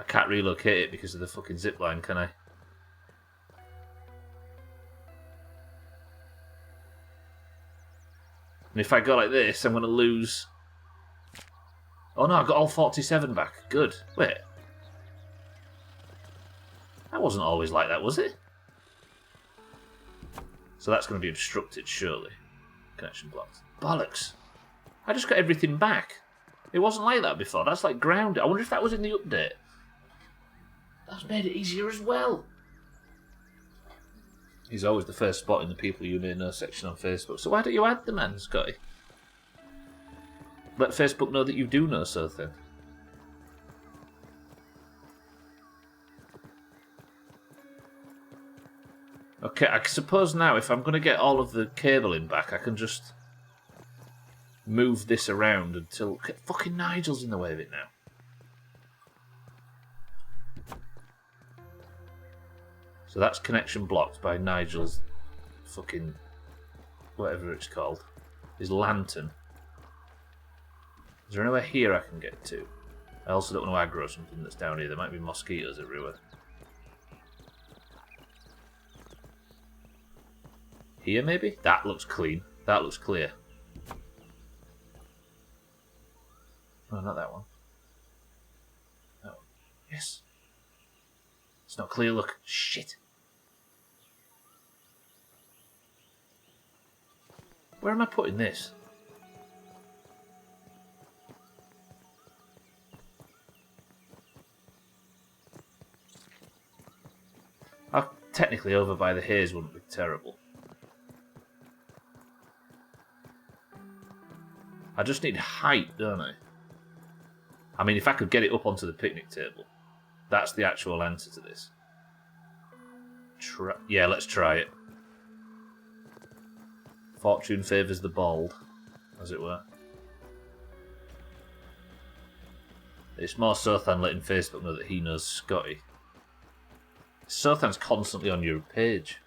[SPEAKER 1] I can't relocate it because of the fucking zipline, can I? And if I go like this, I'm going to lose... Oh no, I got all 47 back. Good. Wait. That wasn't always like that, was it? So that's going to be obstructed, surely. Connection blocked. Bollocks. I just got everything back. It wasn't like that before. That's like grounded. I wonder if that was in the update. That's made it easier as well. He's always the first spot in the people you may know section on Facebook. So why don't you add the man, Scotty? Let Facebook know that you do know something. Okay, I suppose now if I'm going to get all of the cabling back, I can just move this around until... Fucking Nigel's in the way of it now. So that's connection blocked by Nigel's fucking... whatever it's called. His lantern. Is there anywhere here I can get to? I also don't want to aggro something that's down here. There might be mosquitoes everywhere. Here, maybe? That looks clean. That looks clear. No, not that one. That one. Yes. It's not clear, look. Shit. Where am I putting this? Technically over by the haze wouldn't be terrible. I just need height, don't I? I mean, if I could get it up onto the picnic table, that's the actual answer to this. Yeah, let's try it. Fortune favours the bold, as it were. It's more Sothan letting Facebook know that he knows Scotty. Sothan's constantly on your page.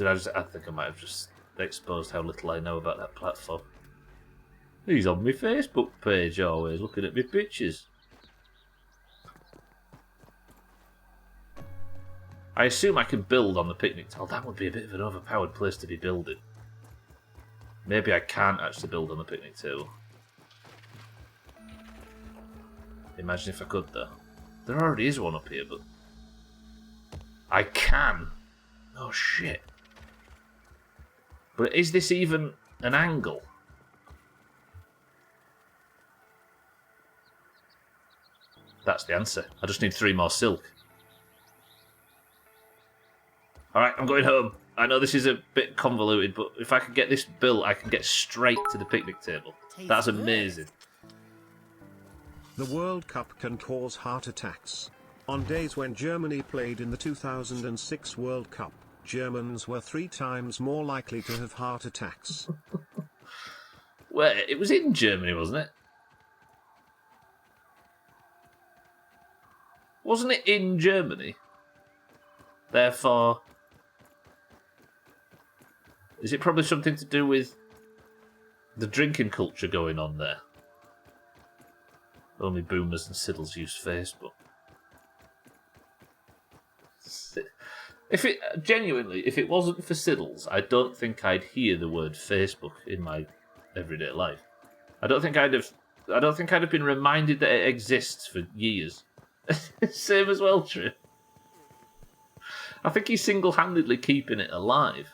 [SPEAKER 1] I think I might have just exposed how little I know about that platform. He's on my Facebook page always, looking at my pictures. I assume I can build on the picnic table. That would be a bit of an overpowered place to be building. Maybe I can't actually build on the picnic table. Imagine if I could, though. There already is one up here, but... I can! Oh, shit. But is this even an angle? That's the answer. I just need 3 more silk. Alright, I'm going home. I know this is a bit convoluted, but if I can get this built, I can get straight to the picnic table. That's amazing.
[SPEAKER 2] The World Cup can cause heart attacks. On days when Germany played in the 2006 World Cup, Germans were 3 times more likely to have heart attacks.
[SPEAKER 1] Well, it was in Germany, wasn't it? Wasn't it in Germany? Therefore, is it probably something to do with the drinking culture going on there? Only boomers and siddles use Facebook. If it wasn't for siddles, I don't think I'd hear the word Facebook in my everyday life. I don't think I'd have been reminded that it exists for years. Same as well, true. I think he's single-handedly keeping it alive.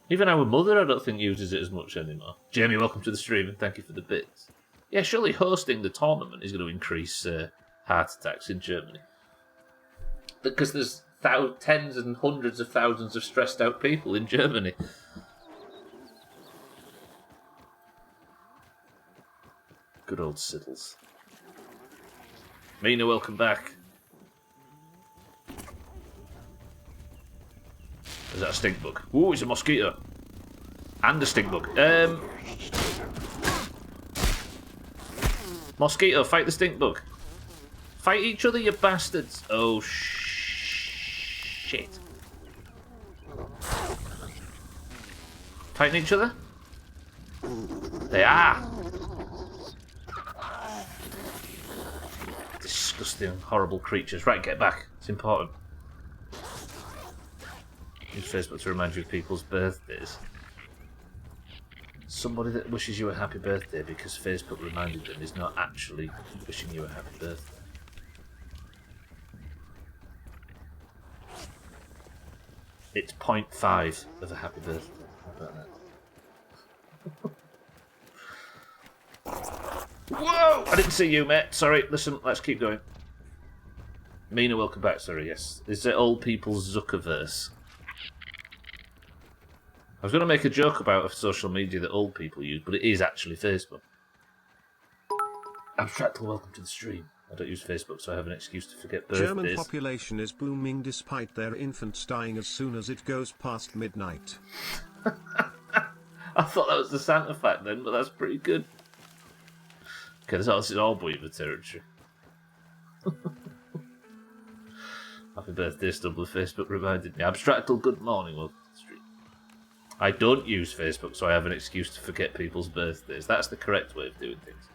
[SPEAKER 1] Even our mother, I don't think, uses it as much anymore. Jamie, welcome to the stream, and thank you for the bits. Yeah, surely hosting the tournament is going to increase heart attacks in Germany. Because there's tens and hundreds of thousands of stressed-out people in Germany. Good old Siddles. Mina, welcome back. Is that a stink bug? Ooh, it's a mosquito. And a stink bug. Mosquito, fight the stink bug. Fight each other, you bastards. Oh, shit. Fighting each other? They are. Disgusting, horrible creatures. Right, get back. It's important. Use Facebook to remind you of people's birthdays. Somebody that wishes you a happy birthday because Facebook reminded them is not actually wishing you a happy birthday. It's 0.5 of a happy birthday. How about that? Whoa! I didn't see you, mate. Sorry. Listen, let's keep going. Mina, welcome back. Sorry, yes. Is it old people's Zuckerverse? I was going to make a joke about a social media that old people use, but it is actually Facebook. Abstractal, welcome to the stream. I don't use Facebook, so I have an excuse to forget birthdays.
[SPEAKER 2] German population is booming despite their infants dying as soon as it goes past midnight.
[SPEAKER 1] I thought that was the Santa fact then, but that's pretty good. Okay, this is all Weaver territory. Happy birthday, Stubbler. Facebook reminded me. Abstractal, good morning, welcome to the stream. I don't use Facebook, so I have an excuse to forget people's birthdays. That's the correct way of doing things.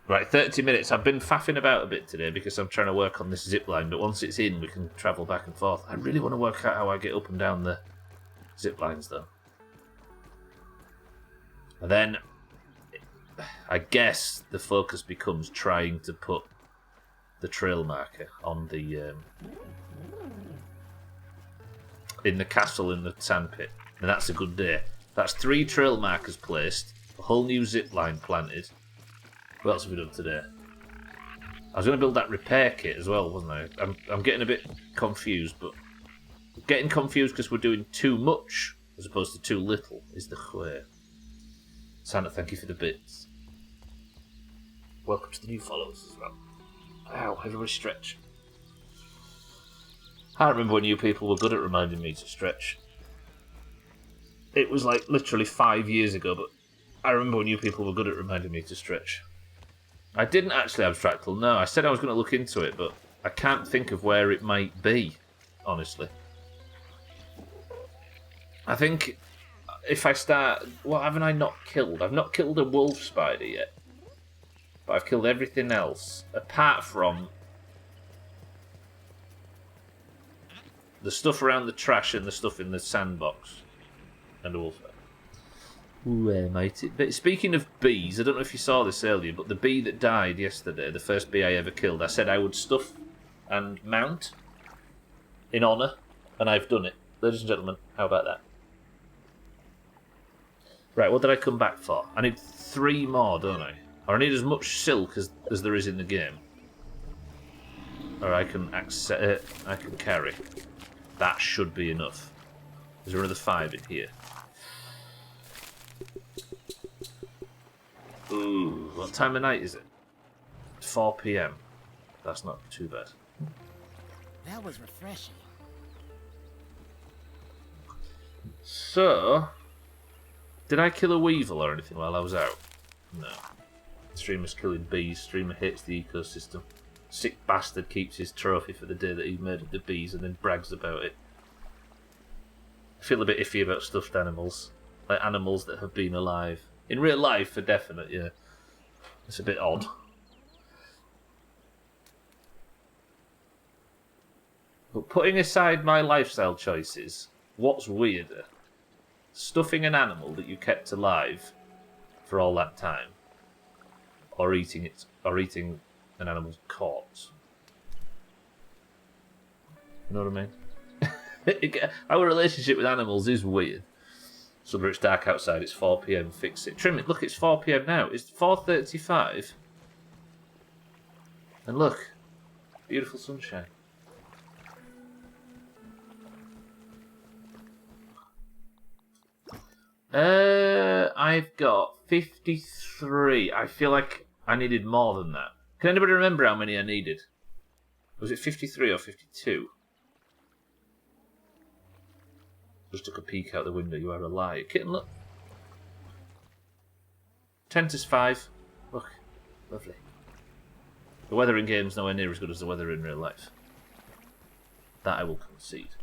[SPEAKER 1] Right, 30 minutes. I've been faffing about a bit today because I'm trying to work on this zip line, but once it's in, we can travel back and forth. I really want to work out how I get up and down the zip lines, though. And then, I guess the focus becomes trying to put the trail marker on the in the castle in the sandpit, and that's a good day. That's 3 trail markers placed, a whole new zip line planted. What else have we done today? I was going to build that repair kit as well, wasn't I? I'm getting a bit confused, but getting confused because we're doing too much as opposed to too little is the way. Santa, thank you for the bits. Welcome to the new followers as well. Ow, everybody stretch. I remember when you people were good at reminding me to stretch. It was like literally 5 years ago, but I remember when you people were good at reminding me to stretch. I didn't actually, Abstractal, no. I said I was going to look into it, but I can't think of where it might be, honestly. I think if I start... What haven't I not killed? I've not killed a wolf spider yet. But I've killed everything else, apart from the stuff around the trash and the stuff in the sandbox. And a wolf spider. Ooh, matey. But speaking of bees, I don't know if you saw this earlier, but the bee that died yesterday, the first bee I ever killed, I said I would stuff and mount in honour, and I've done it. Ladies and gentlemen, how about that? Right, what did I come back for? I need 3 more, don't I? Or I need as much silk as there is in the game. Or I can I can carry. That should be enough. Is there another 5 in here? Ooh, what time of night is it? 4 p.m. That's not too bad.
[SPEAKER 3] That was refreshing.
[SPEAKER 1] So, did I kill a weevil or anything while I was out? No. Streamer's killing bees. Streamer hates the ecosystem. Sick bastard keeps his trophy for the day that he murdered the bees and then brags about it. I feel a bit iffy about stuffed animals. Like animals that have been alive. In real life, for definite, yeah. It's a bit odd. But putting aside my lifestyle choices, what's weirder? Stuffing an animal that you kept alive for all that time, or eating an animal's corpse. You know what I mean? Our relationship with animals is weird. Summer, it's dark outside, it's 4 p.m, fix it. Trim it, look, it's 4 p.m. now. It's 4:35. And look, beautiful sunshine. I've got 53. I feel like I needed more than that. Can anybody remember how many I needed? Was it 53 or 52? Just took a peek out the window. You are a liar. Kitten, look. 10 to 5. Look. Lovely. The weather in game's nowhere near as good as the weather in real life. That I will concede.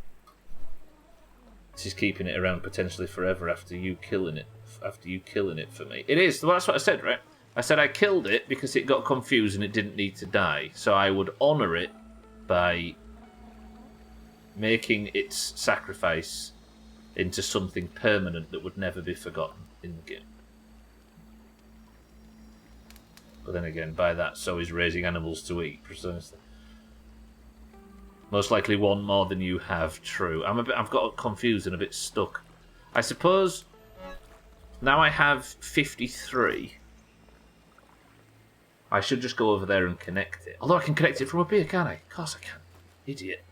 [SPEAKER 1] This is keeping it around potentially forever after you killing it. After you killing it for me. It is. Well, that's what I said, right? I said I killed it because it got confused and it didn't need to die. So I would honour it by making its sacrifice into something permanent that would never be forgotten in the game. But then again, by that, so is raising animals to eat, precisely. Most likely one more than you have, true. I've got confused and a bit stuck. I suppose now I have 53. I should just go over there and connect it. Although I can connect it from up here, can't I? Of course I can. Idiot.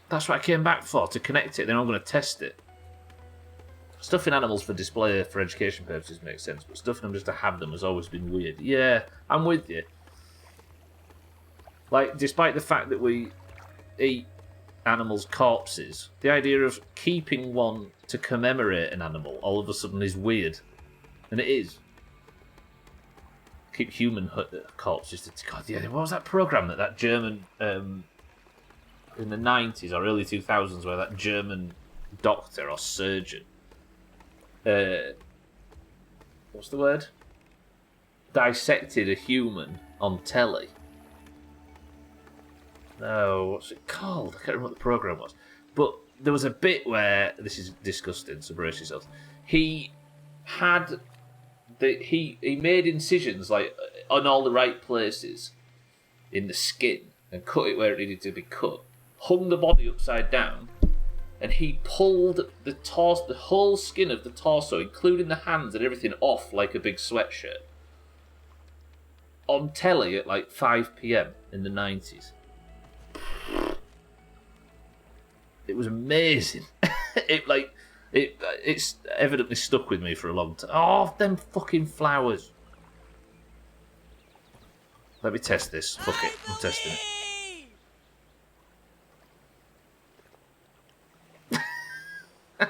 [SPEAKER 1] That's what I came back for, to connect it. Then I'm going to test it. Stuffing animals for display for education purposes makes sense, but stuffing them just to have them has always been weird. Yeah, I'm with you. Like, despite the fact that we eat animals' corpses, the idea of keeping one to commemorate an animal all of a sudden is weird. And it is. Keep human corpses to... God, yeah, what was that programme that German... in the 90s or early 2000s where that German doctor or surgeon... what's the word? Dissected a human on telly. No, what's it called? I can't remember what the programme was. But there was a bit where... This is disgusting, so brace yourself. He had... He made incisions like on all the right places in the skin and cut it where it needed to be cut. Hung the body upside down, and he pulled the whole skin of the torso, including the hands and everything, off like a big sweatshirt. On telly at like 5 p.m. in the 90s. It was amazing. It's evidently stuck with me for a long time. Oh, them fucking flowers. Let me test this. Fuck it. I'm testing it.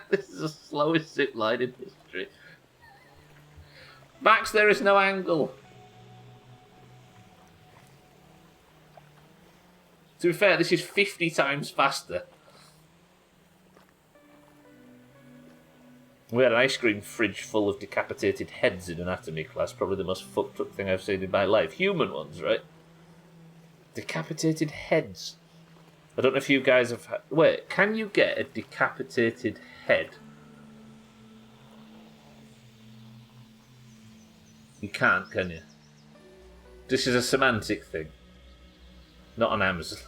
[SPEAKER 1] This is the slowest zip line in history. Max, there is no angle. To be fair, this is 50 times faster. We had an ice cream fridge full of decapitated heads in anatomy class. Probably the most fucked up thing I've seen in my life. Human ones, right? Decapitated heads. I don't know if you guys have... Wait, can you get a decapitated head? You can't, can you? This is a semantic thing. Not on Amazon.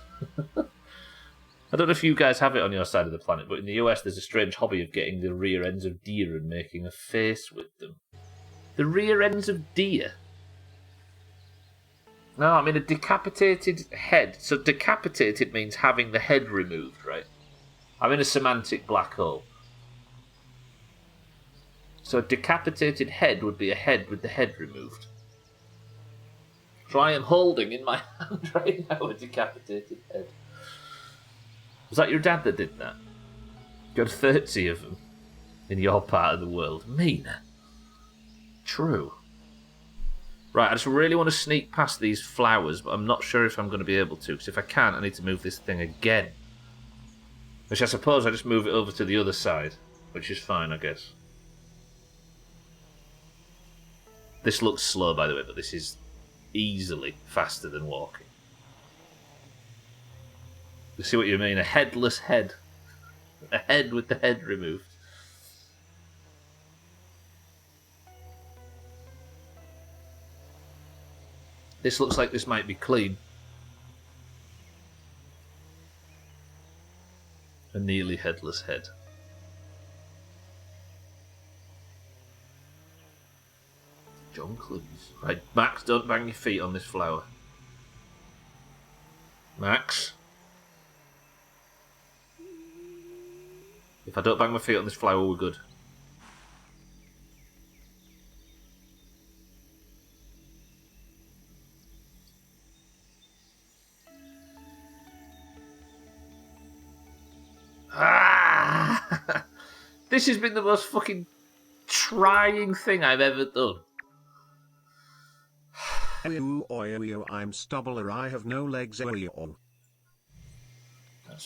[SPEAKER 1] I don't know if you guys have it on your side of the planet, but in the US there's a strange hobby of getting the rear ends of deer and making a face with them. The rear ends of deer? No, I mean a decapitated head. So decapitated means having the head removed, right? I'm in a semantic black hole. So a decapitated head would be a head with the head removed. So I am holding in my hand right now a decapitated head. Was that your dad that did that? You had 30 of them in your part of the world. Mean. True. Right, I just really want to sneak past these flowers, but I'm not sure if I'm going to be able to, because if I can't, I need to move this thing again. Which I suppose I just move it over to the other side, which is fine, I guess. This looks slow, by the way, but this is easily faster than walking. You see what you mean? A headless head. A head with the head removed. This looks like this might be clean. A nearly headless head. John Cleese. Right, Max, don't bang your feet on this flower. Max? If I don't bang my feet on this flower, we're good. Ah! This has been the most fucking trying thing I've ever done.
[SPEAKER 2] I'm Stubbler, I have no legs.
[SPEAKER 1] That's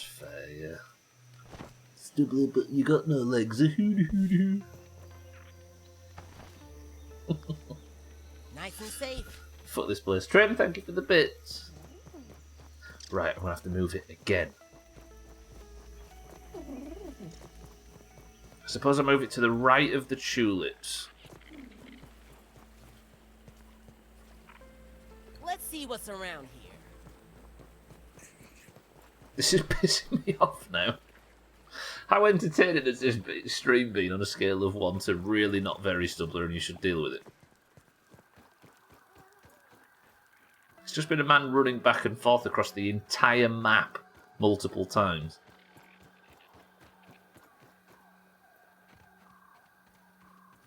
[SPEAKER 1] fair, yeah. Stubbler, but you got no legs.
[SPEAKER 3] Nice and safe.
[SPEAKER 1] Fuck this place. Trim, thank you for the bits. Right, I'm gonna have to move it again. I suppose I move it to the right of the tulips.
[SPEAKER 3] Let's see what's around here.
[SPEAKER 1] This is pissing me off now. How entertaining has this stream been on a scale of 1 to really not very Stubbler and you should deal with it? It's just been a man running back and forth across the entire map multiple times.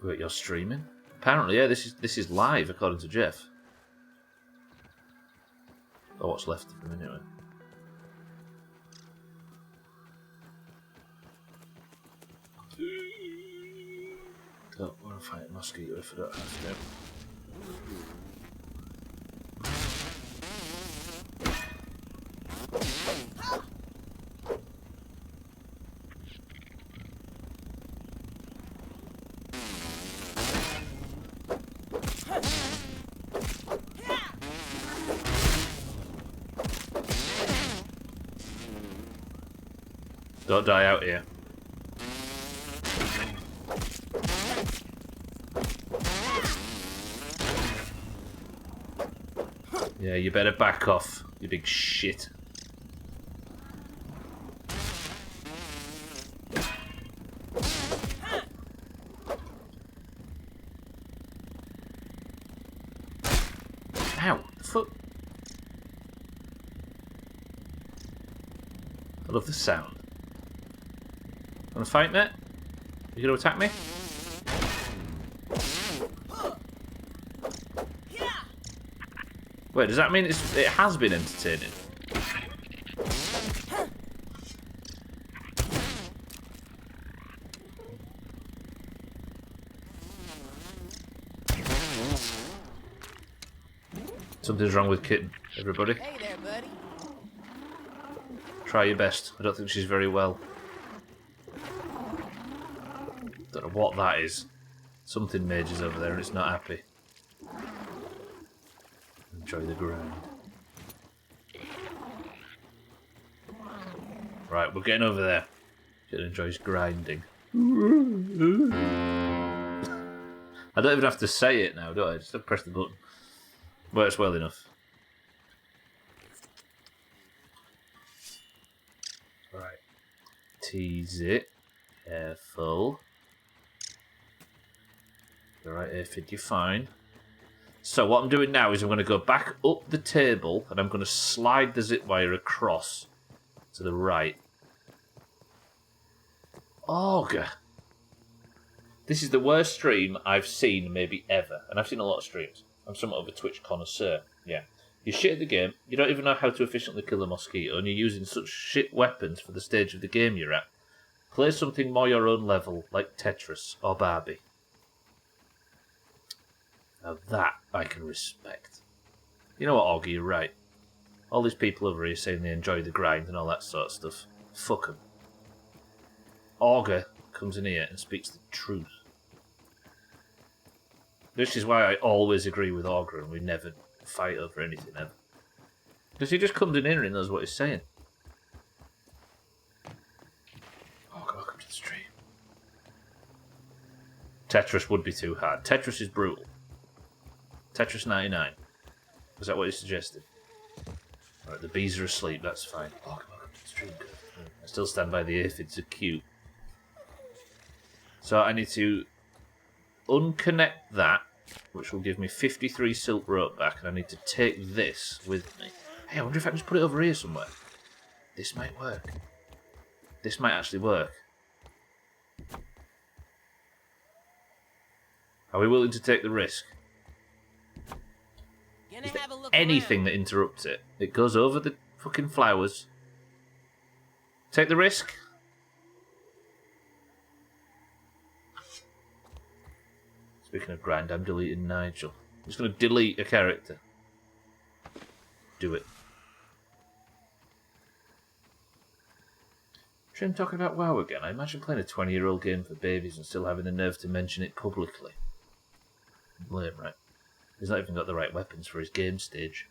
[SPEAKER 1] Wait, you're streaming? Apparently, yeah, this is live according to Jeff. Or what's left of him anyway. Don't want to fight a mosquito if I don't have to. Don't die out here. Yeah, you better back off, you big shit. Ow, the fuck? I love the sound. Wanna fight, mate? You gonna attack me? Wait, does that mean it has been entertaining? Something's wrong with Kitten, everybody.
[SPEAKER 3] Hey there, buddy.
[SPEAKER 1] Try your best. I don't think she's very well. Don't know what that is. Something major's over there and it's not happy. Enjoy the grind. Right, we're getting over there. Kitten enjoys grinding. I don't even have to say it now, do I? Just have to press the button. Works well enough. Right. Tease it. Careful. Alright, Aphid, you're fine. So what I'm doing now is I'm going to go back up the table and I'm going to slide the zip wire across to the right. Ogre. This is the worst stream I've seen maybe ever. And I've seen a lot of streams. I'm somewhat of a Twitch connoisseur. Yeah. You shit at the game, you don't even know how to efficiently kill a mosquito, and you're using such shit weapons for the stage of the game you're at. Play something more your own level, like Tetris or Barbie. Now that I can respect. You know what, Augie, you're right. All these people over here saying they enjoy the grind and all that sort of stuff. Fuck them. Auger comes in here and speaks the truth. This is why I always agree with Auger and we never fight over anything ever. Because he just comes in here and knows what he's saying. Auger, welcome to the stream. Tetris would be too hard. Tetris is brutal. Tetris 99. Was that what you suggested? Alright, the bees are asleep, that's fine. Auger, welcome to the stream. Good. I still stand by the aphids are cute. So I need to unconnect that, which will give me 53 silk rope back, and I need to take this with me. Hey, I wonder if I can just put it over here somewhere. This might work. This might actually work. Are we willing to take the risk? Is there anything that interrupts it? It goes over the fucking flowers. Take the risk? Speaking of grind, I'm deleting Nigel. I'm just going to delete a character. Do it. Trim talking about WoW again. I imagine playing a 20-year-old game for babies and still having the nerve to mention it publicly. Lame, right? He's not even got the right weapons for his game stage.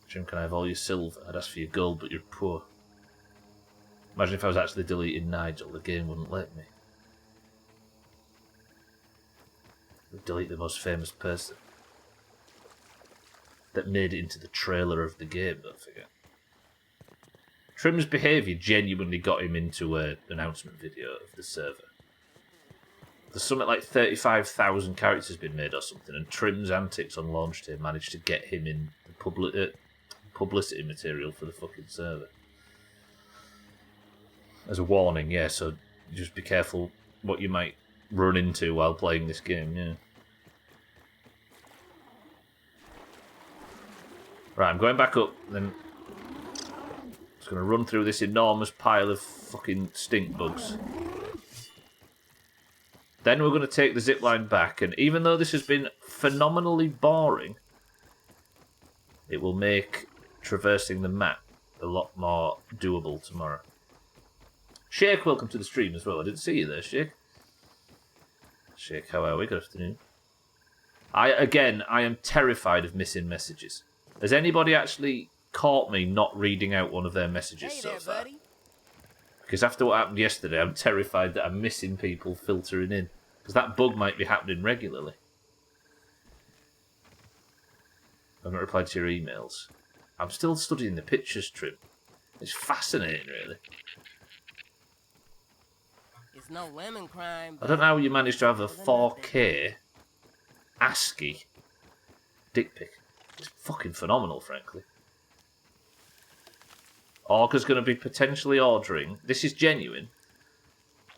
[SPEAKER 1] Trim, can I have all your silver? I'd ask for your gold, but you're poor. Imagine if I was actually deleting Nigel, the game wouldn't let me. Delete the most famous person that made it into the trailer of the game, don't forget. Trim's behaviour genuinely got him into an announcement video of the server. There's something like 35,000 characters been made or something, and Trim's antics on launch day managed to get him in the publicity material for the fucking server. As a warning, yeah, so just be careful what you might run into while playing this game, yeah. Right, I'm going back up, then just going to run through this enormous pile of fucking stink bugs. Then we're going to take the zipline back, and even though this has been phenomenally boring, it will make traversing the map a lot more doable tomorrow. Shake, welcome to the stream as well. I didn't see you there, Shake. Shake, how are we? Good afternoon. I am terrified of missing messages. Has anybody actually caught me not reading out one of their messages so far? Buddy. Because after what happened yesterday, I'm terrified that I'm missing people filtering in. Because that bug might be happening regularly. I've not replied to your emails. I'm still studying the pictures, Trim. It's fascinating, really.
[SPEAKER 3] It's no lemon crime.
[SPEAKER 1] I don't know how you managed to have a 4K ASCII dick pic. It's fucking phenomenal, frankly. Orga's going to be potentially ordering, this is genuine,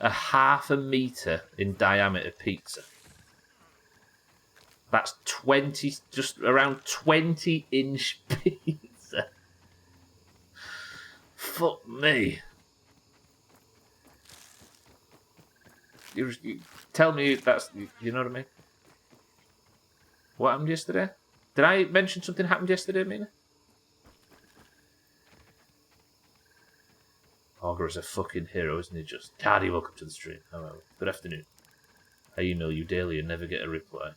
[SPEAKER 1] a 0.5 metre in diameter pizza. That's 20, just around 20-inch pizza. Fuck me. You tell me that's, you know what I mean? What happened yesterday? Did I mention something happened yesterday, Mina? Auger is a fucking hero, isn't he just? Cardi, welcome to the stream. Hello. Good afternoon. I email you daily and never get a reply.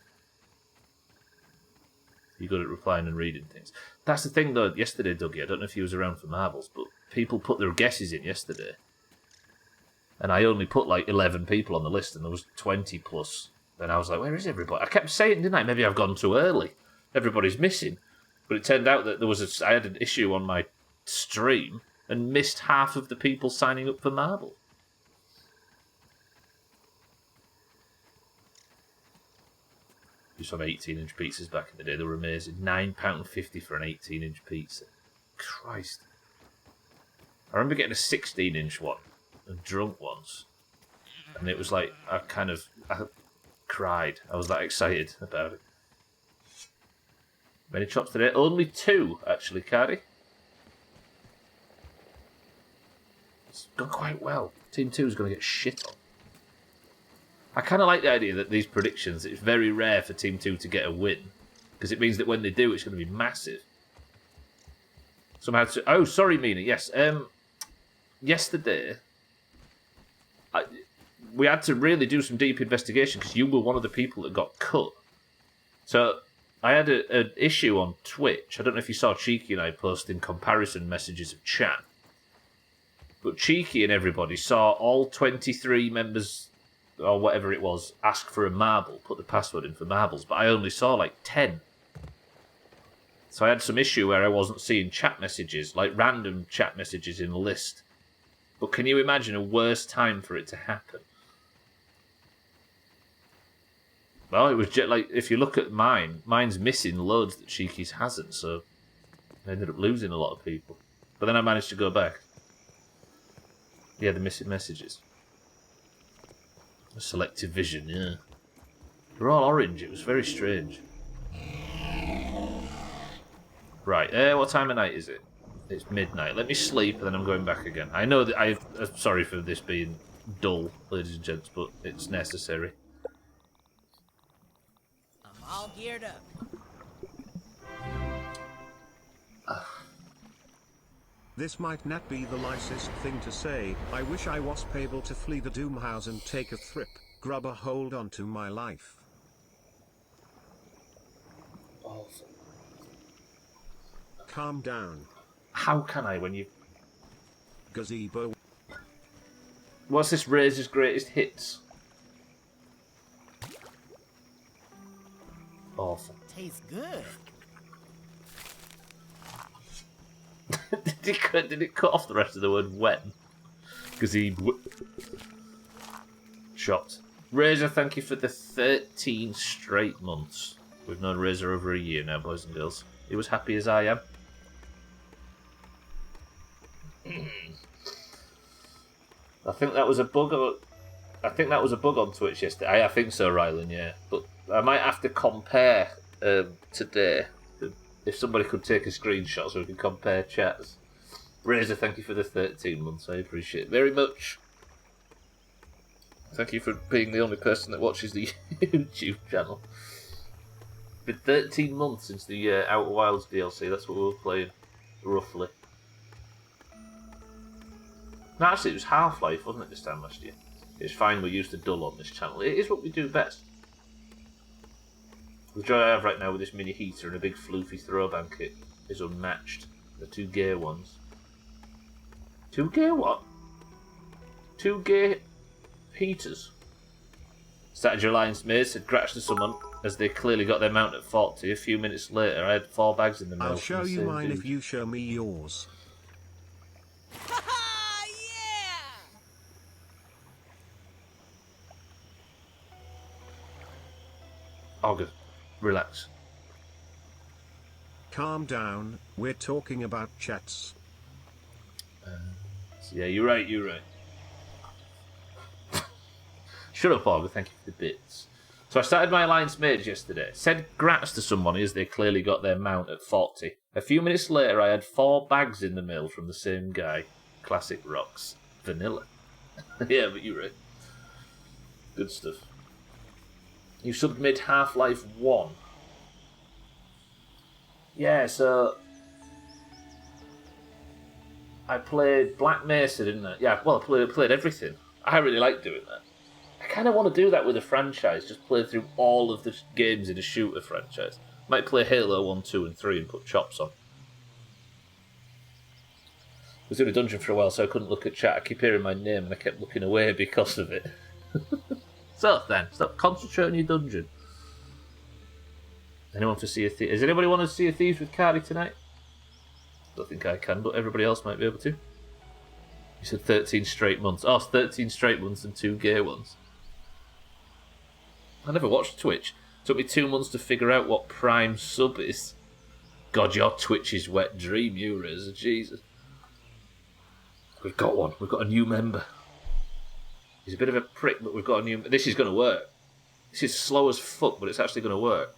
[SPEAKER 1] You're good at replying and reading things. That's the thing, though, yesterday, Dougie, I don't know if he was around for Marbles, but people put their guesses in yesterday. And I only put like 11 people on the list, and there was 20 plus. And I was like, where is everybody? I kept saying, didn't I? Maybe I've gone too early. Everybody's missing. But it turned out that I had an issue on my stream and missed half of the people signing up for Marble. Used to have 18-inch pizzas back in the day. They were amazing. £9.50 for an 18-inch pizza. Christ. I remember getting a 16-inch one and drunk once. and it was like I cried. I was that excited about it. Many chops today? Only 2, actually, Cardi. It's gone quite well. Team 2 is going to get shit on. I kind of like the idea that these predictions, it's very rare for Team 2 to get a win. Because it means that when they do, it's going to be massive. Somehow oh, sorry, Mina. Yes. Yesterday, we had to really do some deep investigation because you were one of the people that got cut. So I had an issue on Twitch. I don't know if you saw Cheeky and I posting comparison messages of chat. But Cheeky and everybody saw all 23 members, or whatever it was, ask for a marble, put the password in for marbles, but I only saw like 10. So I had some issue where I wasn't seeing chat messages, like random chat messages in a list. But can you imagine a worse time for it to happen? Well, it was just like, if you look at mine's missing loads that Cheeky's hasn't, so I ended up losing a lot of people. But then I managed to go back. Yeah, the missing messages. Selective vision, yeah. They're all orange, it was very strange. Right, what time of night is it? It's midnight. Let me sleep and then I'm going back again. I know that I'm sorry for this being dull, ladies and gents, but it's necessary.
[SPEAKER 3] I'm all geared up.
[SPEAKER 2] This might not be the nicest thing to say. I wish I was able to flee the Doomhaus and take a thrip, grab a hold onto my life.
[SPEAKER 1] Awful.
[SPEAKER 2] Calm down.
[SPEAKER 1] How can I when you...
[SPEAKER 2] Gazebo.
[SPEAKER 1] What's this Razor's greatest hits? Awful.
[SPEAKER 3] Tastes good.
[SPEAKER 1] Did it cut off the rest of the word when? Because he... Shocked. Razor, thank you for the 13 straight months. We've known Razor over a year now, boys and girls. He was happy as I am. I think that was a bug. I think that was a bug on Twitch yesterday. I think so, Rylan. Yeah, but I might have to compare today. If somebody could take a screenshot so we can compare chats. Razor, thank you for the 13 months. I appreciate it very much. Thank you for being the only person that watches the YouTube channel. It's been 13 months since the Outer Wilds DLC. That's what we were playing, roughly. No, actually, it was Half-Life, wasn't it, this time last year? It's fine, we're used to dull on this channel. It is what we do best. The joy I have right now with this mini heater and a big floofy throwban kit is unmatched. The 2 gay ones. 2 gay what? 2 gay heaters. Started your Alliance Maze, said grats to someone, as they clearly got their mount at 40. A few minutes later, I had 4 bags in the mail.
[SPEAKER 2] I'll show you mine if you show me yours.
[SPEAKER 1] Oh, good. Relax.
[SPEAKER 2] Calm down, we're talking about chats.
[SPEAKER 1] Yeah, you're right, you're right. Shut up, Augur, thank you for the bits. So I started my Alliance Mage yesterday. Said grats to someone as they clearly got their mount at 40. A few minutes later, I had 4 bags in the mail from the same guy. Classic rocks. Vanilla. Yeah, but you're right. Good stuff. You subbed mid Half-Life 1. Yeah, so I played Black Mesa, didn't I? Yeah, well, I played everything. I really like doing that. I kind of want to do that with a franchise, just play through all of the games in a shooter franchise. Might play Halo 1, 2 and 3 and put chops on. I was in a dungeon for a while, so I couldn't look at chat. I keep hearing my name and I kept looking away because of it. So then, stop concentrating on your dungeon. Anyone for Sea of Thieves? Does anybody want to Sea of Thieves with Cardi tonight? Don't think I can, but everybody else might be able to. You said 13 straight months. Oh, it's 13 straight months and 2 gay ones. I never watched Twitch. It took me 2 months to figure out what Prime sub is. God, your Twitch is wet dream, you Razor. Jesus. We've got one. We've got a new member. He's a bit of a prick, but we've got a new... This is going to work. This is slow as fuck, but it's actually going to work.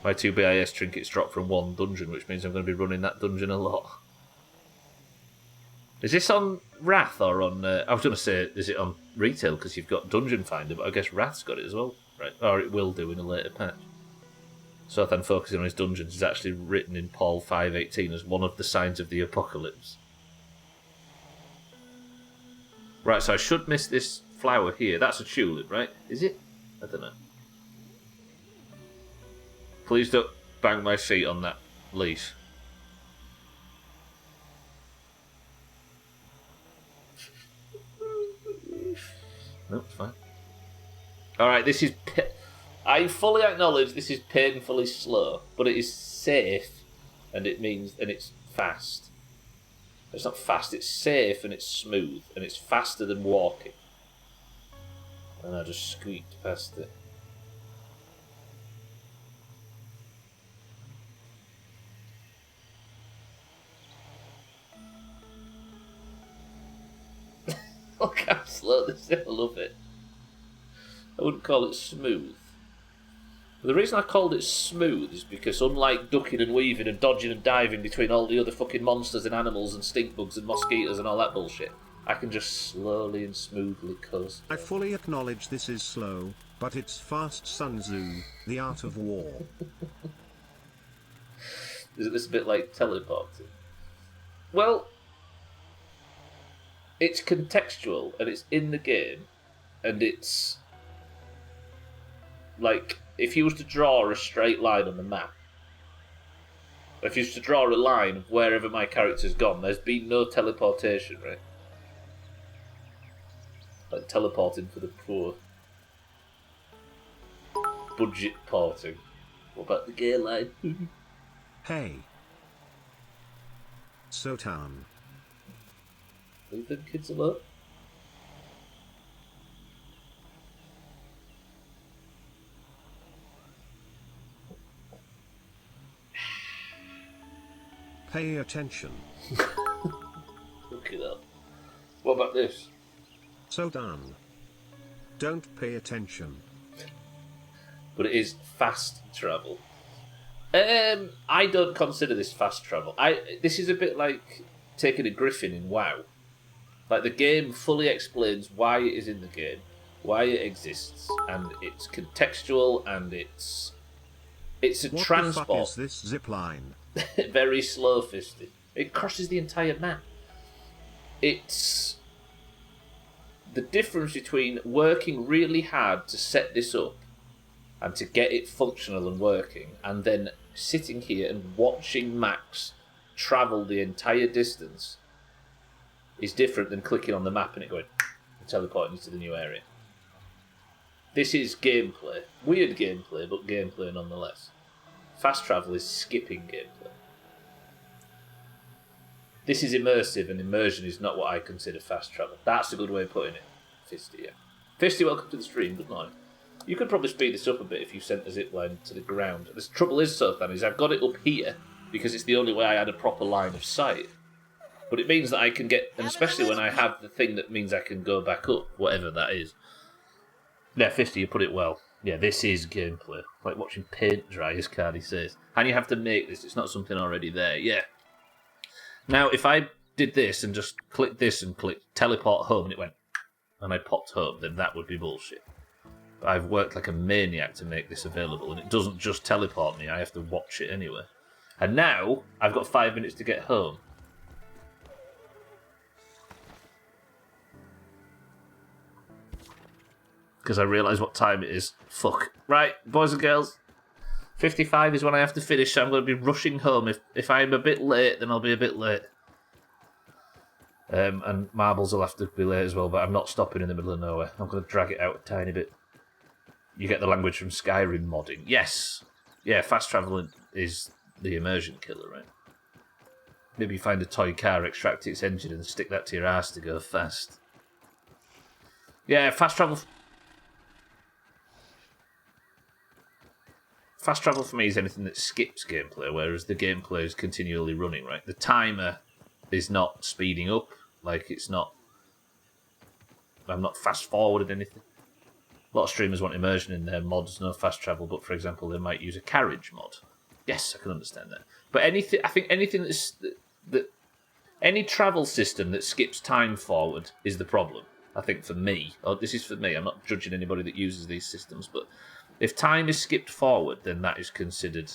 [SPEAKER 1] My 2 BIS trinkets dropped from 1 dungeon, which means I'm going to be running that dungeon a lot. Is this on Wrath or on... I was going to say, is it on retail because you've got Dungeon Finder, but I guess Wrath's got it as well, right? Or it will do in a later patch. Sothan focusing on his dungeons is actually written in Paul 5:18 as one of the signs of the apocalypse. Right, so I should miss this flower here. That's a tulip, right? Is it? I don't know. Please don't bang my feet on that leaf. No, it's fine. Alright, this is... I fully acknowledge this is painfully slow, but it is safe, and it means... and it's fast. It's not fast, it's safe, and it's smooth, and it's faster than walking. And I just squeaked past it. Look how slow this is, I love it. I wouldn't call it smooth. The reason I called it smooth is because unlike ducking and weaving and dodging and diving between all the other fucking monsters and animals and stink bugs and mosquitoes and all that bullshit, I can just slowly and smoothly coast.
[SPEAKER 2] I fully acknowledge this is slow, but it's fast. Sun Tzu, The Art of War.
[SPEAKER 1] Isn't this a bit like teleporting? Well, it's contextual and it's in the game, and it's like if you was to draw a straight line on the map, if you was to draw a line of wherever my character's gone, there's been no teleportation, right? Like teleporting for the poor. Budget porting. What about the gear line?
[SPEAKER 2] Hey. Sotan.
[SPEAKER 1] Leave them kids alone.
[SPEAKER 2] Pay attention.
[SPEAKER 1] Look it up. What about this?
[SPEAKER 2] Sotan. Don't pay attention.
[SPEAKER 1] But it is fast travel. I don't consider this fast travel. This is a bit like taking a griffin in WoW. Like, the game fully explains why it is in the game, why it exists, and it's contextual, and it's a
[SPEAKER 2] What
[SPEAKER 1] transport.
[SPEAKER 2] the fuck is this zip line?
[SPEAKER 1] Very slow-fisted. It crosses the entire map. It's the difference between working really hard to set this up and to get it functional and working, and then sitting here and watching Max travel the entire distance is different than clicking on the map and it going and teleporting you to the new area. This is gameplay. Weird gameplay, but gameplay nonetheless. Fast travel is skipping gameplay. This is immersive, and immersion is not what I consider fast travel. That's a good way of putting it. Fisty, yeah. Fisty, welcome to the stream. Good morning. You could probably speed this up a bit if you sent the zipline to the ground. The trouble is, Sothan, is I've got it up here because it's the only way I had a proper line of sight. But it means that I can get, and especially when I have the thing that means I can go back up, whatever that is. Yeah, Fisty, you put it well. Yeah, this is gameplay. Like watching paint dry, as Cardi says. And you have to make this, it's not something already there. Yeah. Now, if I did this and just clicked this and clicked teleport home and it went, and I popped home, then that would be bullshit. But I've worked like a maniac to make this available, and it doesn't just teleport me, I have to watch it anyway. And now, I've got 5 minutes to get home. Because I realise what time it is. Fuck. Right, boys and girls. 55 is when I have to finish, so I'm going to be rushing home. If I'm a bit late, then I'll be a bit late. And Marbles will have to be late as well, but I'm not stopping in the middle of nowhere. I'm going to drag it out a tiny bit. You get the language from Skyrim modding. Yes. Yeah, fast travelling is the immersion killer, right? Maybe you find a toy car, extract its engine, and stick that to your ass to go fast. Yeah, fast travel... Fast travel for me is anything that skips gameplay, whereas the gameplay is continually running, right? The timer is not speeding up. Like, it's not... I'm not fast-forwarding anything. A lot of streamers want immersion in their mods, no fast travel, but for example, they might use a carriage mod. Yes, I can understand that. But anything, I think anything that any travel system that skips time forward is the problem. I think for me, this is for me. I'm not judging anybody that uses these systems, but if time is skipped forward, then that is considered.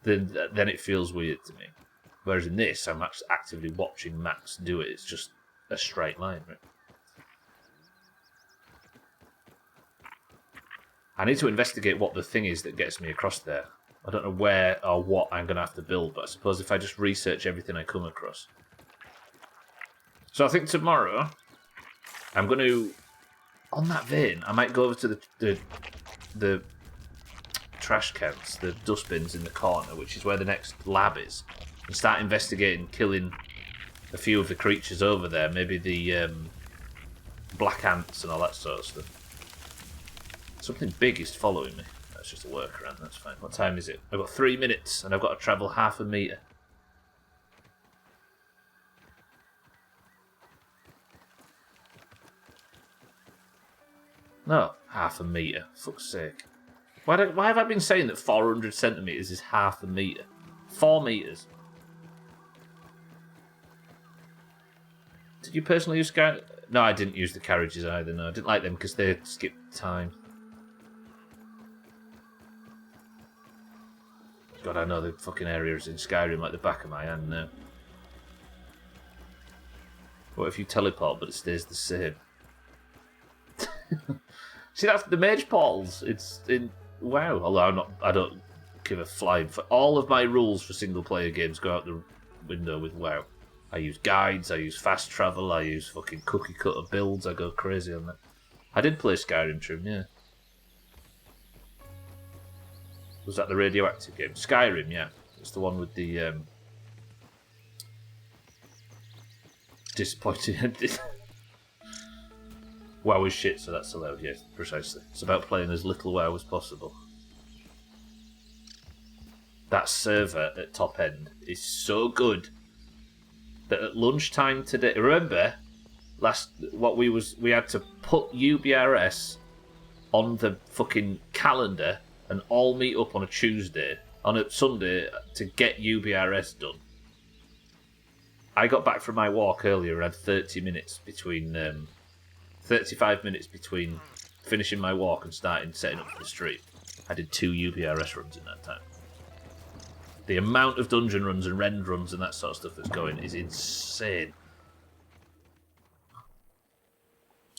[SPEAKER 1] Then it feels weird to me. Whereas in this, I'm actually actively watching Max do it. It's just a straight line, right? I need to investigate what the thing is that gets me across there. I don't know where or what I'm going to have to build, but I suppose if I just research everything I come across. So I think tomorrow, I'm going to, on that vein, I might go over to the trash cans, the dustbins in the corner, which is where the next lab is, and start investigating, killing a few of the creatures over there, maybe the black ants and all that sort of stuff. Something big is following me. That's just a workaround, that's fine. What time is it? I've got 3 minutes and I've got to travel 0.5 metre. No, 0.5 metre. Fuck's sake. Why have I been saying that 400 centimetres is 0.5 metre? 4 metres. Did you personally use No, I didn't use the carriages either, no. I didn't like them because they skipped time. God, I know the fucking areas in Skyrim like the back of my hand now. What if you teleport but it stays the same? See, that's the mage portals. It's in WoW. Although I don't give a flying. For all of my rules for single player games go out the window with WoW. I use guides. I use fast travel. I use fucking cookie cutter builds. I go crazy on that. I did play Skyrim, Trim, yeah. Was that the radioactive game? Skyrim, yeah. It's the one with the disappointing. WoW is shit, so that's allowed, yes, precisely. It's about playing as little WoW as possible. That server at top end is so good that at lunchtime today, remember, we had to put UBRS on the fucking calendar and all meet up on a Tuesday, on a Sunday, to get UBRS done. I got back from my walk earlier and had 30 minutes between, 35 minutes between finishing my walk and setting up for the stream. I did 2 UBRS runs in that time. The amount of dungeon runs and rend runs and that sort of stuff that's going is insane.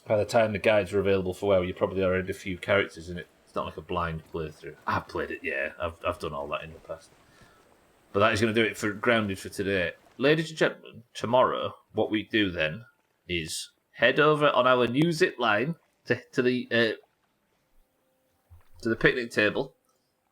[SPEAKER 1] By the time the guides are available for WoW, you probably already had a few characters in it. It's not like a blind playthrough. I've played it, yeah. I've done all that in the past. But that is going to do it for Grounded for today. Ladies and gentlemen, tomorrow, what we do then is head over on our new zip line to the picnic table.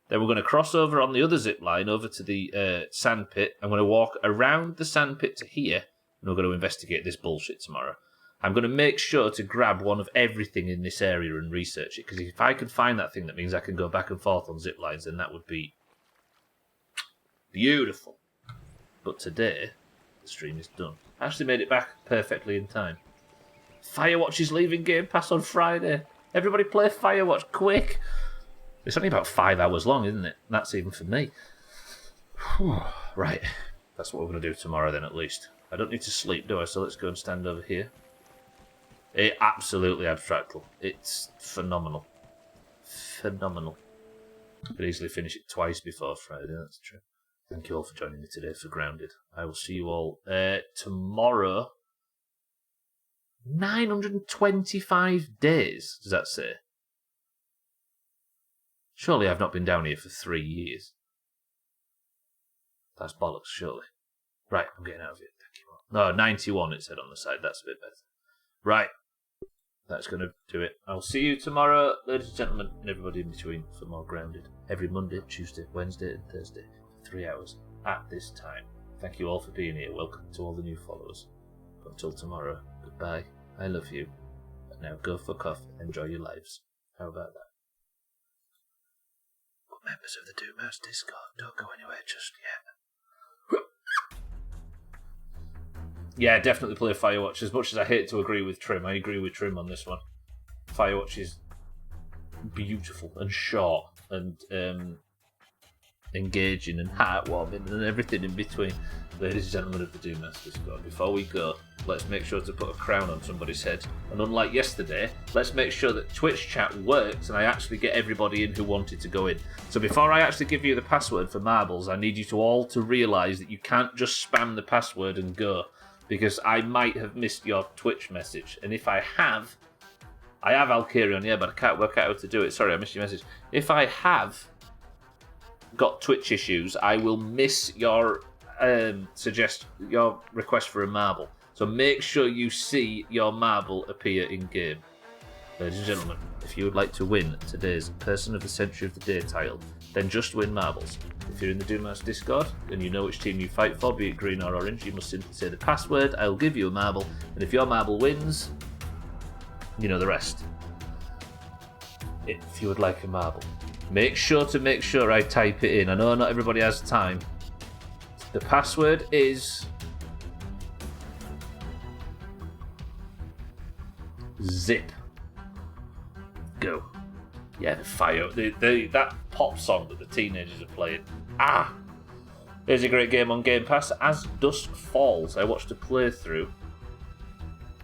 [SPEAKER 1] Then we're going to cross over on the other zip line over to the sand pit. I'm going to walk around the sand pit to here, and we're going to investigate this bullshit tomorrow. I'm going to make sure to grab one of everything in this area and research it, because if I can find that thing, that means I can go back and forth on zip lines, and that would be beautiful. But today, the stream is done. I actually made it back perfectly in time. Firewatch is leaving Game Pass on Friday. Everybody play Firewatch, quick! It's only about 5 hours long, isn't it? That's even for me. Right, that's what we're going to do tomorrow then, at least. I don't need to sleep, do I? So let's go and stand over here. Absolutely abstractal. It's phenomenal. Phenomenal. Could easily finish it twice before Friday, that's true. Thank you all for joining me today for Grounded. I will see you all tomorrow. 925 days, does that say? Surely I've not been down here for 3 years. That's bollocks, surely. Right, I'm getting out of here. Thank you all. No, 91 it said on the side. That's a bit better. Right. That's going to do it. I'll see you tomorrow, ladies and gentlemen, and everybody in between for more Grounded. Every Monday, Tuesday, Wednesday, and Thursday for 3 hours at this time. Thank you all for being here. Welcome to all the new followers. But until tomorrow, goodbye. I love you. And now go fuck off and enjoy your lives. How about that? But members of the Doomhaus Discord, don't go anywhere just yet. Yeah, definitely play Firewatch. As much as I hate to agree with Trim, I agree with Trim on this one. Firewatch is beautiful and short and engaging and heartwarming and everything in between. Ladies and gentlemen of the Doomhaus Discord, before we go, let's make sure to put a crown on somebody's head. And unlike yesterday, let's make sure that Twitch chat works and I actually get everybody in who wanted to go in. So before I actually give you the password for marbles, I need you to all to realise that you can't just spam the password and go, because I might have missed your Twitch message. And if I have Alkarion, yeah, but I can't work out how to do it. Sorry, I missed your message. If I have got Twitch issues, I will miss your your request for a marble. So make sure you see your marble appear in game. Ladies and gentlemen, if you would like to win today's Person of the Century of the Day title, then just win marbles. If you're in the Doomhaus Discord and you know which team you fight for, be it green or orange, you must simply say the password, I'll give you a marble, and if your marble wins, you know the rest. If you would like a marble, make sure I type it in. I know not everybody has time. The password is zip. Go. Yeah, the fire. That pop song that the teenagers are playing. There's a great game on Game Pass. As Dusk Falls. I watched a playthrough.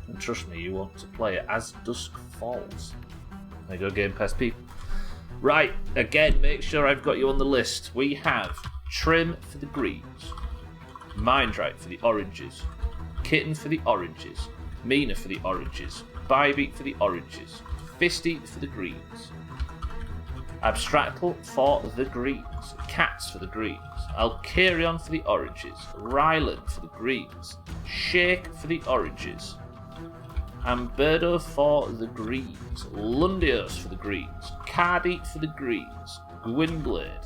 [SPEAKER 1] And trust me, you want to play it. As Dusk Falls. There you go, Game Pass people. Right, again, make sure I've got you on the list. We have Trim for the greens, Mindright for the oranges, Kitten for the oranges, Mina for the oranges, Bybeat for the oranges, Fisty for the greens, Abstractal for the greens, Cats for the greens, Alkarion for the oranges, Ryland for the greens, Shake for the oranges, Amberdo for the greens, Lundios for the greens, Cardi for the greens, Gwynblade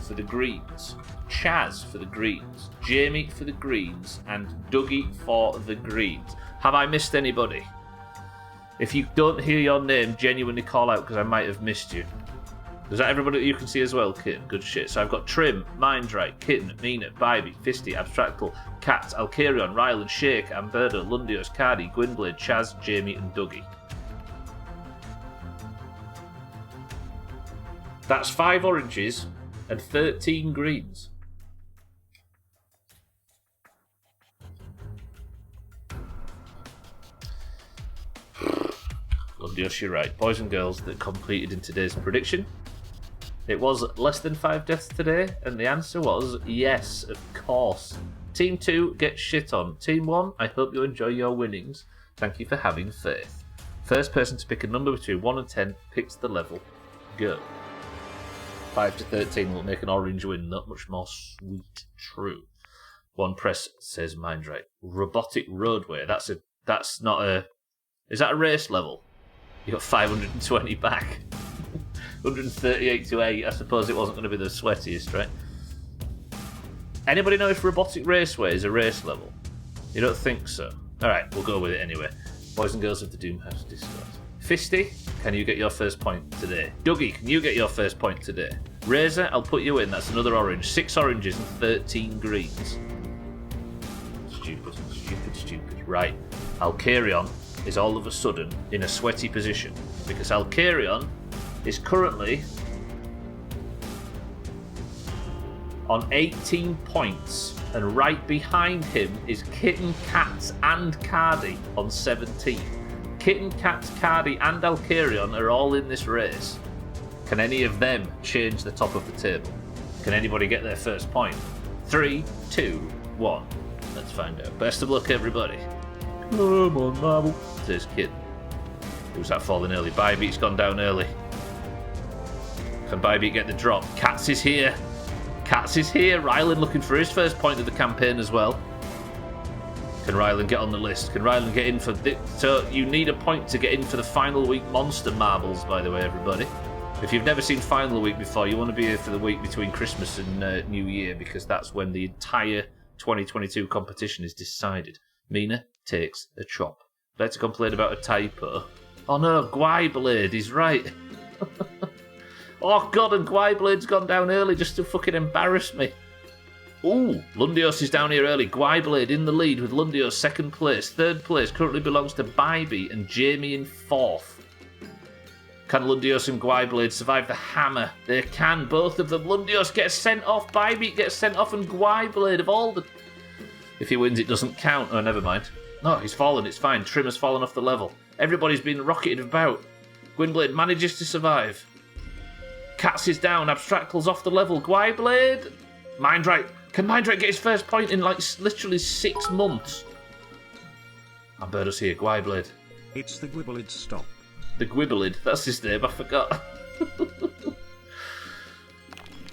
[SPEAKER 1] for the greens, Chaz for the greens, Jamie for the greens, and Dougie for the greens. Have I missed anybody? If you don't hear your name, genuinely call out because I might have missed you. Is that everybody that you can see as well, Kitten? Good shit. So I've got Trim, Mindright, Kitten, Mina, Bybee, Fisty, Abstractal, Cat, Alkarion, Ryland, Shake, Amberdo, Lundios, Cardi, Gwynblade, Chaz, Jamie, and Dougie. That's 5 oranges and 13 greens. Lundios, you're right. Boys and girls that completed in today's prediction. It was less than 5 deaths today, and the answer was yes, of course. Team 2 gets shit on. Team 1, I hope you enjoy your winnings. Thank you for having faith. First person to pick a number between 1 and 10 picks the level. Go. 5 to 13 will make an orange win that much more sweet. True. One press says Mindright. Robotic Roadway. That's not a... Is that a race level? You got 520 back. 138 to 8. I suppose it wasn't going to be the sweatiest, right? Anybody know if Robotic Raceway is a race level? You don't think so? Alright, we'll go with it anyway. Boys and girls of the Doomhaus Discord. Fisty, can you get your first point today? Dougie, can you get your first point today? Razor, I'll put you in. That's another orange. 6 oranges and 13 greens. Stupid. Right. Alkarion is all of a sudden in a sweaty position because Alkarion is currently on 18 points, and right behind him is Kitten, Cats, and Cardi on 17. Kitten, Cats, Cardi, and Alkarion are all in this race. Can any of them change the top of the table? Can anybody get their first point? 3, 2, 1. Let's find out. Best of luck, everybody. Come on, Marvel. Says Kitten. Who's that falling early? Bybeat's gone down early. Can Bybeat get the drop? Cats is here. Ryland looking for his first point of the campaign as well. Can Ryland get on the list? Can Ryland get in for... So you need a point to get in for the final week monster marbles, by the way, everybody. If you've never seen final week before, you want to be here for the week between Christmas and New Year, because that's when the entire 2022 competition is decided. Mina takes a chop. Let's complain about a typo. Oh no, Gwynblade, he's right. Oh god, and Gwynblade's gone down early just to fucking embarrass me. Ooh, Lundios is down here early. Gwyblade in the lead with Lundios second place. Third place currently belongs to Bybee and Jamie in fourth. Can Lundios and Gwyblade survive the hammer? They can, both of them. Lundios gets sent off, Bybee gets sent off, and Gwyblade of all the... If he wins, it doesn't count. Oh, never mind. No, he's fallen, it's fine. Trim has fallen off the level. Everybody's been rocketed about. Gwynblade manages to survive. Cats is down, Abstractle's off the level. Gwyblade... Mindrite. Can Mindrite get his first point in, like, literally 6 months? And Birdos here, Gwyblade.
[SPEAKER 2] It's the Gwibblid stop.
[SPEAKER 1] The Gwibblid, that's his name, I forgot.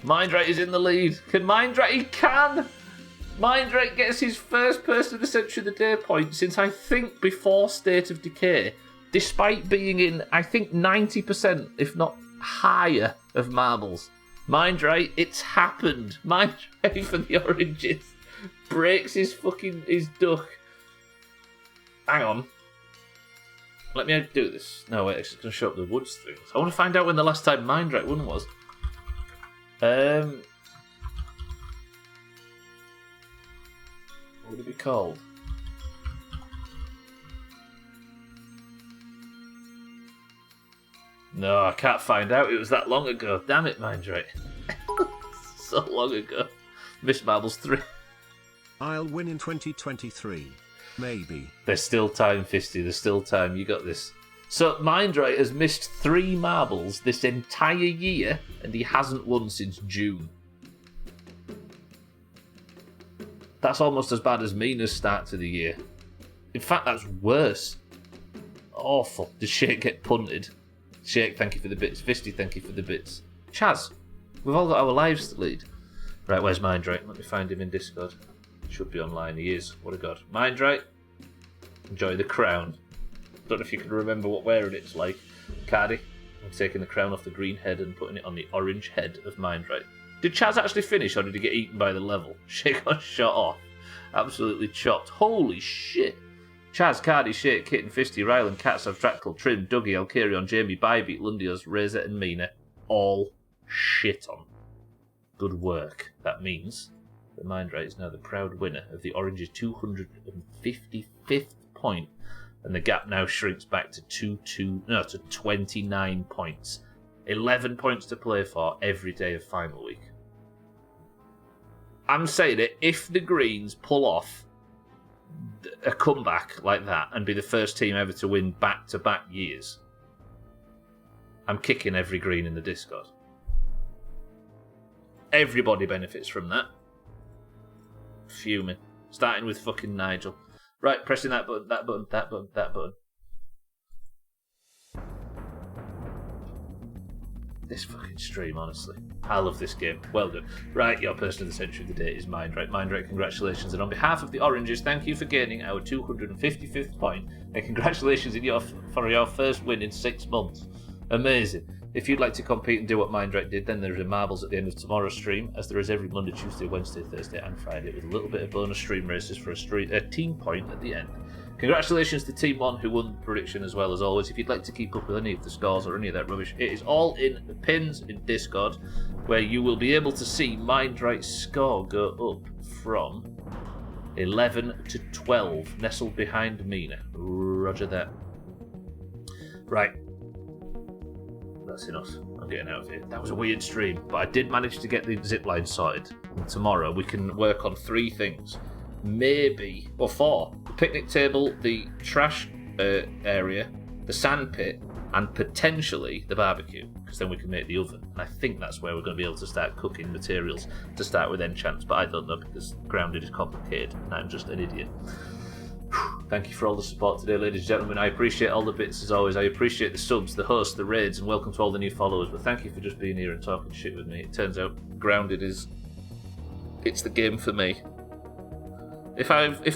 [SPEAKER 1] Mindrite is in the lead. Can Mindrite? He can! Mindrite gets his first person of the century of the day point since I think before State of Decay, despite being in, I think, 90%, if not higher, of marbles. Mindrite, it's happened. Mindrite for the oranges breaks his duck. Hang on. Let me do this. No, wait, it's going to show up the woods things. I want to find out when the last time Mindrite won was. What would it be called? No, I can't find out. It was that long ago. Damn it, Mindrite. So long ago. Miss Marbles 3.
[SPEAKER 2] I'll win in 2023. Maybe.
[SPEAKER 1] There's still time, Fisty. There's still time. You got this. So, Mindrite has missed 3 marbles this entire year, and he hasn't won since June. That's almost as bad as Mina's start to the year. In fact, that's worse. Awful. Did Shake get punted? Shake, thank you for the bits. Fisty, thank you for the bits. Chaz, we've all got our lives to lead. Right, where's Mindrite? Let me find him in Discord. Should be online. He is. What a god. Mindrite, enjoy the crown. Don't know if you can remember what wearing it's like. Cardi, I'm taking the crown off the green head and putting it on the orange head of Mindrite. Did Chaz actually finish, or did he get eaten by the level? Shake got shot off. Absolutely chopped. Holy shit. Chaz, Cardi, Shake, Kitten, Fisty, Rylan, Cats, Abstractal, Trim, Dougie, Alkarion, Jamie, Bybee, Lundios, Razor, and Mina all shit on. Good work. That means that Mindrite is now the proud winner of the Orange's 255th point, and the gap now shrinks back to 29 points. 11 points to play for every day of final week. I'm saying it, if the Greens pull off a comeback like that and be the first team ever to win back-to-back years, I'm kicking every Green in the Discord. Everybody benefits from that. Fuming. Starting with fucking Nigel. Right, pressing that button, that button, that button, that button. This fucking stream, honestly. I love this game. Well done. Right, your person of the century of the day is Mindrite. Mindrite, congratulations. And on behalf of the Oranges, thank you for gaining our 255th point. And congratulations for your first win in 6 months. Amazing. If you'd like to compete and do what Mindrite did, then there are marbles at the end of tomorrow's stream, as there is every Monday, Tuesday, Wednesday, Thursday and Friday, with a little bit of bonus stream races for a team point at the end. Congratulations to Team 1 who won the prediction as well as always. If you'd like to keep up with any of the scores or any of that rubbish, it is all in the pins in Discord, where you will be able to see Mindrite's score go up from 11 to 12, nestled behind Mina. Roger that. Right. That's enough. I'm getting out of here. That was a weird stream, but I did manage to get the zipline sorted. And tomorrow we can work on 3 things. Maybe, or 4. The picnic table, the trash area, the sand pit, and potentially the barbecue, because then we can make the oven. And I think that's where we're going to be able to start cooking materials to start with enchants, but I don't know because Grounded is complicated and I'm just an idiot. Thank you for all the support today, ladies and gentlemen. I appreciate all the bits as always. I appreciate the subs, the hosts, the raids, and welcome to all the new followers. But thank you for just being here and talking shit with me. It turns out Grounded it's the game for me. If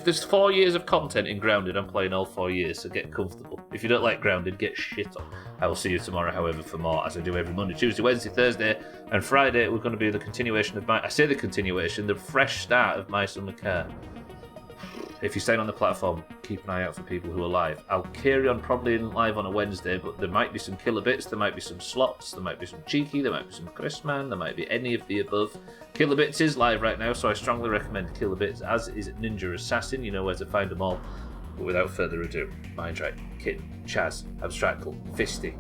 [SPEAKER 1] there's 4 years of content in Grounded, I'm playing all 4 years, so get comfortable. If you don't like Grounded, get shit on. I will see you tomorrow, however, for more, as I do every Monday, Tuesday, Wednesday, Thursday, and Friday. We're going to be the continuation of the fresh start of My Summer Car. If you're staying on the platform, keep an eye out for people who are live. I'll carry on probably live on a Wednesday, but there might be some killer bits, there might be some slots, there might be some cheeky, there might be some Chrisman, there might be any of the above. Killer Bits is live right now, so I strongly recommend Killer Bits, as is Ninja Assassin. You know where to find them all. But without further ado, Mindrite, Kit, Chaz, Abstractful, Fisty,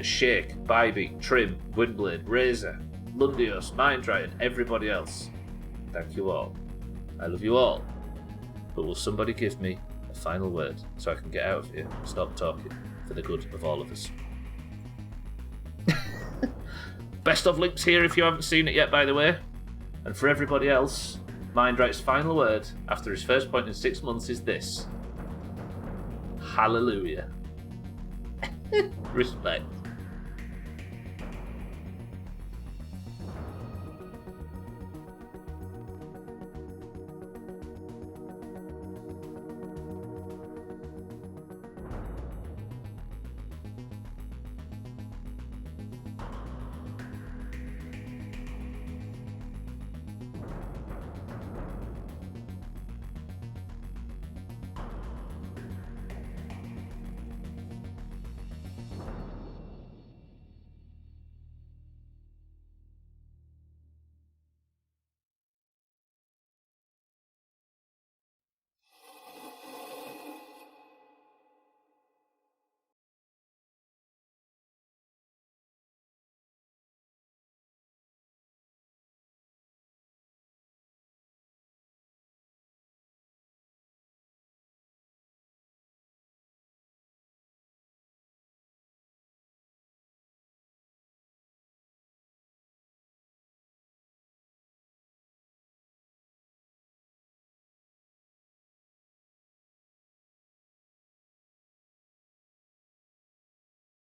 [SPEAKER 1] Shake, Bybee, Trim, Windblade, Razor, Lundios, Mindrite, and everybody else. Thank you all. I love you all. But will somebody give me a final word so I can get out of here and stop talking for the good of all of us? Best of links here if you haven't seen it yet, by the way. And for everybody else, Mindrite's final word after his first point in 6 months is this. Hallelujah. Respect.